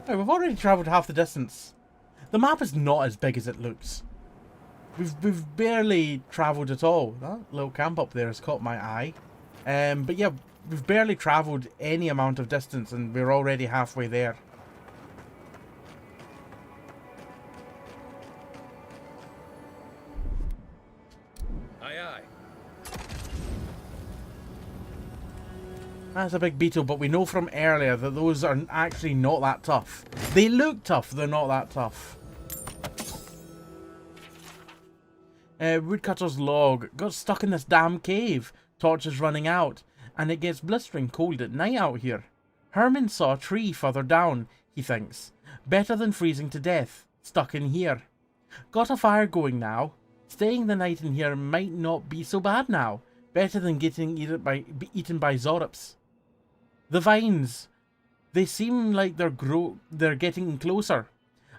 Right, we've already travelled half the distance. The map is not as big as it looks. We've barely travelled at all. That little camp up there has caught my eye. But yeah, we've barely travelled any amount of distance and we're already halfway there. Aye, aye. That's a big beetle, but we know from earlier that those are actually not that tough. They look tough, they're not that tough. Woodcutter's log got stuck in this damn cave. Torch is running out, and it gets blistering cold at night out here. Herman saw a tree further down, he thinks. Better than freezing to death, stuck in here. Got a fire going now. Staying the night in here might not be so bad now. Better than getting eaten by Zorops. The vines. They seem like they're getting closer.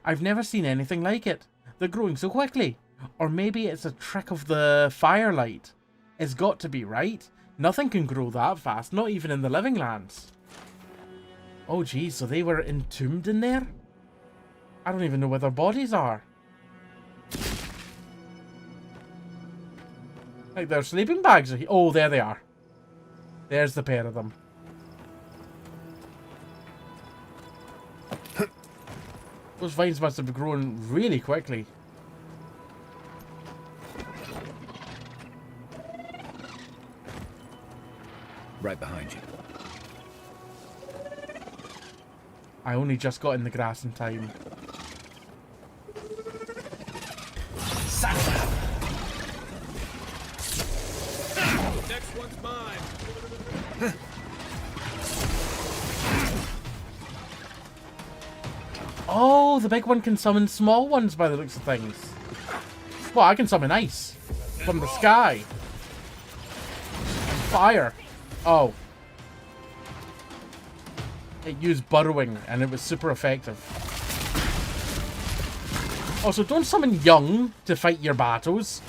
I've never seen anything like it. They're growing so quickly. Or maybe it's a trick of the firelight. It's got to be, right? Nothing can grow that fast, not even in the living lands. Oh geez, so they were entombed in there? I don't even know where their bodies are. Like their sleeping bags are here. Oh, there they are. There's the pair of them. Those vines must have grown really quickly. Right behind you. I only just got in the grass in time. Next one's mine. Oh, the big one can summon small ones by the looks of things. Well, I can summon ice from the sky. Fire. Oh. It used burrowing and it was super effective. Also, don't summon young to fight your battles.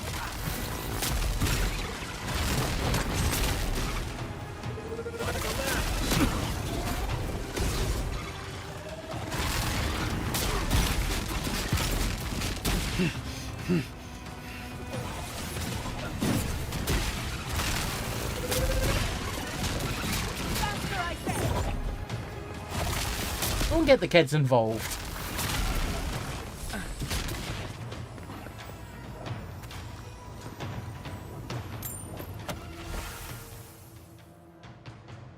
Don't get the kids involved.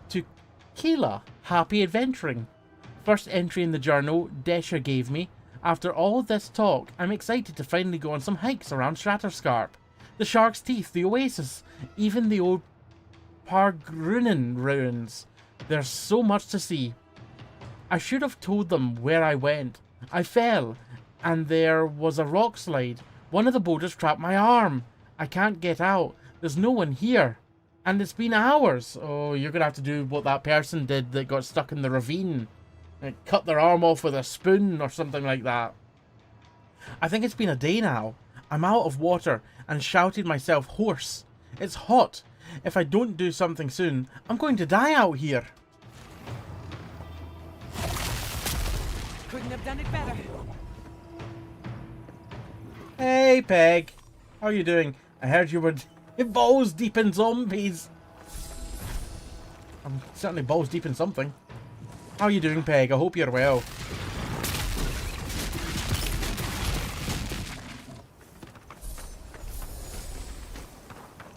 To Keela, happy adventuring. First entry in the journal Desha gave me. After all this talk, I'm excited to finally go on some hikes around Shatterscarp. The Shark's Teeth, the Oasis, even the old Pargrunen ruins. There's so much to see. I should have told them where I went. I fell, and there was a rock slide. One of the boulders trapped my arm. I can't get out. There's no one here. And it's been hours. Oh, you're gonna have to do what that person did that got stuck in the ravine. And cut their arm off with a spoon or something like that. I think it's been a day now. I'm out of water and shouted myself hoarse. It's hot. If I don't do something soon, I'm going to die out here. Couldn't have done it better. Hey, Peg. How are you doing? I heard you were balls deep in zombies. I'm certainly balls deep in something. How are you doing, Peg? I hope you're well.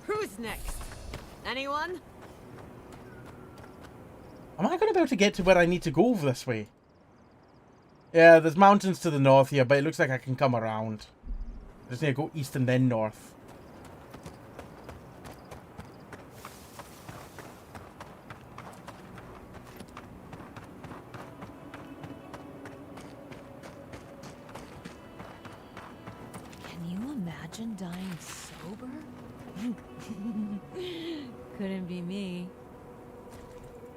Who's next? Anyone? Am I going to be able to get to where I need to go over this way? Yeah, there's mountains to the north here, but it looks like I can come around. I just need to go east and then north. Can you imagine dying sober? Couldn't be me.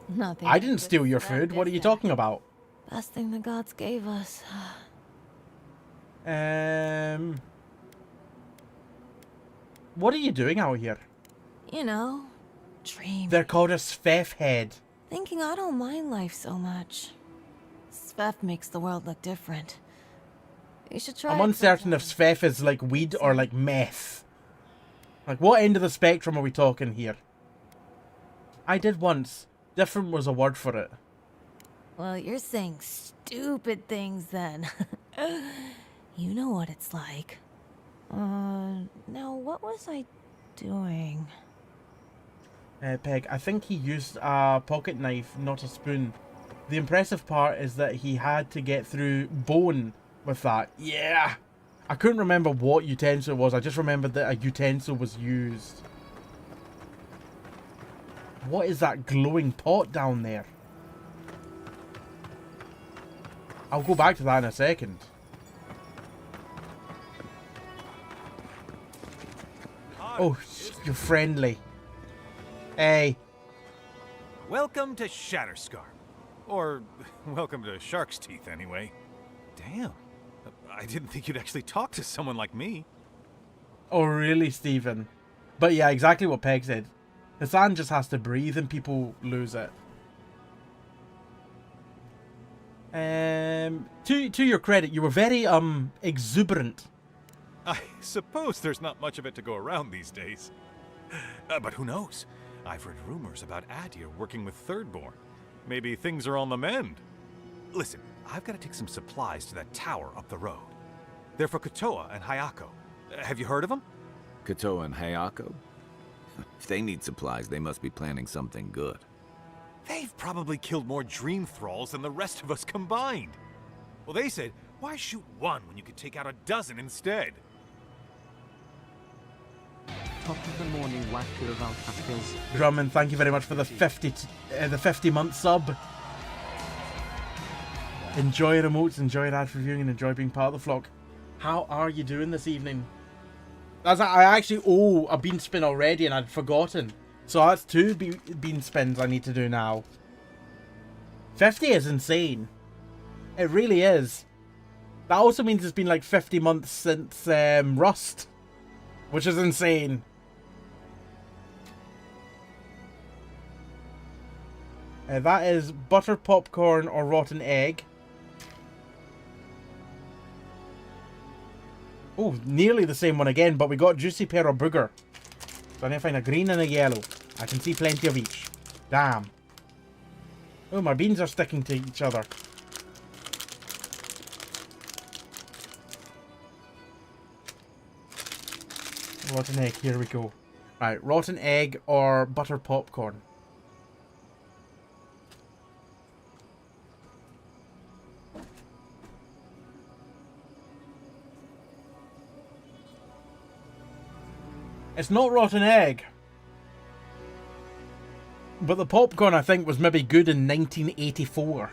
Nothing. I didn't steal your food. What are you talking about? Best thing the gods gave us. What are you doing out here? You know, dreaming. They're called a Svef head. Thinking I don't mind life so much. Svef makes the world look different. You should try I'm it uncertain if Svef is like weed or like meth. Like, what end of the spectrum are we talking here? I did once. Different was a word for it. Well, you're saying stupid things then. You know what it's like. Now what was I doing? Peg, I think he used a pocket knife, not a spoon. The impressive part is that he had to get through bone with that. Yeah! I couldn't remember what utensil it was. I just remembered that a utensil was used. What is that glowing pot down there? I'll go back to that in a second. Oh, you're friendly. Hey. Welcome to Shatterscar. Or, welcome to Shark's Teeth, anyway. Damn. I didn't think you'd actually talk to someone like me. Oh, really, Stephen? But yeah, exactly what Peg said. Hassan just has to breathe and people lose it. To your credit, you were very, exuberant. I suppose there's not much of it to go around these days. But who knows? I've heard rumors about Adir working with Thirdborn. Maybe things are on the mend. Listen, I've got to take some supplies to that tower up the road. They're for Kotoa and Hayako. Have you heard of them? Kotoa and Hayako? If they need supplies, they must be planning something good. They've probably killed more dream thralls than the rest of us combined. Well, they said, why shoot one when you could take out a dozen instead? Top of the morning, Wacko of Alpacas. Drummond, thank you very much for the 50-month sub. Enjoy remotes, enjoy ad reviewing, and enjoy being part of the flock. How are you doing this evening? I actually owe a bean spin already and I'd forgotten. So that's 2 bean spins I need to do now. 50 is insane. It really is. That also means it's been like 50 months since Rust. Which is insane. That is butter popcorn or rotten egg. Oh, nearly the same one again, but we got juicy pear or booger. So I need to find a green and a yellow. I can see plenty of each. Damn. Oh, my beans are sticking to each other. Rotten egg, here we go. Right, rotten egg or butter popcorn. It's not rotten egg. But the popcorn, I think, was maybe good in 1984.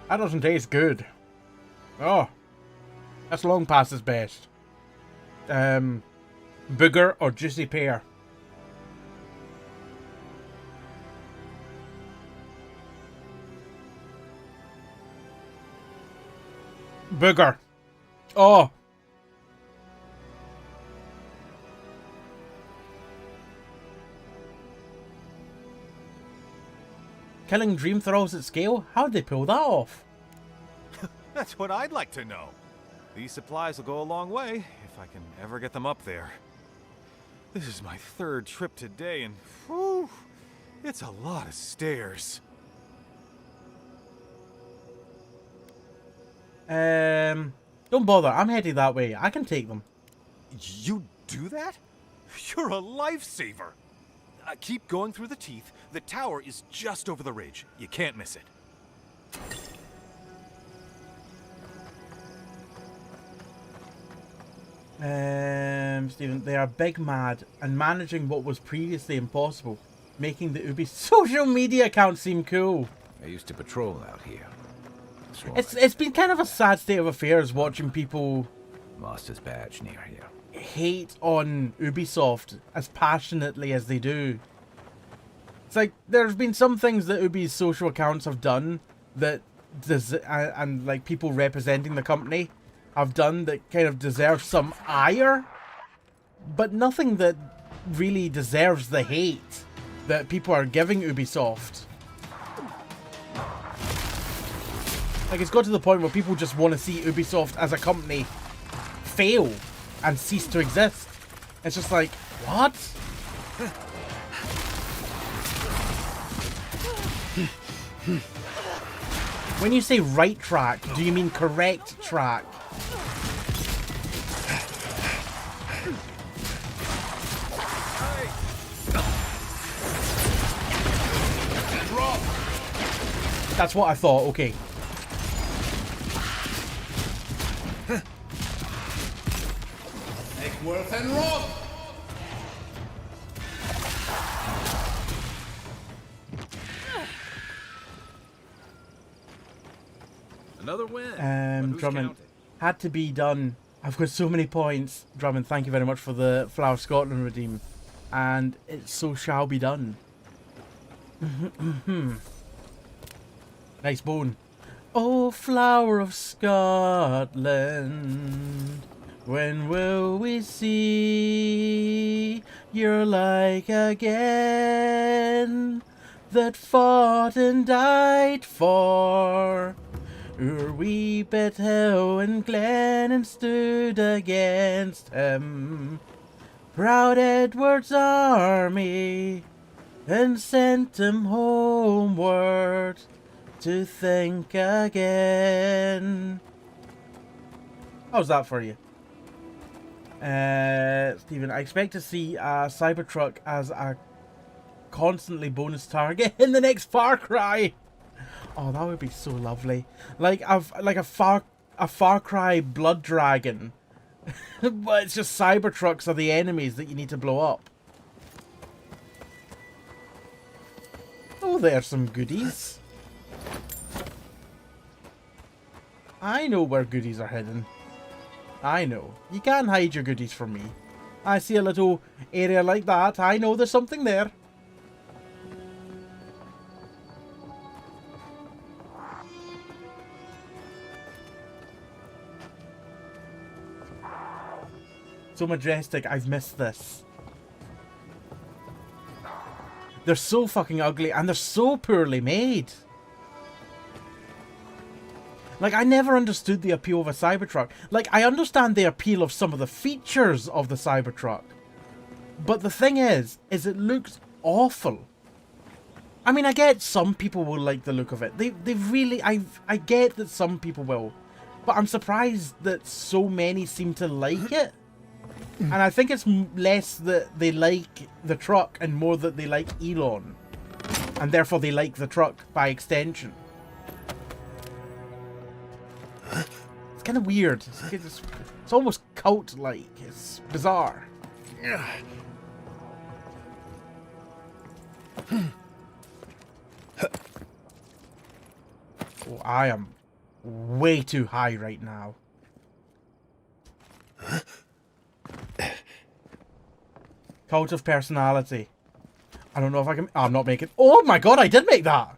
That doesn't taste good. Oh. That's long past its best. Booger or juicy pear? Booger. Oh. Killing dream thralls at scale? How'd they pull that off? That's what I'd like to know. These supplies will go a long way, if I can ever get them up there. This is my 3rd trip today, and whew, it's a lot of stairs. Don't bother, I'm headed that way. I can take them. You do that? You're a lifesaver. Keep going through the teeth. The tower is just over the ridge. You can't miss it. Stephen, they are big mad and managing what was previously impossible, making the Ubi social media account seem cool. I used to patrol out here. It's been kind of a sad state of affairs watching people lost his badge near here. Hate on Ubisoft as passionately as they do. It's like there's been some things that Ubi's social accounts have done that and like people representing the company have done that kind of deserve some ire, but nothing that really deserves the hate that people are giving Ubisoft. Like, it's got to the point where people just want to see Ubisoft as a company fail and cease to exist. It's just like, what? When you say right track, do you mean correct track? That's what I thought, okay. Eckworth and Rob! Another win. Drummond, had to be done. I've got so many points. Drummond, thank you very much for the Flower Scotland redeem. And it so shall be done. Nice bone. Oh, Flower of Scotland, when will we see your like again, that fought and died for your wee bit hill and glen and stood against him, proud Edward's army, and sent him homeward to think again. How's that for you? Stephen, I expect to see a Cybertruck as a constantly bonus target in the next Far Cry. Oh, that would be so lovely. Like a Far Cry Blood Dragon. But it's just Cybertrucks are the enemies that you need to blow up. Oh, there's some goodies. I know where goodies are hidden. I know. You can't hide your goodies from me. I see a little area like that. I know there's something there. So majestic. I've missed this. They're so fucking ugly and they're so poorly made. Like, I never understood the appeal of a Cybertruck. Like, I understand the appeal of some of the features of the Cybertruck. But the thing is it looks awful. I mean, I get some people will like the look of it. They really, I get that some people will. But I'm surprised that so many seem to like it. And I think it's less that they like the truck and more that they like Elon. And therefore they like the truck by extension. It's kind of weird. It's almost cult-like. It's bizarre. Oh, I am way too high right now. Cult of personality. I don't know if I can... I'm not making... Oh my god, I did make that!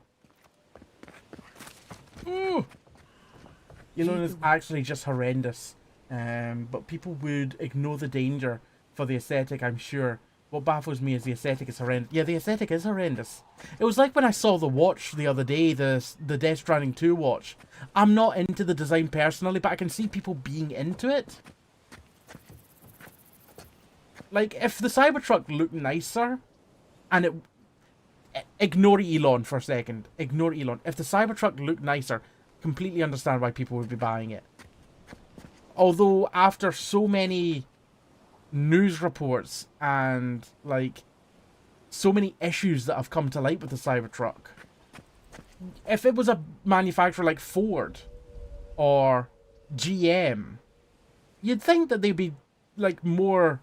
Ooh. Elon is actually just horrendous. But people would ignore the danger for the aesthetic, I'm sure. What baffles me is the aesthetic is horrendous. Yeah, the aesthetic is horrendous. It was like when I saw the watch the other day, the Death Stranding 2 watch. I'm not into the design personally, but I can see people being into it. Like, if the Cybertruck looked nicer, and it... Ignore Elon for a second. Ignore Elon. If the Cybertruck looked nicer, completely understand why people would be buying it. Although, after so many news reports and, like, so many issues that have come to light with the Cybertruck, if it was a manufacturer like Ford or GM, you'd think that they'd be, like, more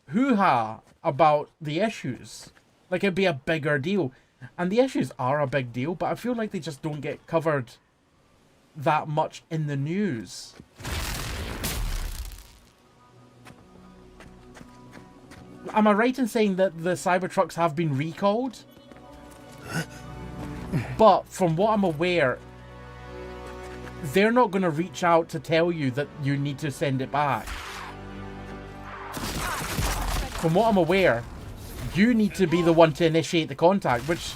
hoo-ha about the issues. Like, it'd be a bigger deal. And the issues are a big deal, but I feel like they just don't get covered that much in the news. Am I right in saying that the Cybertrucks have been recalled? But from what I'm aware, they're not going to reach out to tell you that you need to send it back. From what I'm aware, you need to be the one to initiate the contact, which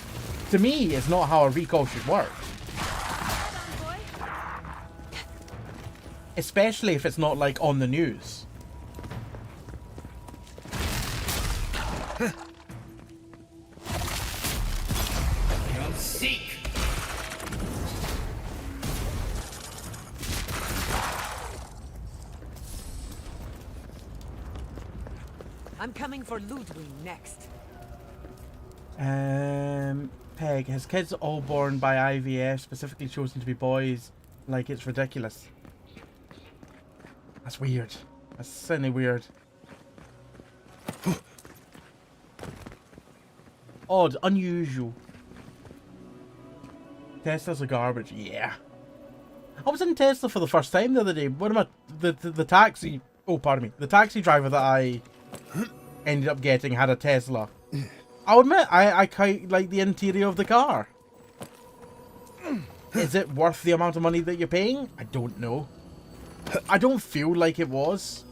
to me is not how a recall should work. Especially if it's not, like, on the news. You'll seek. I'm coming for Ludwig next. Peg, his kids all born by IVF, specifically chosen to be boys. Like, it's ridiculous. That's weird. That's certainly weird. Odd, unusual. Teslas are garbage. Yeah. I was in Tesla for the first time the other day. What am I? The taxi. Oh, pardon me. The taxi driver that I ended up getting had a Tesla. I'll admit, I quite like the interior of the car. Is it worth the amount of money that you're paying? I don't know. I don't feel like it was.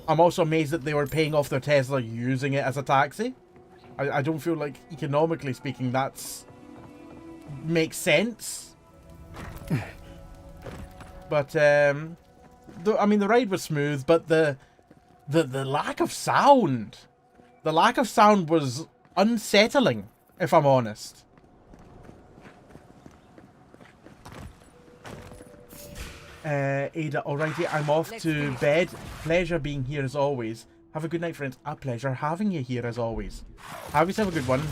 I'm also amazed that they were paying off their Tesla using it as a taxi. I don't feel like, economically speaking, that's... makes sense. But, I mean, the ride was smooth, but the lack of sound... The lack of sound was unsettling, if I'm honest. Ada, alrighty, I'm off to bed. Pleasure being here as always. Have a good night, friends. A pleasure having you here as always. Have yourself a good one.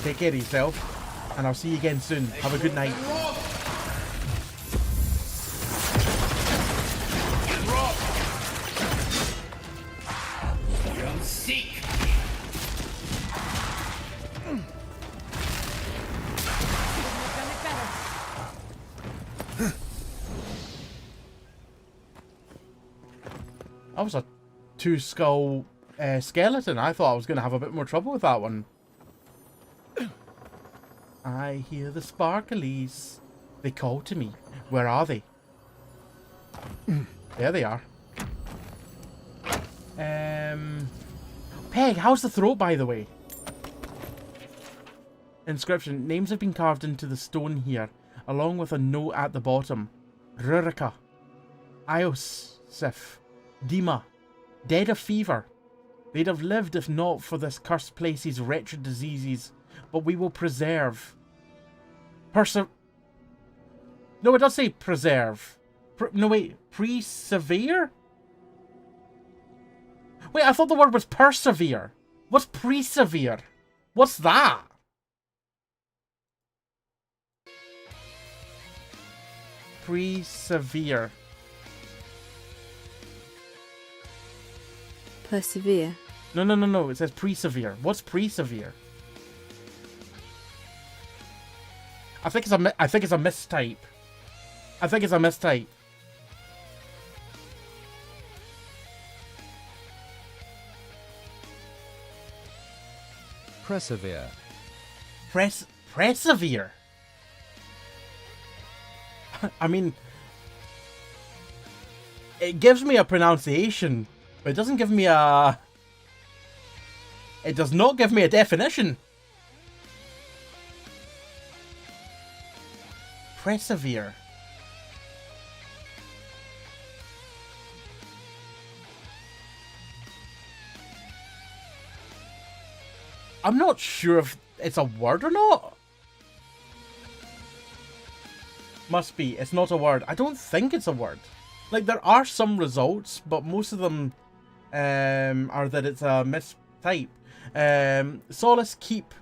Take care of yourself. And I'll see you again soon. Have a good night. You'll seek. That was a two-skull skeleton. I thought I was going to have a bit more trouble with that one. I hear the sparklies. They call to me. Where are they? There they are. Peg, how's the throat, by the way? Inscription. Names have been carved into the stone here, along with a note at the bottom. Rurika. Iosif. Dima. Dead of fever. They'd have lived if not for this cursed place's wretched diseases, but we will preserve. No, it does say preserve. No, wait. Persevere? Wait, I thought the word was persevere. What's persevere? What's that? Persevere. Persevere. No. It says persevere. What's persevere? I think it's a mistype. I think it's a mistype. Persevere. Persevere. I mean, it gives me a pronunciation, but it doesn't give me a... It does not give me a definition. Persevere. I'm not sure if it's a word or not. Must be. It's not a word. I don't think it's a word. Like, there are some results, but most of them are that it's a mistype. Solace Keep.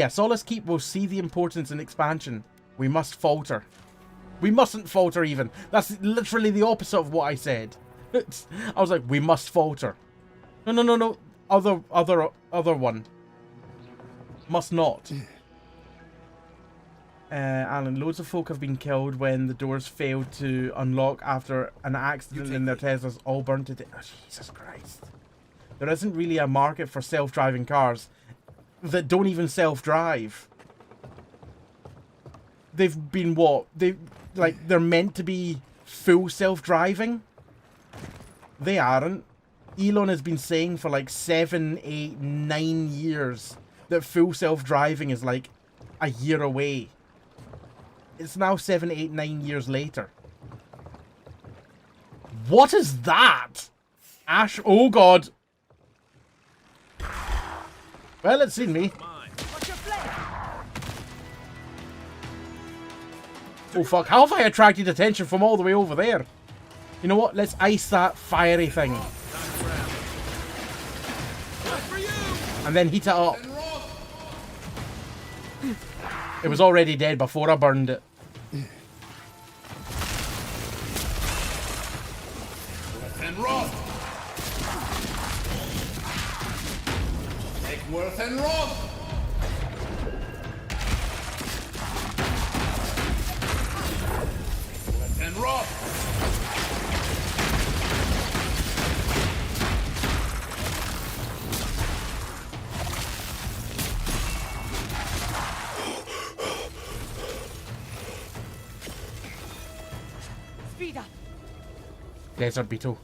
Solace Keep will see the importance in expansion. We must falter. We mustn't falter even. That's literally the opposite of what I said. I was like, we must falter. No. Other one. Must not. Alan, loads of folk have been killed when the doors failed to unlock after an accident and their Teslas all burnt to death. Oh, Jesus Christ. There isn't really a market for self-driving cars that don't even self-drive. They've been what? They're meant to be full self-driving? They aren't. Elon has been saying for like 7, 8, 9 years that full self-driving is like a year away. It's now 7, 8, 9 years later. What is that? Ash. Oh, God. Well, it's seen me. Oh, fuck. How have I attracted attention from all the way over there? You know what? Let's ice that fiery thing. And then heat it up. It was already dead before I burned it. And Roth. Worth and Roth. Worth and Roth. Speed up. Desert Beetle.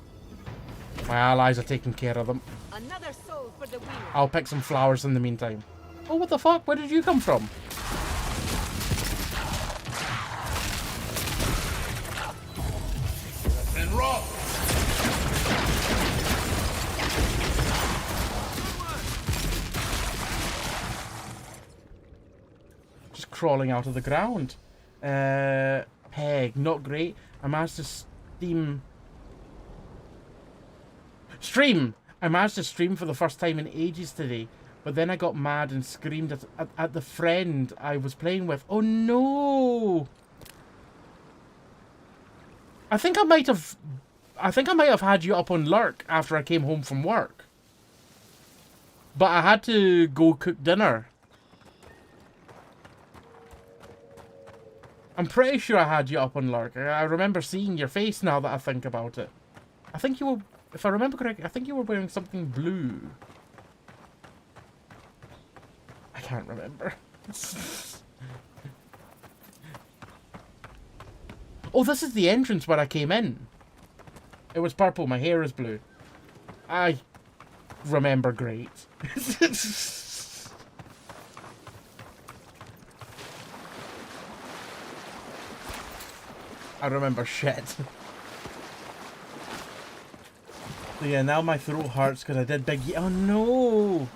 My allies are taking care of them. Another soul for the wheel. I'll pick some flowers in the meantime. Oh, what the fuck? Where did you come from? And Roth. Just crawling out of the ground. Peg, not great. I managed to stream. I managed to stream for the first time in ages today, but then I got mad and screamed at the friend I was playing with. Oh no! I think I might have had you up on lurk after I came home from work. But I had to go cook dinner. I'm pretty sure I had you up on lurk. I remember seeing your face now that I think about it. I think you were... If I remember correctly, I think you were wearing something blue. I can't remember. Oh, this is the entrance where I came in. It was purple, my hair is blue. I remember great. I remember shit. So yeah, now my throat hurts because I did big... Oh no!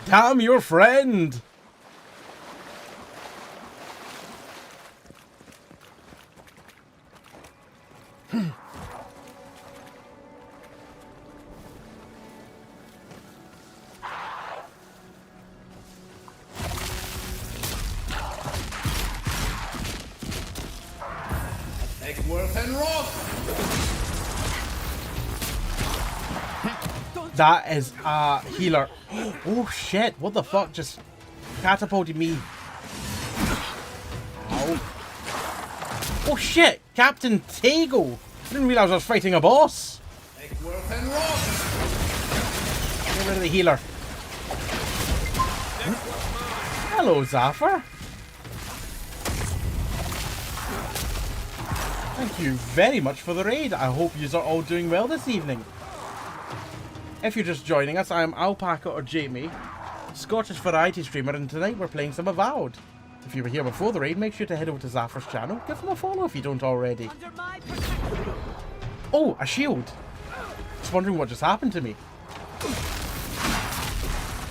Damn your friend! Worth and Roth. That is a healer. Oh shit, what the fuck just catapulted me? Ow. Oh shit, Captain Tego. I didn't realize I was fighting a boss. Worth and Roth. Get rid of the healer. Hello, Zafar. Thank you very much for the raid. I hope you are all doing well this evening. If you're just joining us, I'm Alpaca or Jamie, Scottish variety streamer, and tonight we're playing some Avowed. If you were here before the raid, make sure to head over to Zafar's channel. Give him a follow if you don't already. Oh, a shield. Just wondering what just happened to me.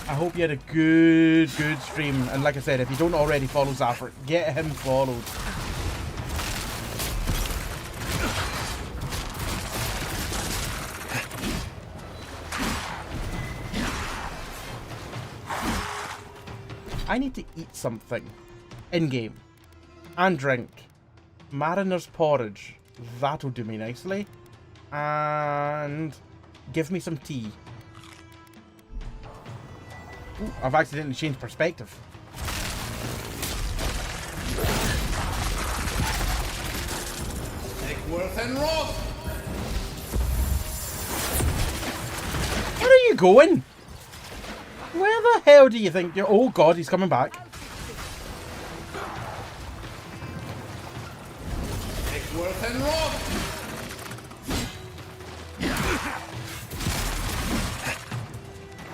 I hope you had a good stream. And like I said, if you don't already follow Zafar, get him followed. I need to eat something. In-game. And drink. Mariner's porridge. That'll do me nicely. And... give me some tea. Ooh, I've accidentally changed perspective. Worth and Roth. Where are you going? Where the hell do you think you're... Oh god, he's coming back. Worth and Roth.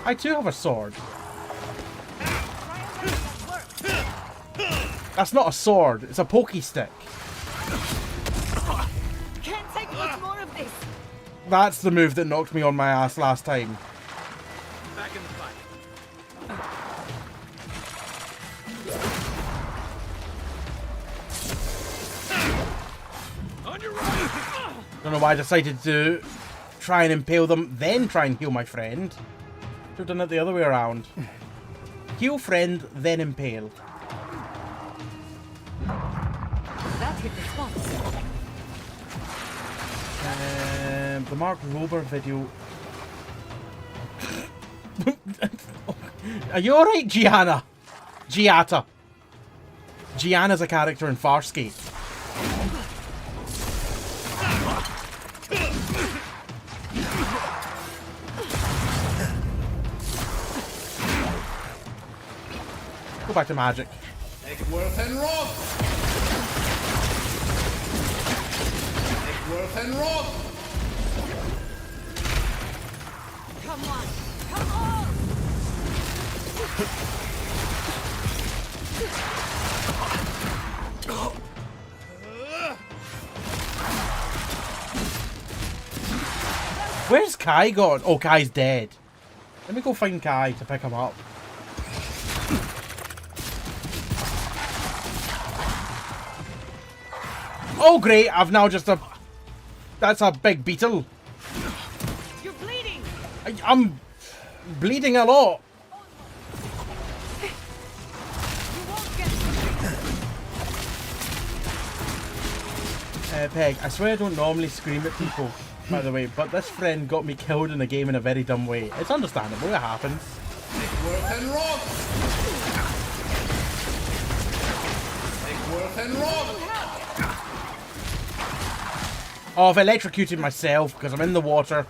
I too have a sword. That's not a sword, it's a pokey stick. Can't take much more of this. That's the move that knocked me on my ass last time. Back in the fight. On your right. Don't know why I decided to try and impale them, then try and heal my friend. Should have done it the other way around. Heal friend, then impale. That hit the spot. The Mark Rober video. Are you alright, Gianna? Giata. Gianna's a character in Farscape. Go back to magic. Egworth and Rob! Egworth and Rob! Come on! Come on! Where's Kai gone? Oh, Kai's dead. Let me go find Kai to pick him up. Oh great, I've now just a... That's a big beetle. You're bleeding! I'm bleeding a lot. Peg, I swear I don't normally scream at people, by the way, but this friend got me killed in a game in a very dumb way. It's understandable, it happens. Egworth and Rob! Egworth and Rob! Oh, I've electrocuted myself because I'm in the water.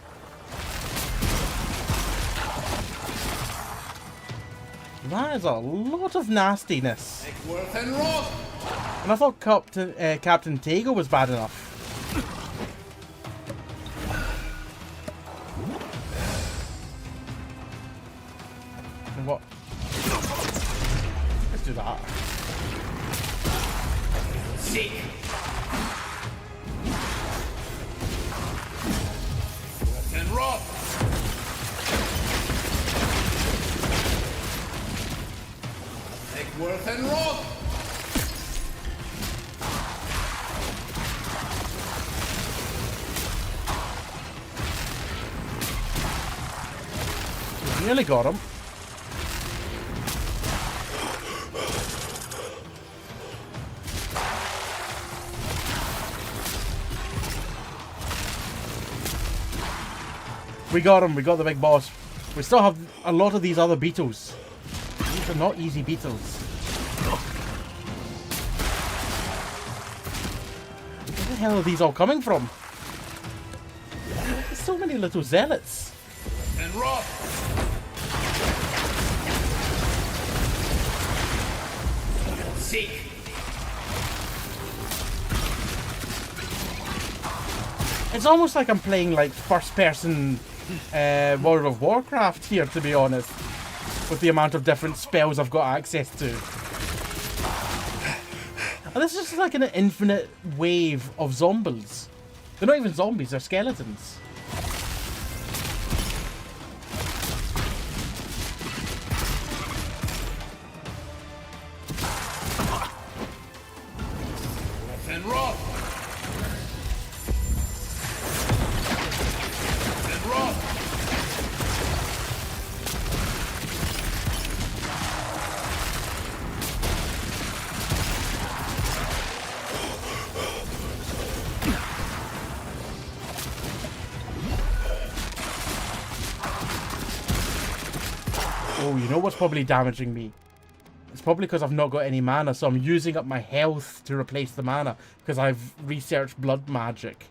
That is a lot of nastiness. Egworth and Rob! And I thought Captain Tego was bad enough. And what? Let's do that. Seek! And Rob! Egworth and Rob! Nearly got him. We got him. We got the big boss. We still have a lot of these other beetles. These are not easy beetles. Where the hell are these all coming from? There's so many little zealots. And Rob! Seek! It's almost like I'm playing like first-person World of Warcraft here, to be honest, with the amount of different spells I've got access to. And this is just like an infinite wave of zombies. They're not even zombies, they're skeletons. And Rob! And Rob! Oh, you know what's probably damaging me? It's probably because I've not got any mana, so I'm using up my health to replace the mana, because I've researched blood magic.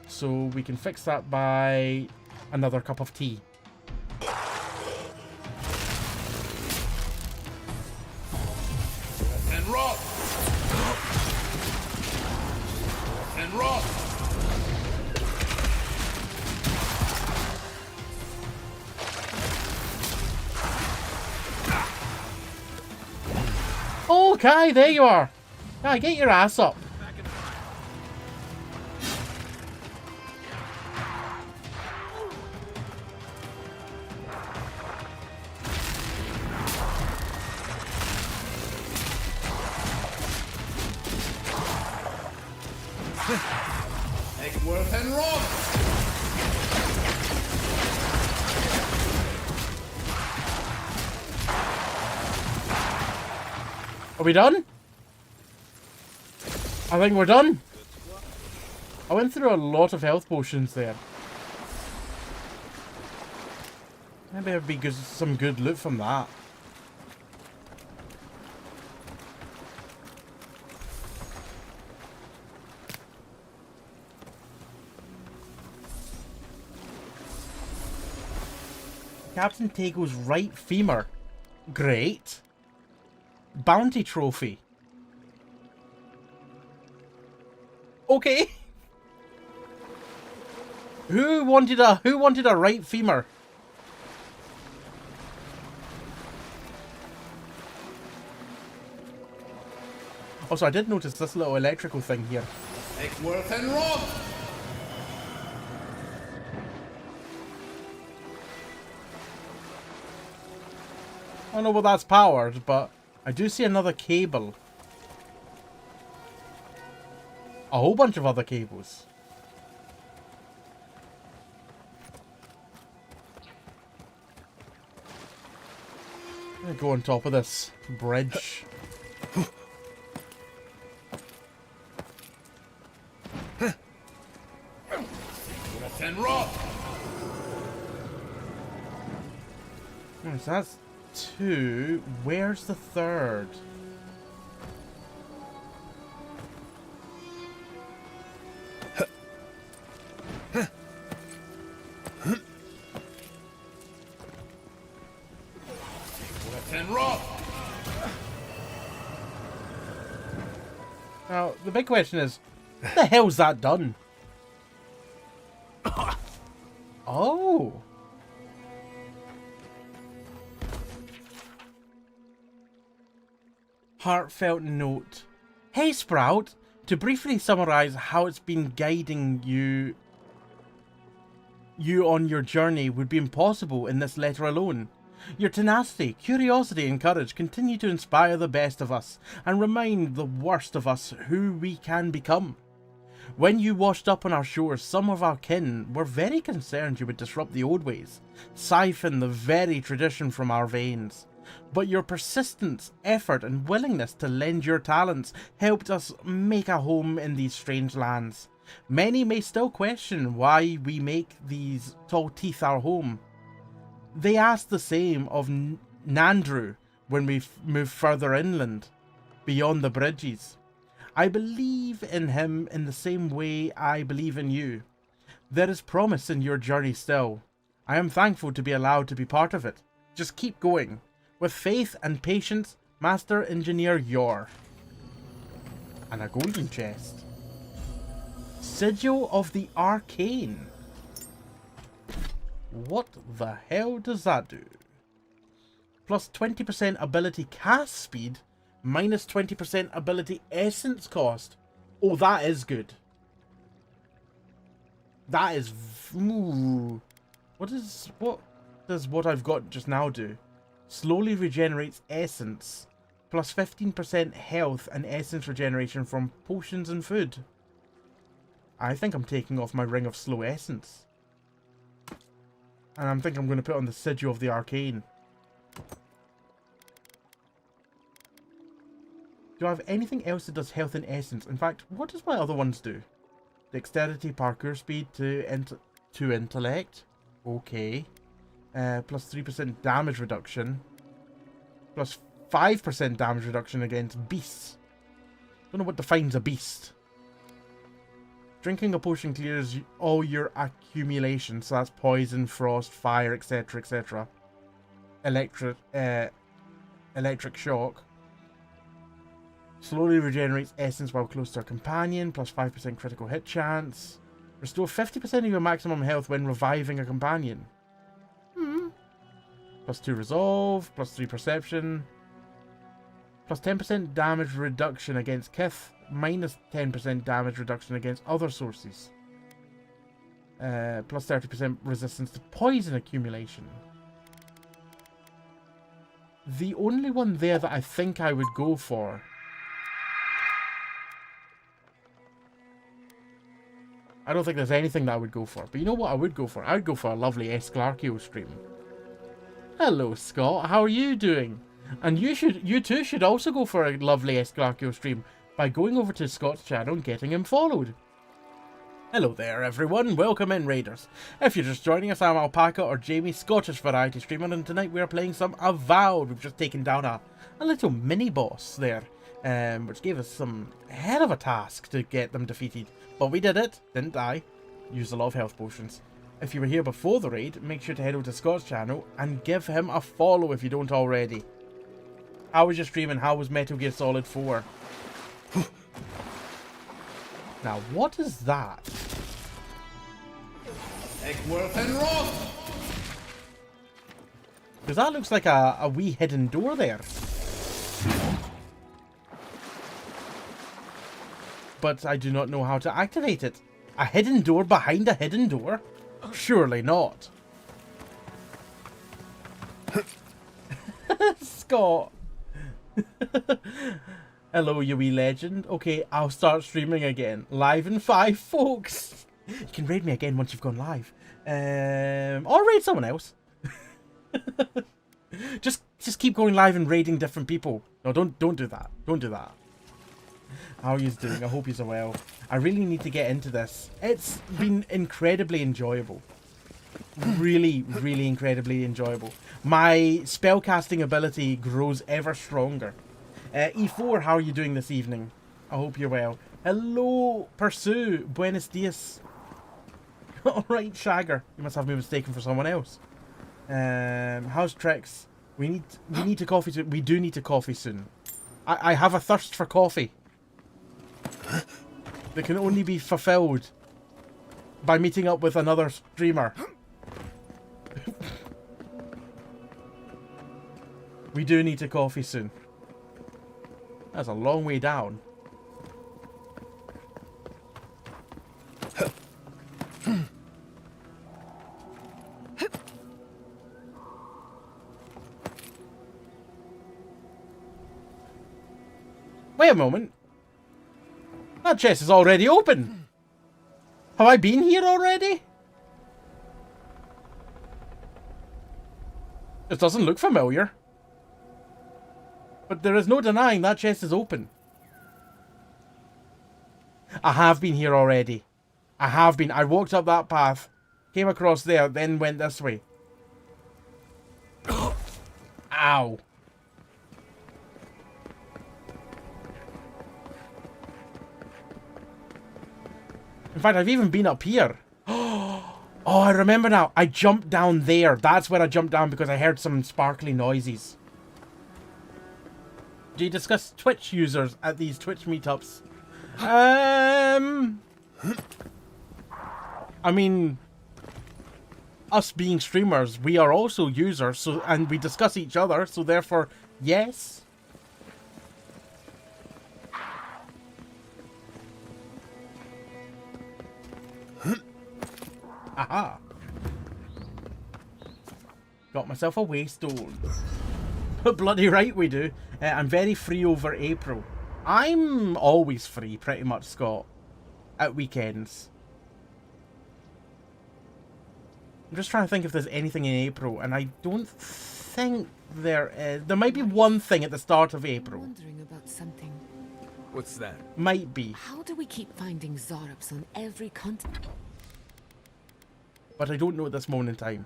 So we can fix that by another cup of tea. And Rob! And Rob! Oh, Kai, there you are. Kai, get your ass up. Egworth and Roth! Are we done? I think we're done. I went through a lot of health potions there. Maybe there'd be good, some good loot from that. Captain Tago's right femur. Great. Bounty trophy. Okay. Who wanted a right femur? Also, I did notice this little electrical thing here. Egworth and Roth! I don't know what that's powered, but I do see another cable. A whole bunch of other cables. I'm gonna go on top of this bridge. Egworth and Roth! So that's 2. Where's the 3rd? And Roth! Now, the big question is, what the hell's that done? Oh! Heartfelt note. Hey Sprout, to briefly summarize how it's been guiding you on your journey would be impossible in this letter alone. Your tenacity, curiosity and courage continue to inspire the best of us and remind the worst of us who we can become. When you washed up on our shores, some of our kin were very concerned you would disrupt the old ways, siphon the very tradition from our veins. But your persistence, effort and willingness to lend your talents helped us make a home in these strange lands. Many may still question why we make these tall teeth our home. They ask the same of Nandru when we move further inland, beyond the bridges. I believe in him in the same way I believe in you. There is promise in your journey still. I am thankful to be allowed to be part of it. Just keep going. With faith and patience, Master Engineer Yor. And a golden chest. Sigil of the Arcane. What the hell does that do? Plus 20% ability cast speed, minus 20% ability essence cost. Oh, that is good. That is... Ooh. What does what I've got just now do? Slowly regenerates essence. Plus 15% health and essence regeneration from potions and food. I think I'm taking off my Ring of Slow Essence. And I'm thinking I'm going to put on the Sigil of the Arcane. Do I have anything else that does health and essence? In fact, what does my other ones do? Dexterity, parkour speed to intellect. Okay. Plus 3% damage reduction. Plus 5% damage reduction against beasts. Don't know what defines a beast. Drinking a potion clears all your accumulations, so that's poison, frost, fire, etc, etc. Electric shock. Slowly regenerates essence while close to a companion, plus 5% critical hit chance. Restore 50% of your maximum health when reviving a companion. Plus 2 resolve, plus 3 perception. Plus 10% damage reduction against Kith, minus 10% damage reduction against other sources. Plus 30% resistance to poison accumulation. The only one there that I think I would go for I don't think there's anything that I would go for. But you know what I would go for? I would go for a lovely Esclarkio stream. Hello, Scott. How are you doing? And you too should also go for a lovely Esclarkio stream by going over to Scott's channel and getting him followed. Hello there, everyone. Welcome in, Raiders. If you're just joining us, I'm Alpaca or Jamie, Scottish variety streamer, and tonight we are playing some Avowed. We've just taken down a little mini-boss there, which gave us some hell of a task to get them defeated. But we did it. Didn't die. Used a lot of health potions. If you were here before the raid, make sure to head over to Scott's channel and give him a follow if you don't already. How was your stream and how was Metal Gear Solid 4? Now, what is that? Eckworth and Roth! Because that looks like a wee hidden door there. But I do not know how to activate it. A hidden door behind a hidden door? Surely not. Scott. Hello, you wee legend. Okay, I'll start streaming again. Live in 5, folks. You can raid me again once you've gone live. Or raid someone else. just keep going live and raiding different people. No, don't do that. Don't do that. How are you doing? I hope you're well. I really need to get into this. It's been incredibly enjoyable. Really, really incredibly enjoyable. My spellcasting ability grows ever stronger. E4, how are you doing this evening? I hope you're well. Hello, Pursue. Buenos dias. Alright, Shagger. You must have me mistaken for someone else. How's Trix? We need to coffee soon. We do need to coffee soon. I have a thirst for coffee. That can only be fulfilled by meeting up with another streamer. We do need to coffee soon. That's a long way down. Wait a moment. That chest is already open. Have I been here already? It doesn't look familiar. But there is no denying that chest is open. I have been here already. I have been. I walked up that path, came across there, then went this way. Ow. In fact, I've even been up here. Oh, I remember now. I jumped down there. That's where I jumped down because I heard some sparkly noises. Do you discuss Twitch users at these Twitch meetups? I mean, us being streamers, we are also users, so and we discuss each other, so therefore, yes. Aha. Got myself a waystone. Bloody right we do. I'm very free over April. I'm always free, pretty much, Scott. At weekends. I'm just trying to think if there's anything in April, and I don't think there is. There might be one thing at the start of April. I'm wondering about something. What's that? Might be. How do we keep finding Zorups on every continent? But I don't know at this moment in time.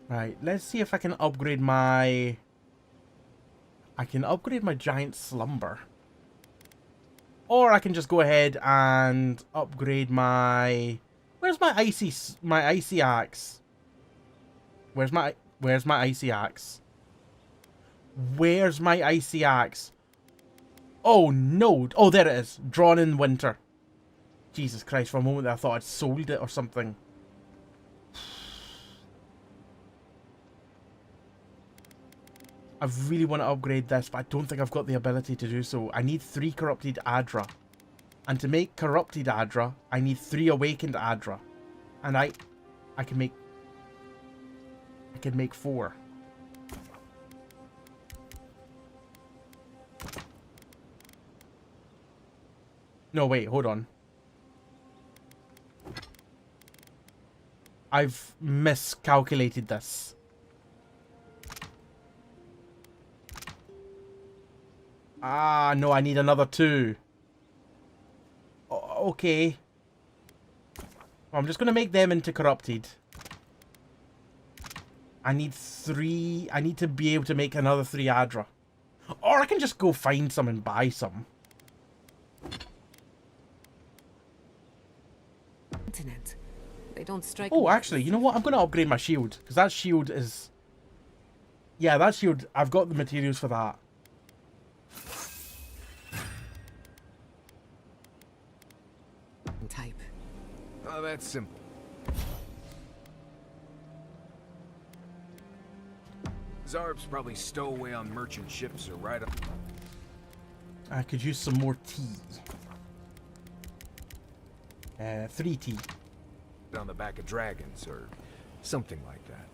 Right, let's see if I can upgrade my... I can upgrade my giant slumber. Or I can just go ahead and upgrade my... Where's my icy axe? Where's my icy axe? Where's my icy axe? Oh no! Oh, there it is. Drawn in winter. Jesus Christ, for a moment there I thought I'd sold it or something. I really want to upgrade this, but I don't think I've got the ability to do so. I need 3 corrupted Adra. And to make corrupted Adra, I need 3 awakened Adra. And I can make 4. No, wait, hold on. I've miscalculated this. Ah, no, I need another 2. Okay. I'm just going to make them into corrupted. I need 3. I need to be able to make another 3 Adra. Or I can just go find some and buy some. Continent. They don't strike. Oh, actually, you know what? I'm going to upgrade my shield. Because that shield is... Yeah, that shield, I've got the materials for that. Type. Oh, that's simple. Zarb's probably stowaway on merchant ships or right up. I could use some more tea. 3 tea. On the back of dragons or something like that.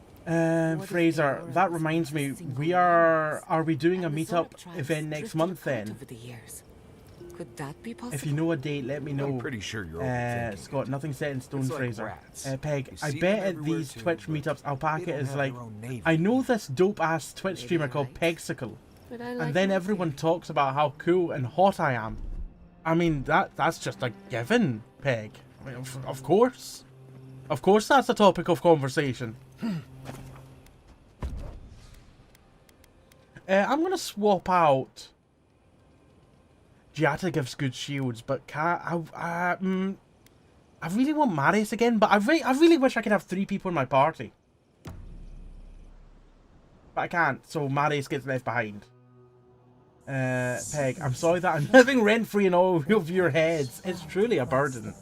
Fraser, that reminds me, are we doing a meetup event next month then? Over the years. Could that be possible? If you know a date, let me know. I'm pretty sure you're overthinking Scott, nothing set in stone, It's like Fraser. rats. Peg, You I see bet them at everywhere these too, Twitch but meetups, Alpaca they don't is have like, their own navy. I know this dope-ass Twitch streamer called Pegsicle. But I And like then my everyone talks about how cool and hot I am. I mean, that's just a given, Peg. I mean, of course. Of course that's a topic of conversation. I'm going to swap out... Giata gives good shields, but I really want Marius again, but I really wish I could have 3 people in my party. But I can't, so Marius gets left behind. Peg, I'm sorry that I'm living rent-free in all of your heads. It's truly a burden.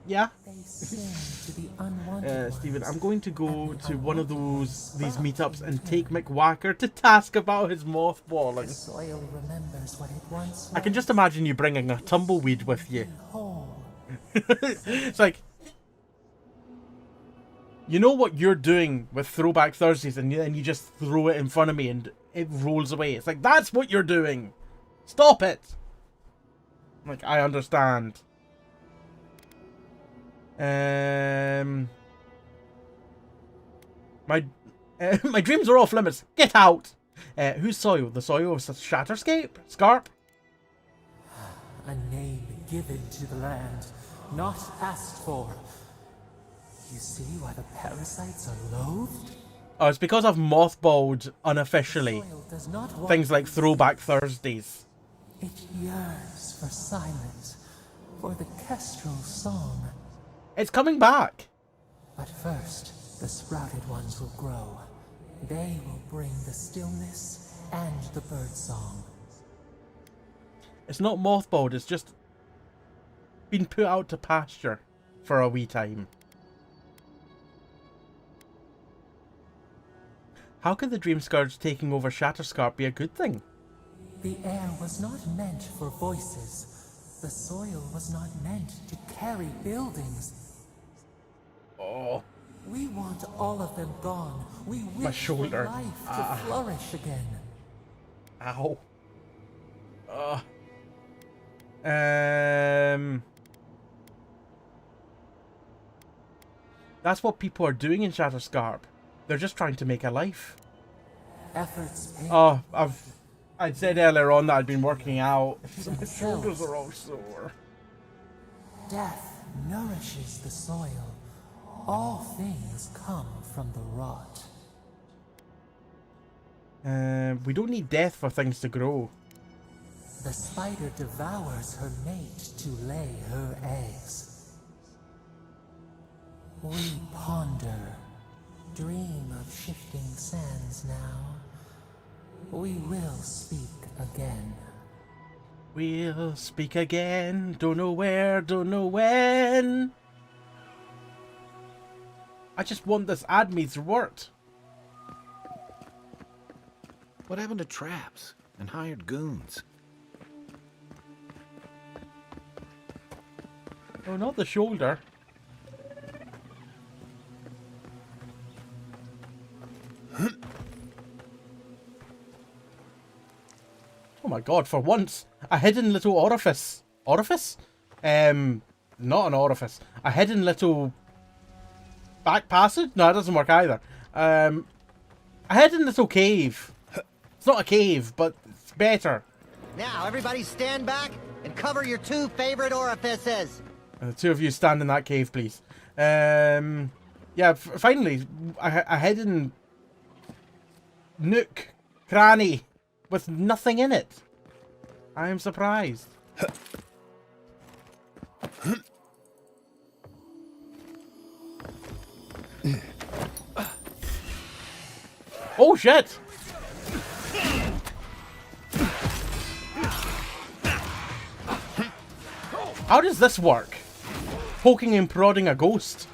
Yeah? Stephen, I'm going to go to one of these meetups and take McWhacker to task about his mothballing. I can just imagine you bringing a tumbleweed with you. It's like... You know what you're doing with Throwback Thursdays and you just throw it in front of me and it rolls away. It's like, that's what you're doing. Stop it. Like, I understand. My dreams are off limits. Get out. Whose soil? The soil of Shatterscape? Scarp? A name given to the land, not asked for. You see why the parasites are loathed? Oh, it's because I've mothballed unofficially things like Throwback Thursdays. It yearns for silence, for the kestrel song. It's coming back. But first, the sprouted ones will grow. They will bring the stillness and the bird song. It's not mothballed, it's just been put out to pasture for a wee time. How could the Dream Scourge taking over Shatterscarp be a good thing? The air was not meant for voices. The soil was not meant to carry buildings. Oh. We want all of them gone. We My wish shoulder. for life to flourish again. Ow. That's what people are doing in Shatterscarp. They're just trying to make a life. Efforts pay. Oh, I'd said earlier on that I'd been working out, so my shoulders are all sore. Death nourishes the soil. All things come from the rot. We don't need death for things to grow. The spider devours her mate to lay her eggs. We ponder, dream of shifting sands now. We will speak again. We'll speak again, don't know where, don't know when. I just want this admin to work. What happened to traps and hired goons? Oh, not the shoulder. Oh, Oh my god, for once, a hidden little orifice. Orifice? Not an orifice. A hidden little back passage? No, it doesn't work either. A hidden little cave. It's not a cave, but it's better. Now, everybody stand back and cover your two favorite orifices. The two of you stand in that cave, please. Yeah, finally, a hidden nook, cranny, with nothing in it. I am surprised. Oh shit! How does this work? Poking and prodding a ghost.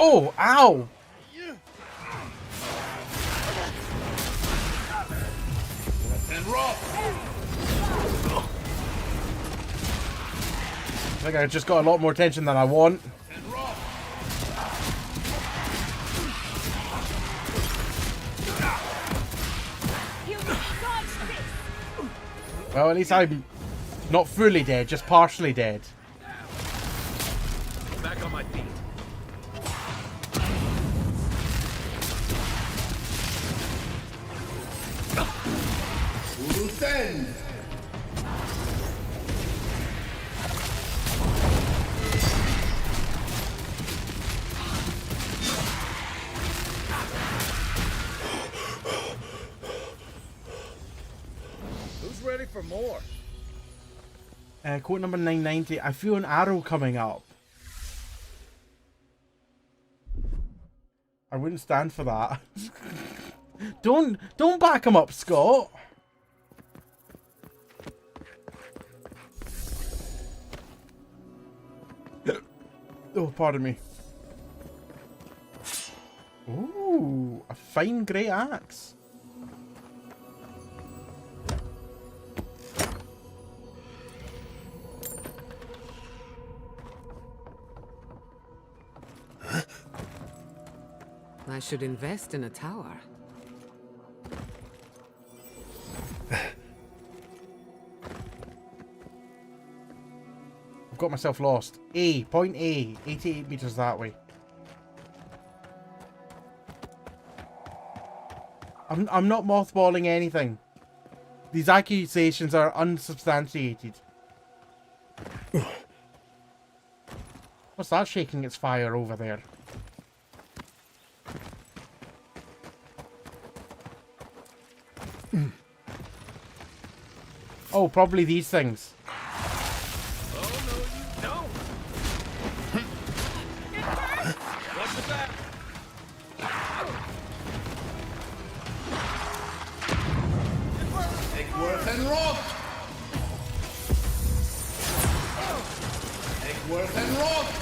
Oh, ow! And rough. I think I just got a lot more tension than I want. Well, at least I'm not fully dead, just partially dead. Back on my feet. Loose end. Who's ready for more? Quote number 990. I feel an arrow coming up. I wouldn't stand for that. Don't back him up, Scott. Oh, pardon me. Ooh, a fine grey axe. I should invest in a tower. I've got myself lost. Point A, 88 meters that way. I'm not mothballing anything. These accusations are unsubstantiated. What's that shaking its fire over there? Oh, probably these things. Egworth and Roth. Egworth and Roth.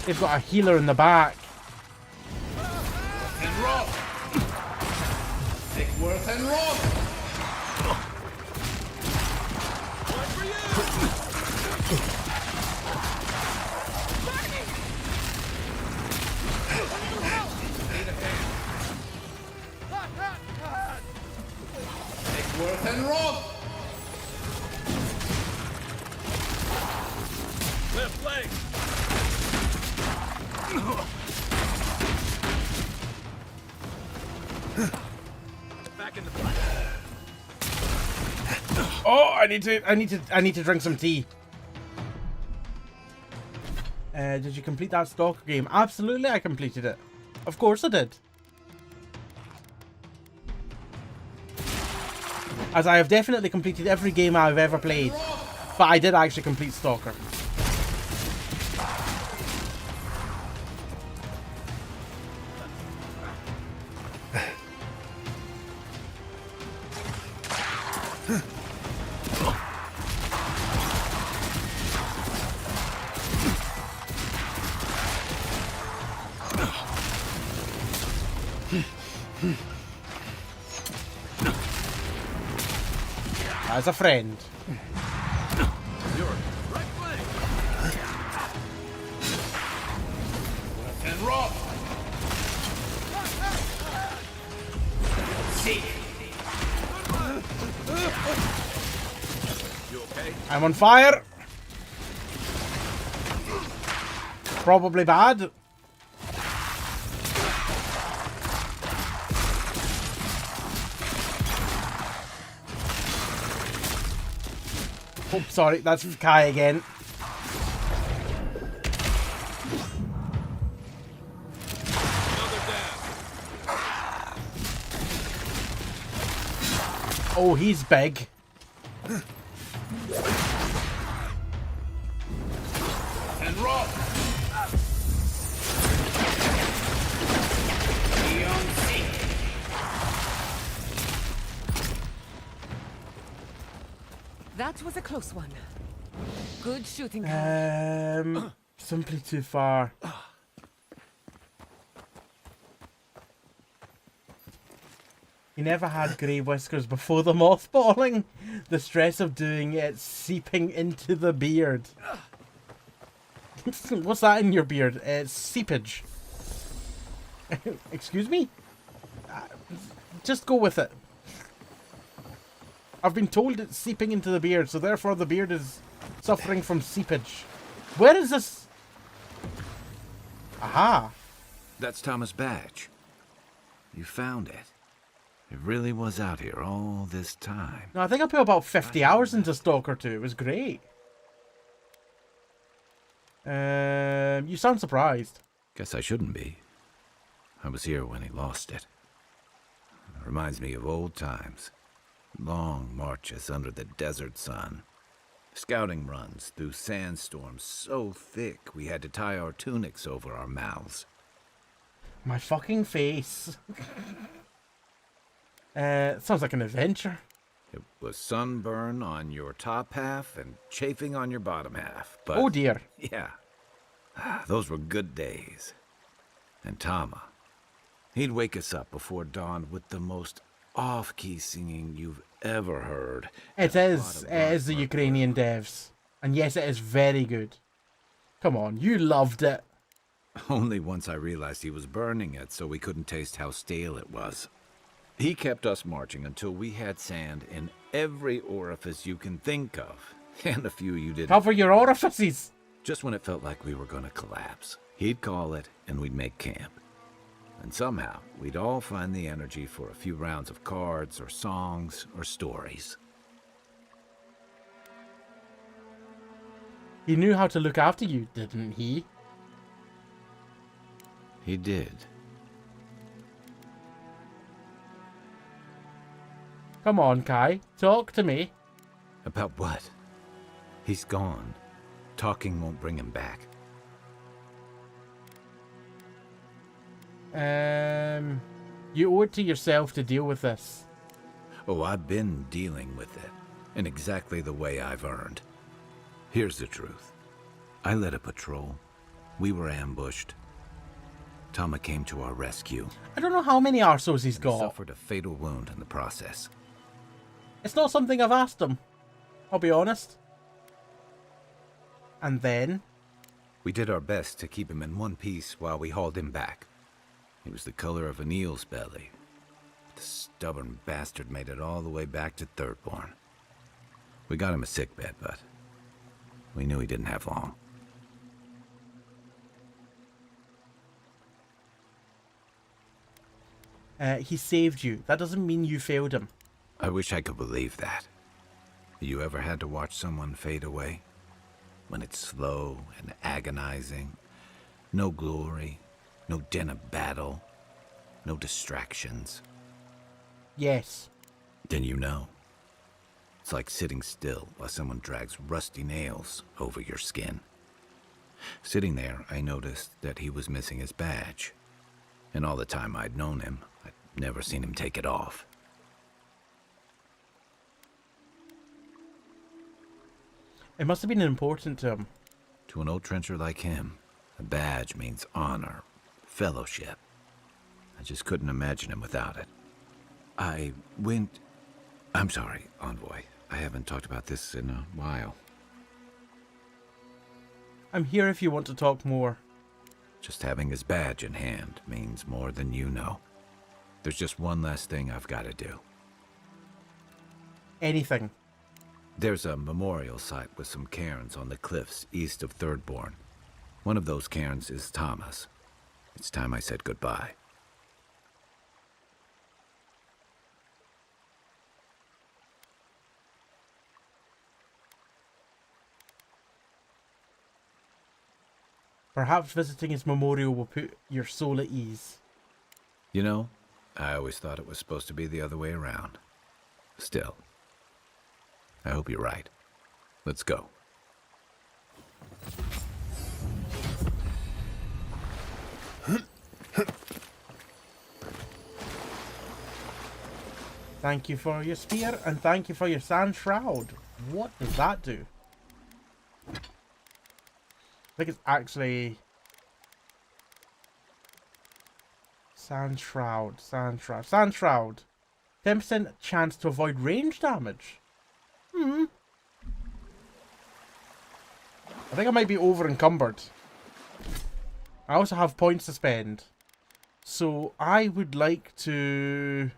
They've got a healer in the back. And Roth. Egworth and Roth. Egworth and Roth. Left leg. Back in the fight. Oh, I need to drink some tea. Did you complete that stalker game? Absolutely, I completed it. Of course I did. As I have definitely completed every game I've ever played. But I did actually complete Stalker. As a friend. You're right flank. Work and rock. Seek. You okay? I'm on fire. Probably bad. Oh, sorry, that's Kai again. Oh, he's big. And rock. Beyond seek. That was a close one. Good shooting. Kai. Simply too far. He never had grey whiskers before the mothballing. The stress of doing it seeping into the beard. What's that in your beard? It's seepage. Excuse me? Just go with it. I've been told it's seeping into the beard, so therefore the beard is suffering from seepage. Where is this? Aha. That's Thomas' badge. You found it. It really was out here all this time. No, I think I put about 50 hours into Stalker 2. It was great. You sound surprised. Guess I shouldn't be. I was here when he lost it. It reminds me of old times. Long marches under the desert sun. Scouting runs through sandstorms so thick we had to tie our tunics over our mouths. My fucking face. Sounds like an adventure. It was sunburn on your top half and chafing on your bottom half. But oh dear. Yeah. Those were good days. And Tama, he'd wake us up before dawn with the most off-key singing you've ever heard. It is the Ukrainian devs. And yes, it is very good. Come on, you loved it. Only once I realized he was burning it so we couldn't taste how stale it was. He kept us marching until we had sand in every orifice you can think of. And a few you didn't. Cover your orifices! Just when it felt like we were gonna collapse, he'd call it and we'd make camp. And somehow, we'd all find the energy for a few rounds of cards or songs or stories. He knew how to look after you, didn't he? He did. Come on, Kai. Talk to me. About what? He's gone. Talking won't bring him back. You owe it to yourself to deal with this. Oh, I've been dealing with it. In exactly the way I've earned. Here's the truth. I led a patrol. We were ambushed. Tama came to our rescue. I don't know how many arsos he's got. Suffered a fatal wound in the process. It's not something I've asked him. I'll be honest. And then? We did our best to keep him in one piece while we hauled him back. He was the color of an eel's belly. The stubborn bastard made it all the way back to Thirdborn. We got him a sickbed, but we knew he didn't have long. He saved you. That doesn't mean you failed him. I wish I could believe that. You ever had to watch someone fade away? When it's slow and agonizing. No glory, no din of battle, no distractions. Yes. Then you know. It's like sitting still while someone drags rusty nails over your skin. Sitting there, I noticed that he was missing his badge. And all the time I'd known him, I'd never seen him take it off. It must have been important to him. To an old trencher like him, a badge means honor, fellowship. I just couldn't imagine him without it. I'm sorry, Envoy. I haven't talked about this in a while. I'm here if you want to talk more. Just having his badge in hand means more than you know. There's just one last thing I've got to do. Anything. There's a memorial site with some cairns on the cliffs east of Thirdborn. One of those cairns is Thomas. It's time I said goodbye. Perhaps visiting his memorial will put your soul at ease. You know, I always thought it was supposed to be the other way around. Still, I hope you're right. Let's go. Thank you for your spear, and thank you for your sand shroud. What does that do? I think it's actually... Sand shroud, sand shroud, sand shroud. 10% chance to avoid range damage. I think I might be over encumbered. I also have points to spend. So I would like to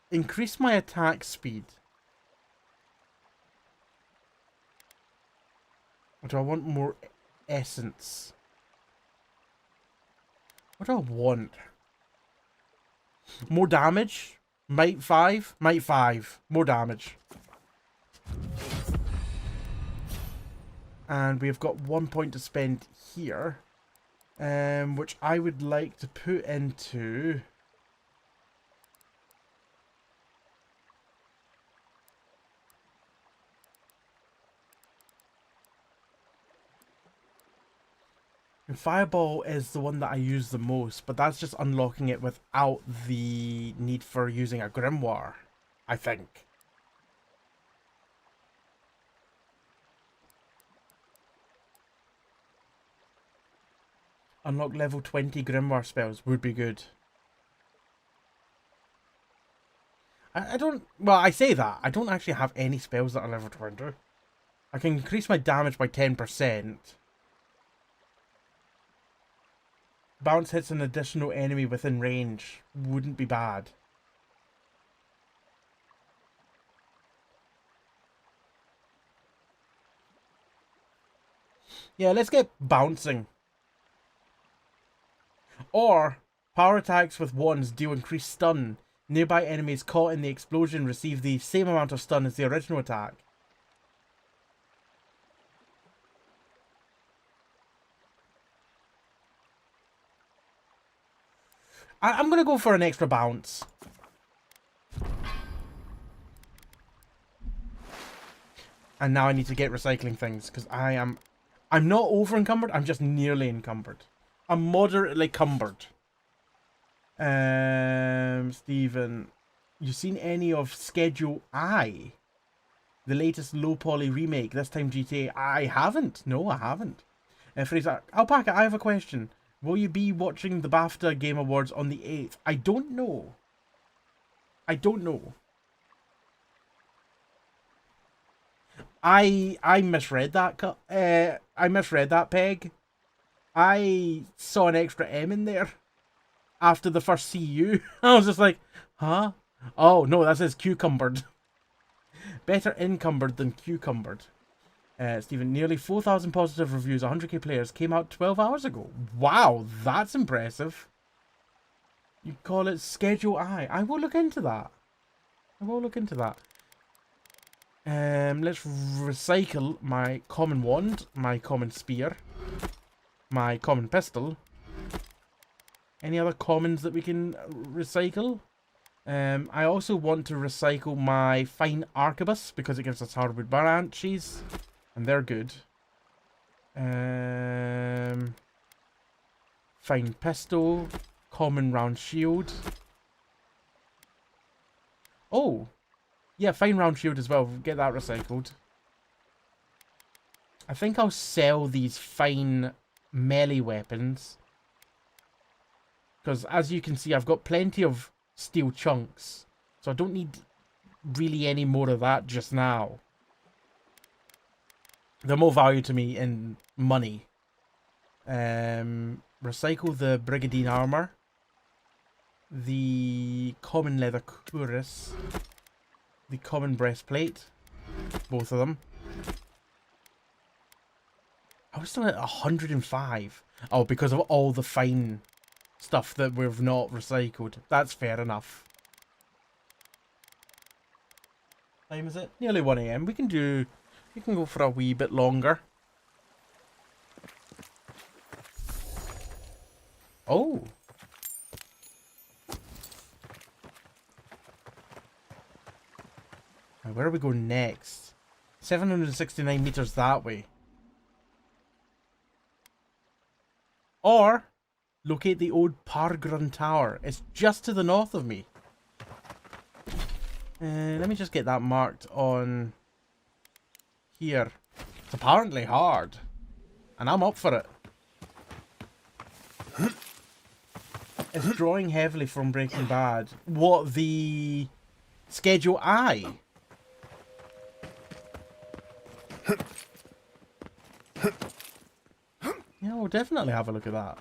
increase my attack speed. Or do I want more essence? What do I want? More damage? Might 5? Might 5. More damage. And we've got 1 point to spend here. Which I would like to put into... And Fireball is the one that I use the most, but that's just unlocking it without the need for using a Grimoire, I think. Unlock level 20 Grimoire spells would be good. I don't... Well, I say that. I don't actually have any spells that are level 20. I can increase my damage by 10%. Bounce hits an additional enemy within range. Wouldn't be bad. Yeah, let's get bouncing. Or, power attacks with wands deal increased stun. Nearby enemies caught in the explosion receive the same amount of stun as the original attack. I'm going to go for an extra bounce. And now I need to get recycling things, because I'm not over encumbered, I'm just nearly encumbered. I'm moderately cumbered. Stephen, you seen any of Schedule I? The latest low poly remake, this time GTA? I haven't. No, I haven't. Fraser, Alpaca, I have a question. Will you be watching the BAFTA Game Awards on the 8th? I don't know. I don't know. I misread that. I misread that, Peg. I saw an extra M in there after the first CU. I was just like, huh? Oh, no, that says cucumbered. Better encumbered than cucumbered. Stephen, nearly 4,000 positive reviews, 100k players, came out 12 hours ago. Wow, that's impressive. You call it Schedule I. I will look into that. I will look into that. Let's recycle my common wand, my common spear, my common pistol. Any other commons that we can recycle? I also want to recycle my fine arquebus because it gives us hardwood branches. And they're good. Fine pistol. Common round shield. Oh. Yeah, fine round shield as well. Get that recycled. I think I'll sell these fine melee weapons. Because as you can see, I've got plenty of steel chunks. So I don't need really any more of that just now. They're more value to me in money. Recycle the Brigandine armor. The common leather cuirass. The common breastplate. Both of them. I was still at 105. Oh, because of all the fine stuff that we've not recycled. That's fair enough. Time is it? Nearly 1 AM. We can go for a wee bit longer. Oh. Now, where are we going next? 769 meters that way. Or, locate the old Pargrun Tower. It's just to the north of me. Let me just get that marked on here. It's apparently hard. And I'm up for it. It's drawing heavily from Breaking Bad. What, the Schedule I? Yeah, we'll definitely have a look at that.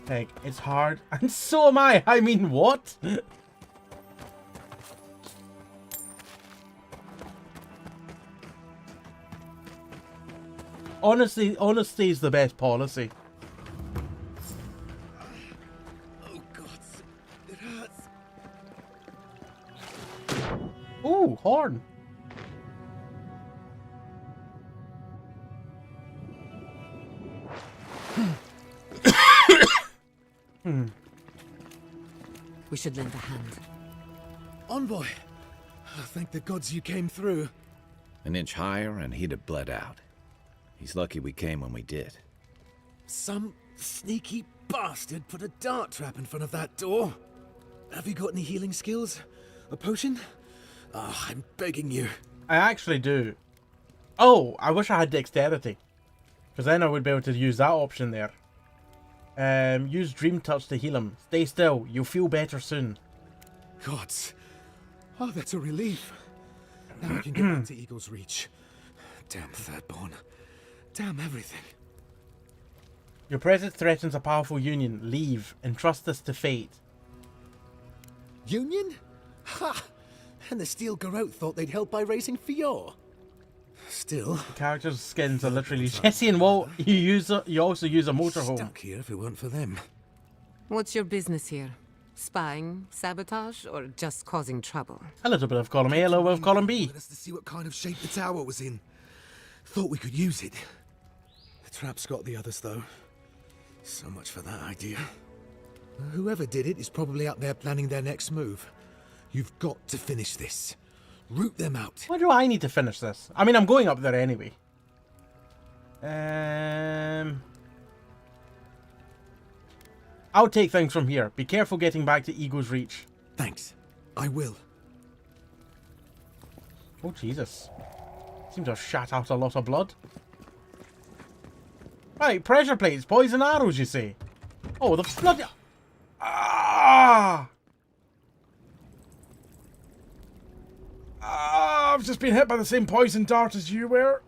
Like, it's hard, and so am I. I mean, what? Honestly, honesty is the best policy. Oh God, it hurts. Ooh, horn. We should lend a hand. Envoy, thank the gods you came through. An inch higher and he'd have bled out. He's lucky we came when we did. Some sneaky bastard put a dart trap in front of that door. Have you got any healing skills? A potion? Ah, I'm begging you. I actually do. Oh, I wish I had dexterity. Because then I would be able to use that option there. Use Dream Touch to heal him. Stay still. You'll feel better soon. Gods. Oh, that's a relief. Now I can get back to Eagle's Reach. Damn Thirdborn. Damn everything. Your presence threatens a powerful union. Leave. Entrust this to fate. Union? Ha! And the Steel Garrote thought they'd help by raising Fior. Still, the characters' skins are literally Jesse and Walt. You also use a motorhome. Stuck here if it weren't for them. What's your business here? Spying, sabotage, or just causing trouble? A little bit of column A, a little bit of column B. Let us to see what kind of shape the tower was in. Thought we could use it. The trap's got the others, though. So much for that idea. Whoever did it is probably out there planning their next move. You've got to finish this. Root them out. Why do I need to finish this? I mean, I'm going up there anyway. I'll take things from here. Be careful getting back to Ego's Reach. Thanks. I will. Oh, Jesus. Seems to have shat out a lot of blood. Right, pressure plates, poison arrows, you say? Oh, the bloody... Ah! I've just been hit by the same poison dart as you were.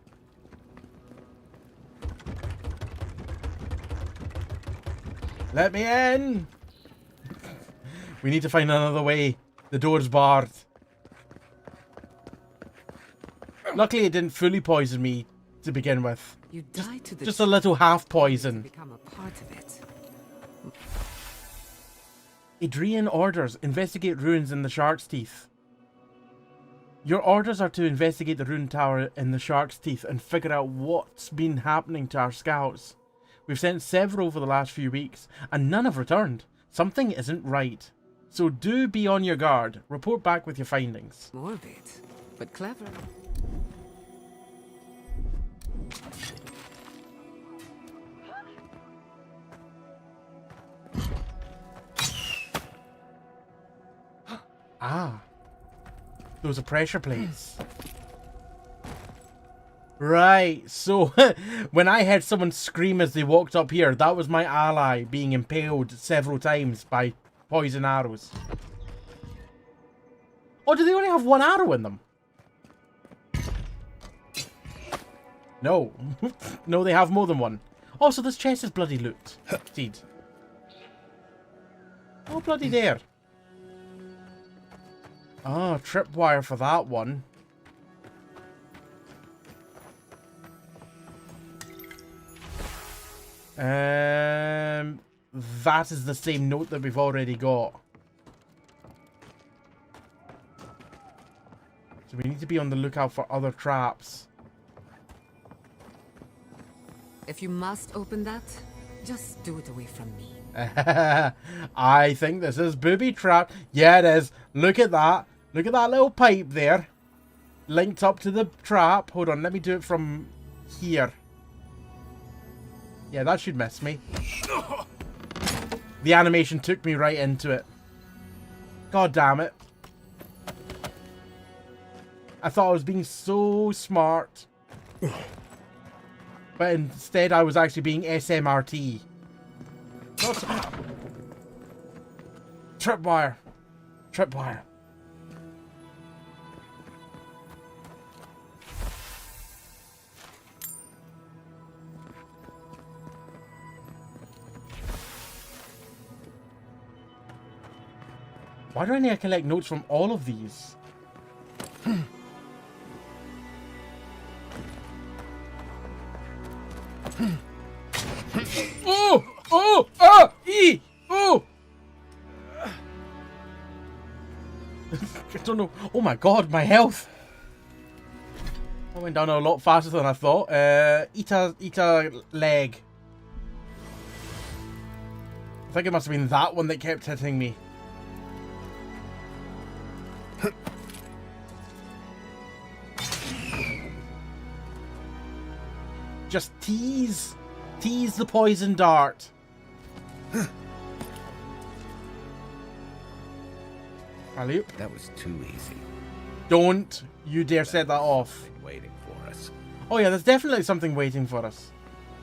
Let me in. We need to find another way. The door's barred. Luckily, it didn't fully poison me to begin with. You die to the just a little half poison. Become a part of it. Adrian orders, investigate ruins in the Shark's Teeth. Your orders are to investigate the ruined tower in the Shark's Teeth and figure out what's been happening to our scouts. We've sent several over the last few weeks, and none have returned. Something isn't right. So do be on your guard. Report back with your findings. Morbid, but clever. Ah. Those are pressure plates. Right, so when I heard someone scream as they walked up here, that was my ally being impaled several times by poison arrows. Oh, do they only have one arrow in them? No. No, they have more than one. Oh, so this chest is bloody loot. Indeed. Oh, bloody dare. Oh, tripwire for that one. That is the same note that we've already got. So we need to be on the lookout for other traps. If you must open that, just do it away from me. I think this is booby trap. Yeah, it is. Look at that. Look at that little pipe there. Linked up to the trap. Hold on, let me do it from here. Yeah, that should miss me. The animation took me right into it. God damn it. I thought I was being so smart. But instead I was actually being SMRT. Tripwire. Tripwire. Why do I need to collect notes from all of these? Oh! Oh! Ah! E! Oh! I don't know. Oh my god, my health! That went down a lot faster than I thought. Eat a leg. I think it must have been that one that kept hitting me. Just tease the poison dart. Alley-oop. That was too easy. Don't you dare set that off. Waiting for us. Oh yeah, there's definitely something waiting for us.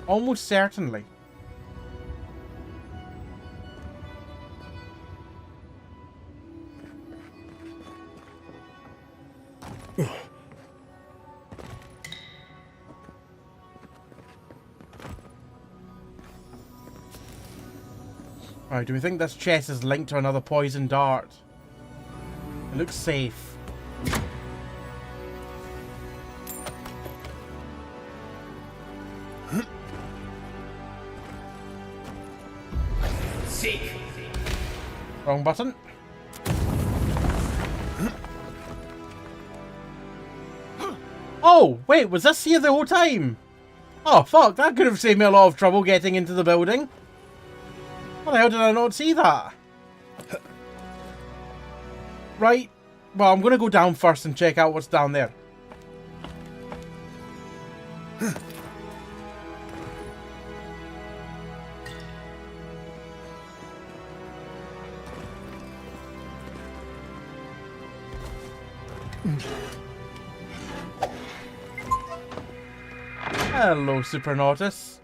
Almost certainly. Alright, do we think this chest is linked to another poison dart? It looks safe. Seek. Wrong button. Oh, wait, was this here the whole time? Oh, fuck, that could have saved me a lot of trouble getting into the building. How the hell did I not see that? Right, well, I'm going to go down first and check out what's down there. Hello, Supernautus.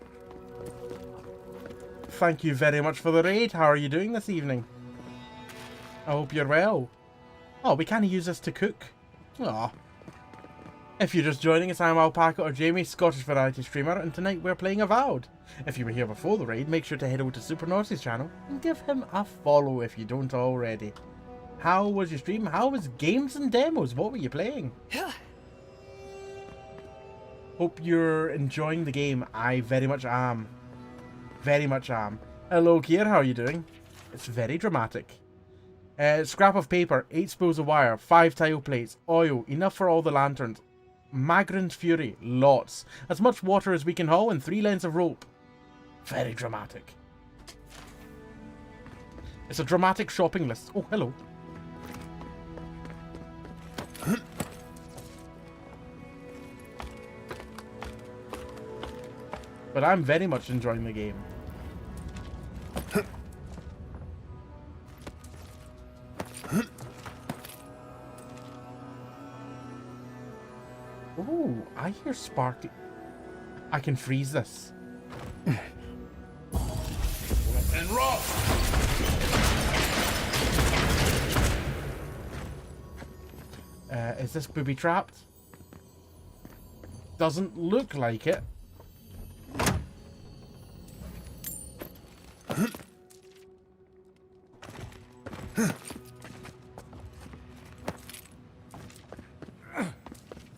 Thank you very much for the raid. How are you doing this evening? I hope you're well. Oh, we can't use this to cook. Aw. If you're just joining us, I'm Alpaca or Jamie, Scottish variety streamer, and tonight we're playing Avowed. If you were here before the raid, make sure to head over to Supernautus' channel and give him a follow if you don't already. How was your stream? How was games and demos? What were you playing? Hope you're enjoying the game. I very much am. Very much am. Hello, Kier. How are you doing? It's very dramatic. Scrap of paper, 8 spools of wire, 5 tile plates, oil, enough for all the lanterns. Magrant fury, lots. As much water as we can haul and 3 lengths of rope. Very dramatic. It's a dramatic shopping list. Oh, hello. But I'm very much enjoying the game. Ooh, I hear sparky. I can freeze this. And rock! Is this booby trapped? Doesn't look like it.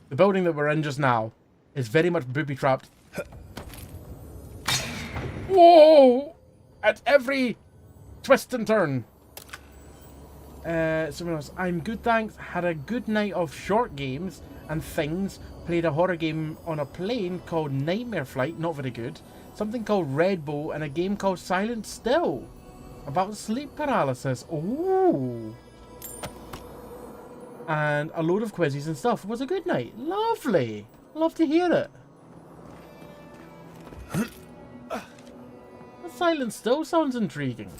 The building that we're in just now is very much booby trapped. Whoa! At every twist and turn. Someone else. I'm good, thanks. Had a good night of short games and things. Played a horror game on a plane called Nightmare Flight. Not very good. Something called Red Bull and a game called Silent Still. About sleep paralysis. Ooh. And a load of quizzes and stuff. It was a good night. Lovely. Love to hear it. The Silent Still sounds intriguing.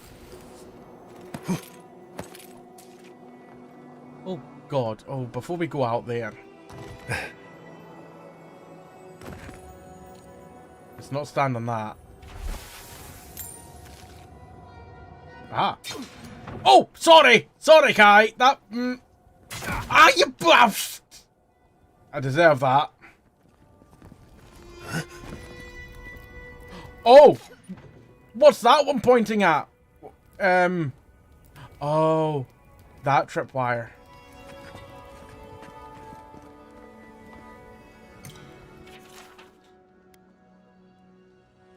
Oh God. Oh, before we go out there. Let's not stand on that. Ah. Oh, sorry. Sorry, Kai. That... Ah, you bluffed! I deserve that. Oh! What's that one pointing at? Oh. That tripwire.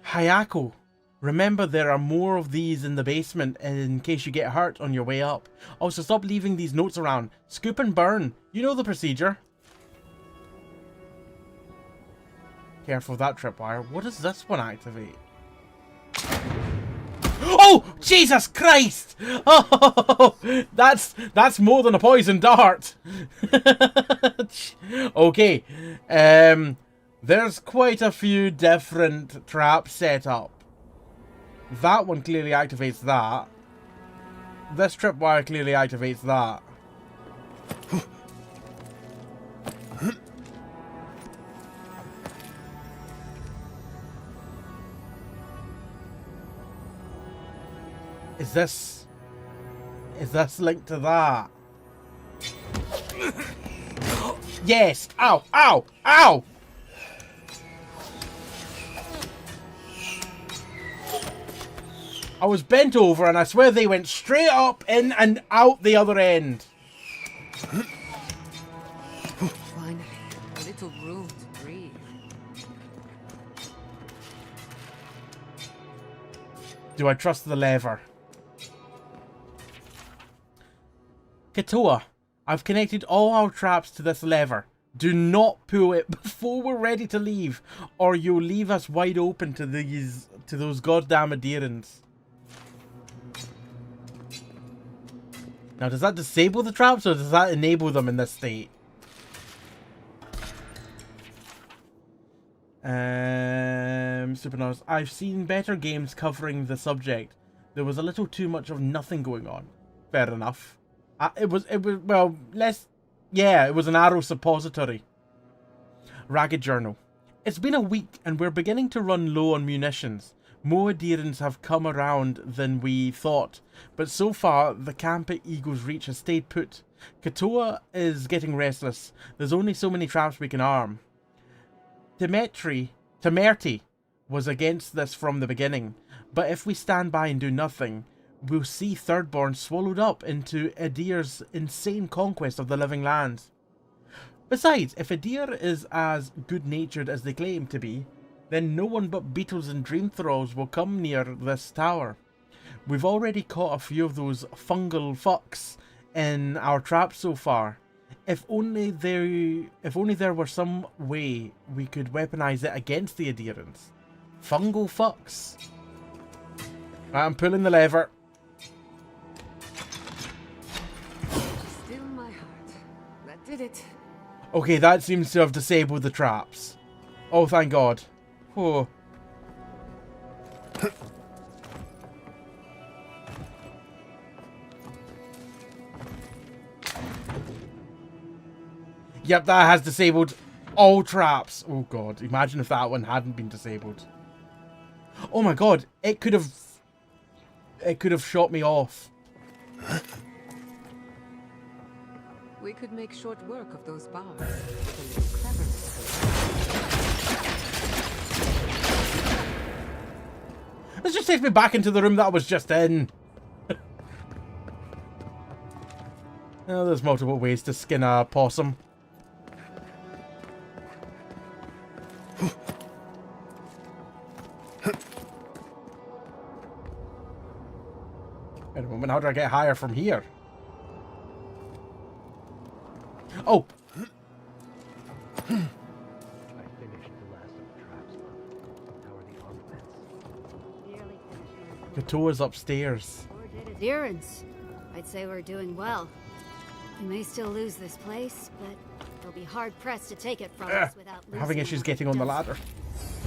Hayako. Remember, there are more of these in the basement in case you get hurt on your way up. Also, stop leaving these notes around. Scoop and burn. You know the procedure. Careful of that tripwire. What does this one activate? Oh! Jesus Christ! Oh! That's more than a poison dart. Okay. There's quite a few different traps set up. That one clearly activates that. This tripwire clearly activates that. Is this linked to that? Yes! Ow! Ow! Ow! I was bent over and I swear they went straight up, in and out the other end. Finally, a little room to breathe. Do I trust the lever? Katoa, I've connected all our traps to this lever. Do not pull it before we're ready to leave, or you'll leave us wide open to those goddamn adherents. Now, does that disable the traps, or does that enable them in this state? Supernova. I've seen better games covering the subject. There was a little too much of nothing going on. Fair enough. It was, well, less... Yeah, it was an arrow suppository. Ragged Journal. It's been a week, and we're beginning to run low on munitions. More adherents have come around than we thought, but so far the camp at Eagle's Reach has stayed put. Katoa is getting restless. There's only so many traps we can arm. Temerty was against this from the beginning, but if we stand by and do nothing, we'll see Thirdborn swallowed up into Adir's insane conquest of the living lands. Besides, if Adir is as good-natured as they claim to be, then no one but beetles and dream thralls will come near this tower. We've already caught a few of those fungal fucks in our traps so far. If only there were some way we could weaponize it against the adherents. Fungal fucks. Right, I'm pulling the lever. Still my heart. That did it. Okay, that seems to have disabled the traps. Oh, thank God. Oh. Yep, that has disabled All traps. Oh god, imagine if that one hadn't been disabled. Oh my god, it could have shot me off. We could make short work of those bars. with a little cleverness. Let's just take me back into the room that I was just in. Oh, there's multiple ways to skin a possum. Wait a moment, how do I get higher from here? Oh! I finished the last of the traps, Mom. How are the armaments? The tour's upstairs. Adherence. I'd say we're doing well. We may still lose this place, but they'll be hard-pressed to take it from us without losing Having issues getting on the ladder.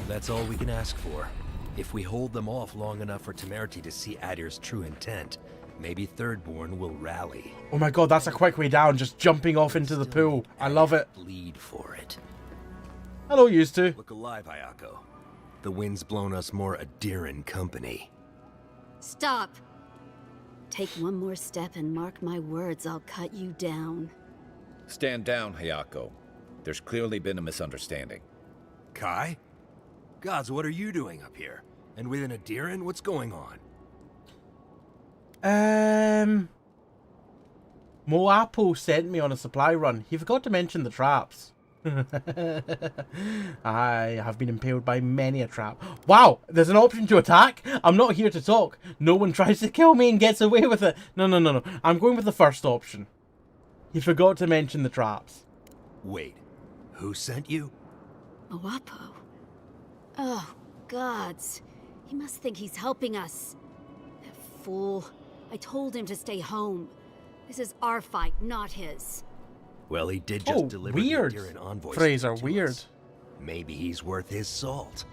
That's all we can ask for. If we hold them off long enough for Temerity to see Adir's true intent, maybe Thirdborn will rally. Oh my god, that's a quick way down, just jumping off into the pool. I love it. Bleed for it. Hello, used to. Look alive, Ayako. The wind's blown us more Adiran company. Stop! Take one more step and mark my words, I'll cut you down. Stand down, Hayako. There's clearly been a misunderstanding. Kai? Gods, what are you doing up here? And with an Adiran, what's going on? Moapo sent me on a supply run. He forgot to mention the traps. I have been impaled by many a trap. Wow, there's an option to attack? I'm not here to talk. No one tries to kill me and gets away with it. No. I'm going with the first option. He forgot to mention the traps. Wait, who sent you? Moapo? Oh, gods. He must think he's helping us. That fool. I told him to stay home. This is our fight, not his. Well, he did just deliver weird. the Adiran envoy. Fraser, weird. Us. Maybe he's worth his salt.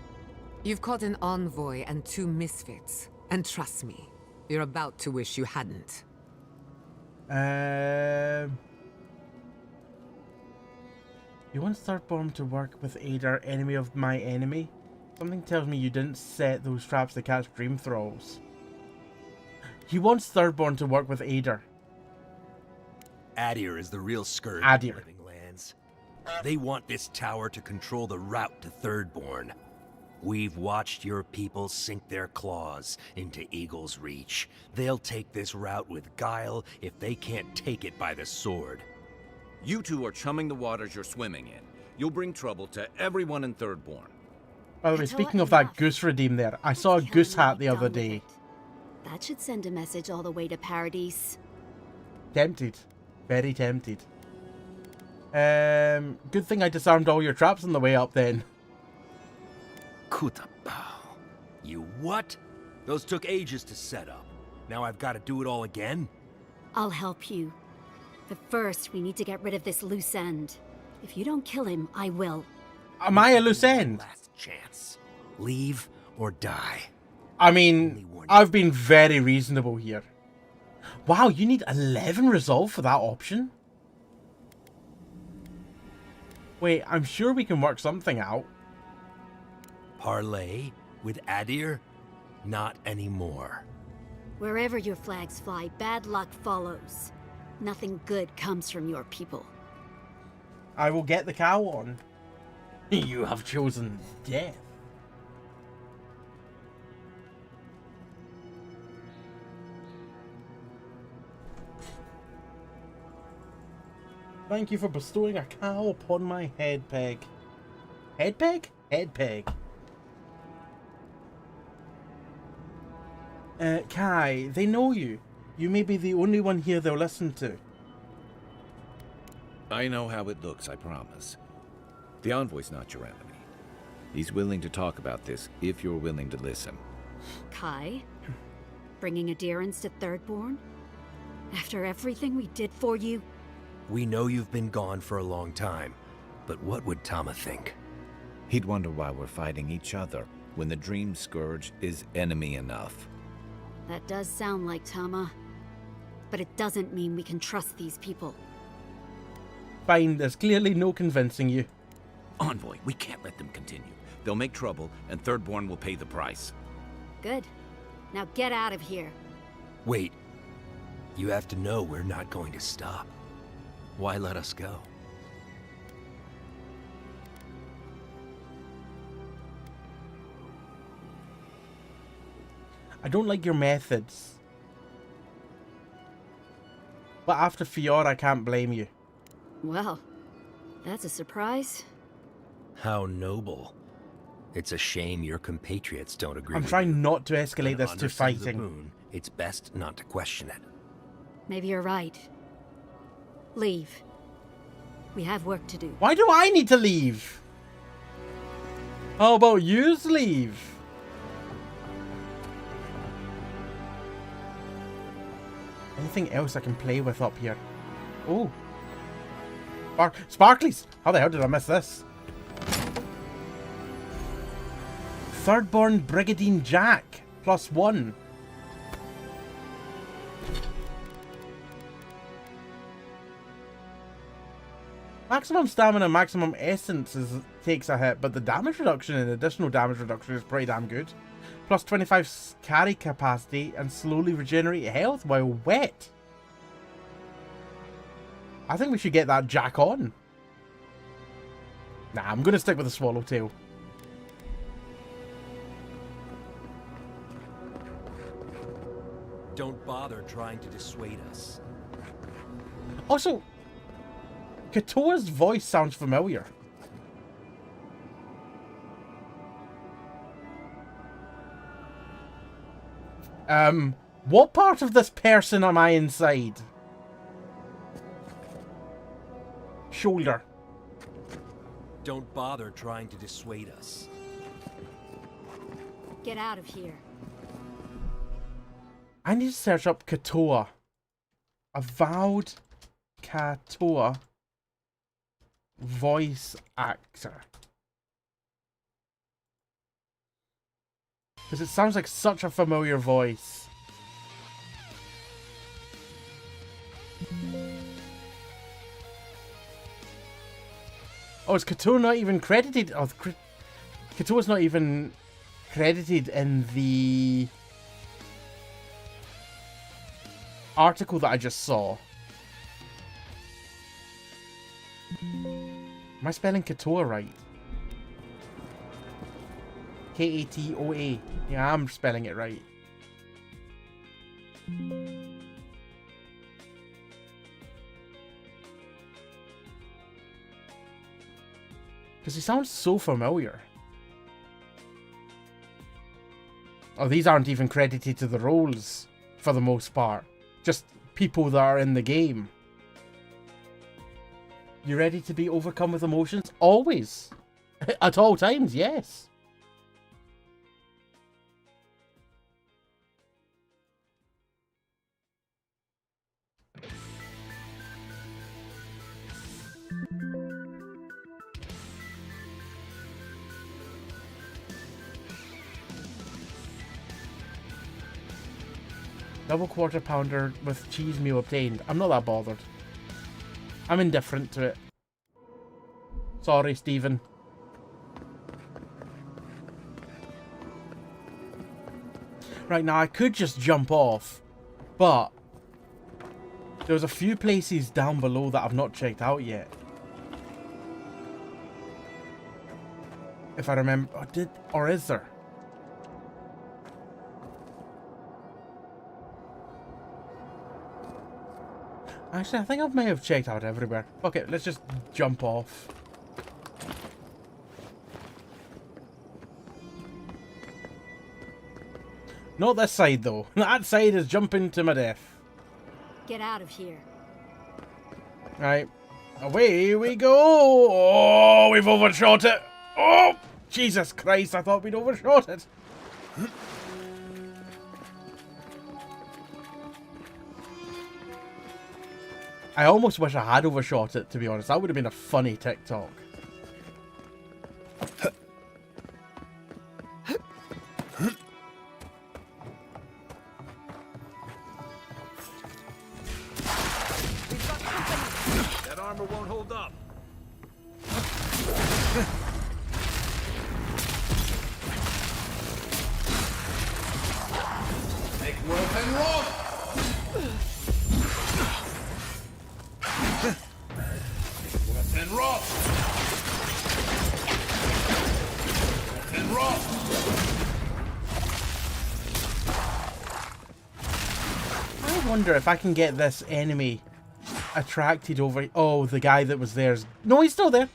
You've caught an envoy and 2 misfits. And trust me, you're about to wish you hadn't. You want Thirdborn to work with Adar, enemy of my enemy? Something tells me you didn't set those traps to catch dream thralls. He wants Thirdborn to work with Adar. Adir is the real scourge Adir. of living lands. They want this tower to control the route to Thirdborn. We've watched your people sink their claws into Eagle's Reach. They'll take this route with guile if they can't take it by the sword. You two are chumming the waters you're swimming in. You'll bring trouble to everyone in Thirdborn. By the way, speaking of that goose redeem there, I saw a goose hat the other day. That should send a message all the way to Paradise. Tempted. Very tempted. Good thing I disarmed all your traps on the way up then. Kutapao. You what? Those took ages to set up. Now I've got to do it all again? I'll help you. But first, we need to get rid of this loose end. If you don't kill him, I will. Am I a loose end? Last chance. Leave or die. I mean, I've been very reasonable here. Wow, you need 11 resolve for that option? Wait, I'm sure we can work something out. Parlay with Adir? Not anymore. Wherever your flags fly, bad luck follows. Nothing good comes from your people. I will get the cow on. You have chosen death. Thank you for bestowing a cow upon my head peg. Head peg? Head peg. Kai, they know you. You may be the only one here they'll listen to. I know how it looks, I promise. The envoy's not your enemy. He's willing to talk about this if you're willing to listen. Kai? Bringing adherence to Thirdborn? After everything we did for you? We know you've been gone for a long time, but what would Tama think? He'd wonder why we're fighting each other when the Dream Scourge is enemy enough. That does sound like Tama. But it doesn't mean we can trust these people. Fine, there's clearly no convincing you. Envoy, we can't let them continue. They'll make trouble, and Thirdborn will pay the price. Good. Now get out of here. Wait. You have to know we're not going to stop. Why let us go? I don't like your methods. But after Fiora, I can't blame you. Well, that's a surprise. How noble. It's a shame your compatriots don't agree. I'm trying not to escalate When this honor to sends a fighting. boon, it's best not to question it. Maybe you're right. Leave. We have work to do. Why do I need to leave? How about yous leave? Anything else I can play with up here? Oh. Sparklies! How the hell did I miss this? Thirdborn Brigandine Jack. +1. Maximum stamina, maximum essence takes a hit, but the damage reduction and additional damage reduction is pretty damn good. Plus 25 carry capacity and slowly regenerate health while wet. I think we should get that Jack on. Nah, I'm going to stick with the Swallowtail. Don't bother trying to dissuade us. Also, Katoa's voice sounds familiar. What part of this person am I inside? Shoulder. Don't bother trying to dissuade us. Get out of here. I need to search up Katoa. Avowed Katoa voice actor. Because it sounds like such a familiar voice. Oh, is Katoa not even credited? Oh, Katoa's not even credited in the article that I just saw. Am I spelling Katoa right? K-A-T-O-A. Yeah, I'm spelling it right. Because he sounds so familiar. Oh, these aren't even credited to the roles, for the most part. Just people that are in the game. You ready to be overcome with emotions? Always. At all times, yes. Double quarter pounder with cheese meal obtained. I'm not that bothered. I'm indifferent to it. Sorry, Stephen. Right, now I could just jump off, but there's a few places down below that I've not checked out yet. If I remember, or is there? Actually, I think I may have checked out everywhere. Okay, let's just jump off. Not this side, though. That side is jumping to my death. Get out of here. Right. Away we go. Oh, we've overshot it. Oh, Jesus Christ. I thought we'd overshot it. I almost wish I had overshot it, to be honest. That would have been a funny TikTok. That armor won't hold up. wonder if I can get this enemy attracted over... Oh, the guy that was there. No, he's still there.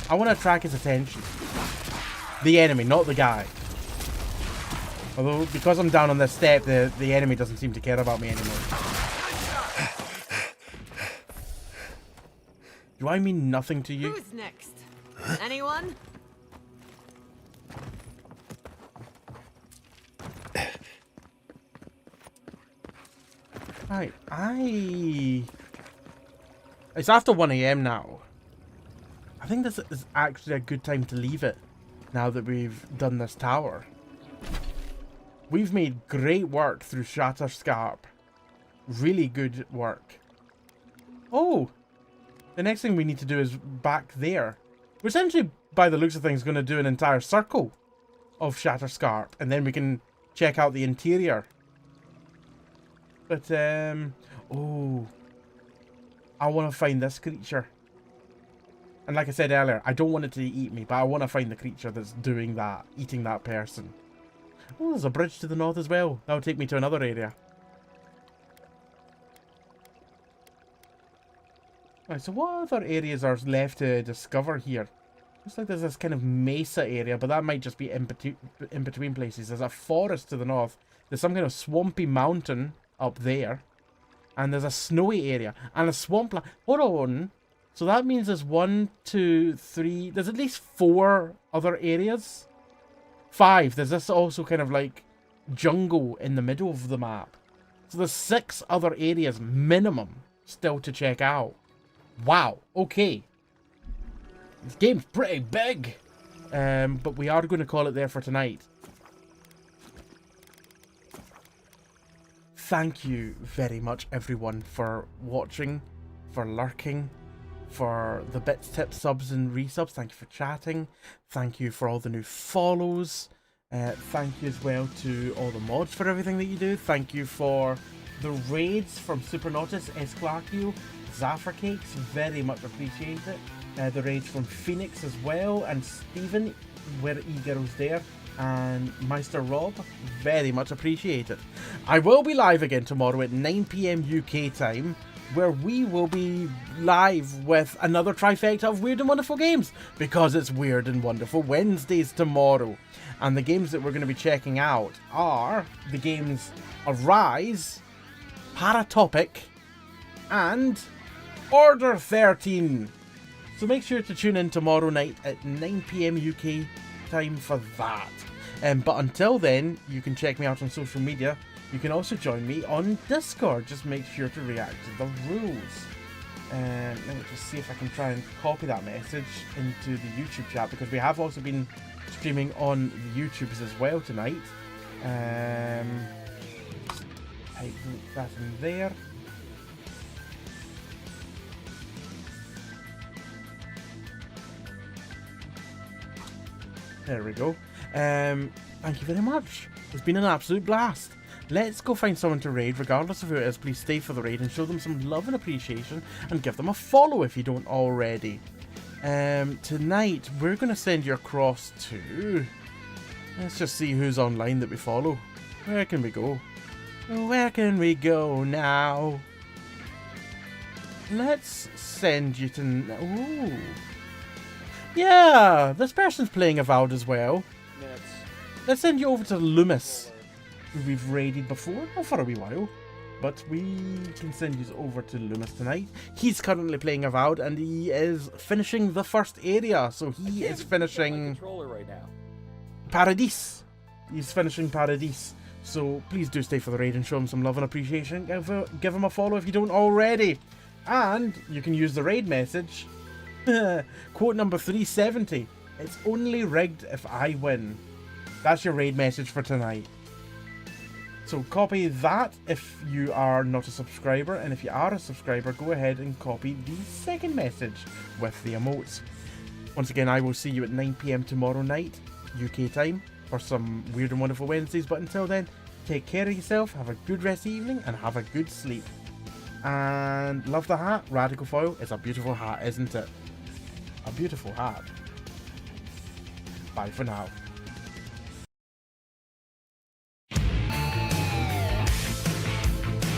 I want to attract his attention. The enemy, not the guy. Although, because I'm down on this step, the enemy doesn't seem to care about me anymore. Do I mean nothing to you? Who's next? Anyone? Right, it's after 1 AM now. I think this is actually a good time to leave it, now that we've done this tower. We've made great work through Shatterscarp. Really good work. Oh! The next thing we need to do is back there. We're essentially, by the looks of things, going to do an entire circle of Shatterscarp, and then we can check out the interior. But, oh, I want to find this creature. And like I said earlier, I don't want it to eat me, but I want to find the creature that's doing that, eating that person. Oh, there's a bridge to the north as well. That'll take me to another area. Right, so what other areas are left to discover here? Looks like there's this kind of mesa area, but that might just be in between places. There's a forest to the north. There's some kind of swampy mountain up there, and there's a snowy area and a swampland. Hold on, so that means there's 1, 2, 3, there's at least 4 other areas. 5. There's this also kind of like jungle in the middle of the map, so there's 6 other areas minimum still to check out. Wow, okay, this game's pretty big. But we are going to call it there for tonight. Thank you very much, everyone, for watching, for lurking, for the bits, tips, subs, and resubs. Thank you for chatting. Thank you for all the new follows. Thank you as well to all the mods for everything that you do. Thank you for the raids from Supernautus, S. Clarkio, Zaffer Cakes. Very much appreciate it. The raids from Phoenix as well, and Stephen, where E-Girl's there. And Meister Rob, very much appreciated. I will be live again tomorrow at 9 PM UK time, where we will be live with another trifecta of Weird and Wonderful games, because it's Weird and Wonderful Wednesdays tomorrow. And the games that we're going to be checking out are the games Arise, Paratopic, and Order 13. So make sure to tune in tomorrow night at 9 PM UK time for that. But until then, you can check me out on social media. You can also join me on Discord. Just make sure to react to the rules. Let me just see if I can try and copy that message into the YouTube chat, because we have also been streaming on the YouTubes as well tonight. Type that in there. There we go. Thank you very much. It's been an absolute blast. Let's go find someone to raid, regardless of who it is. Please stay for the raid and show them some love and appreciation, and give them a follow if you don't already. Tonight, we're going to send you across to... Let's just see who's online that we follow. Where can we go? Where can we go now? Let's send you to... Ooh. Yeah, this person's playing Avowed as well. Let's send you over to Loomis, who we've raided before, not for a wee while, but we can send you over to Loomis tonight. He's currently playing Avowed, and he is finishing the first area, so he is finishing Paradise. He's finishing Paradise, so please do stay for the raid and show him some love and appreciation. Give him a follow if you don't already, and you can use the raid message. Quote number 370. It's only rigged if I win. That's your raid message for tonight. So copy that if you are not a subscriber, and if you are a subscriber, go ahead and copy the second message with the emotes. Once again, I will see you at 9 PM tomorrow night, UK time, for some Weird and Wonderful Wednesdays. But until then, take care of yourself, have a good rest of the evening, and have a good sleep. And love the hat. Radical Foil is a beautiful hat, isn't it? A beautiful hat. Bye for now.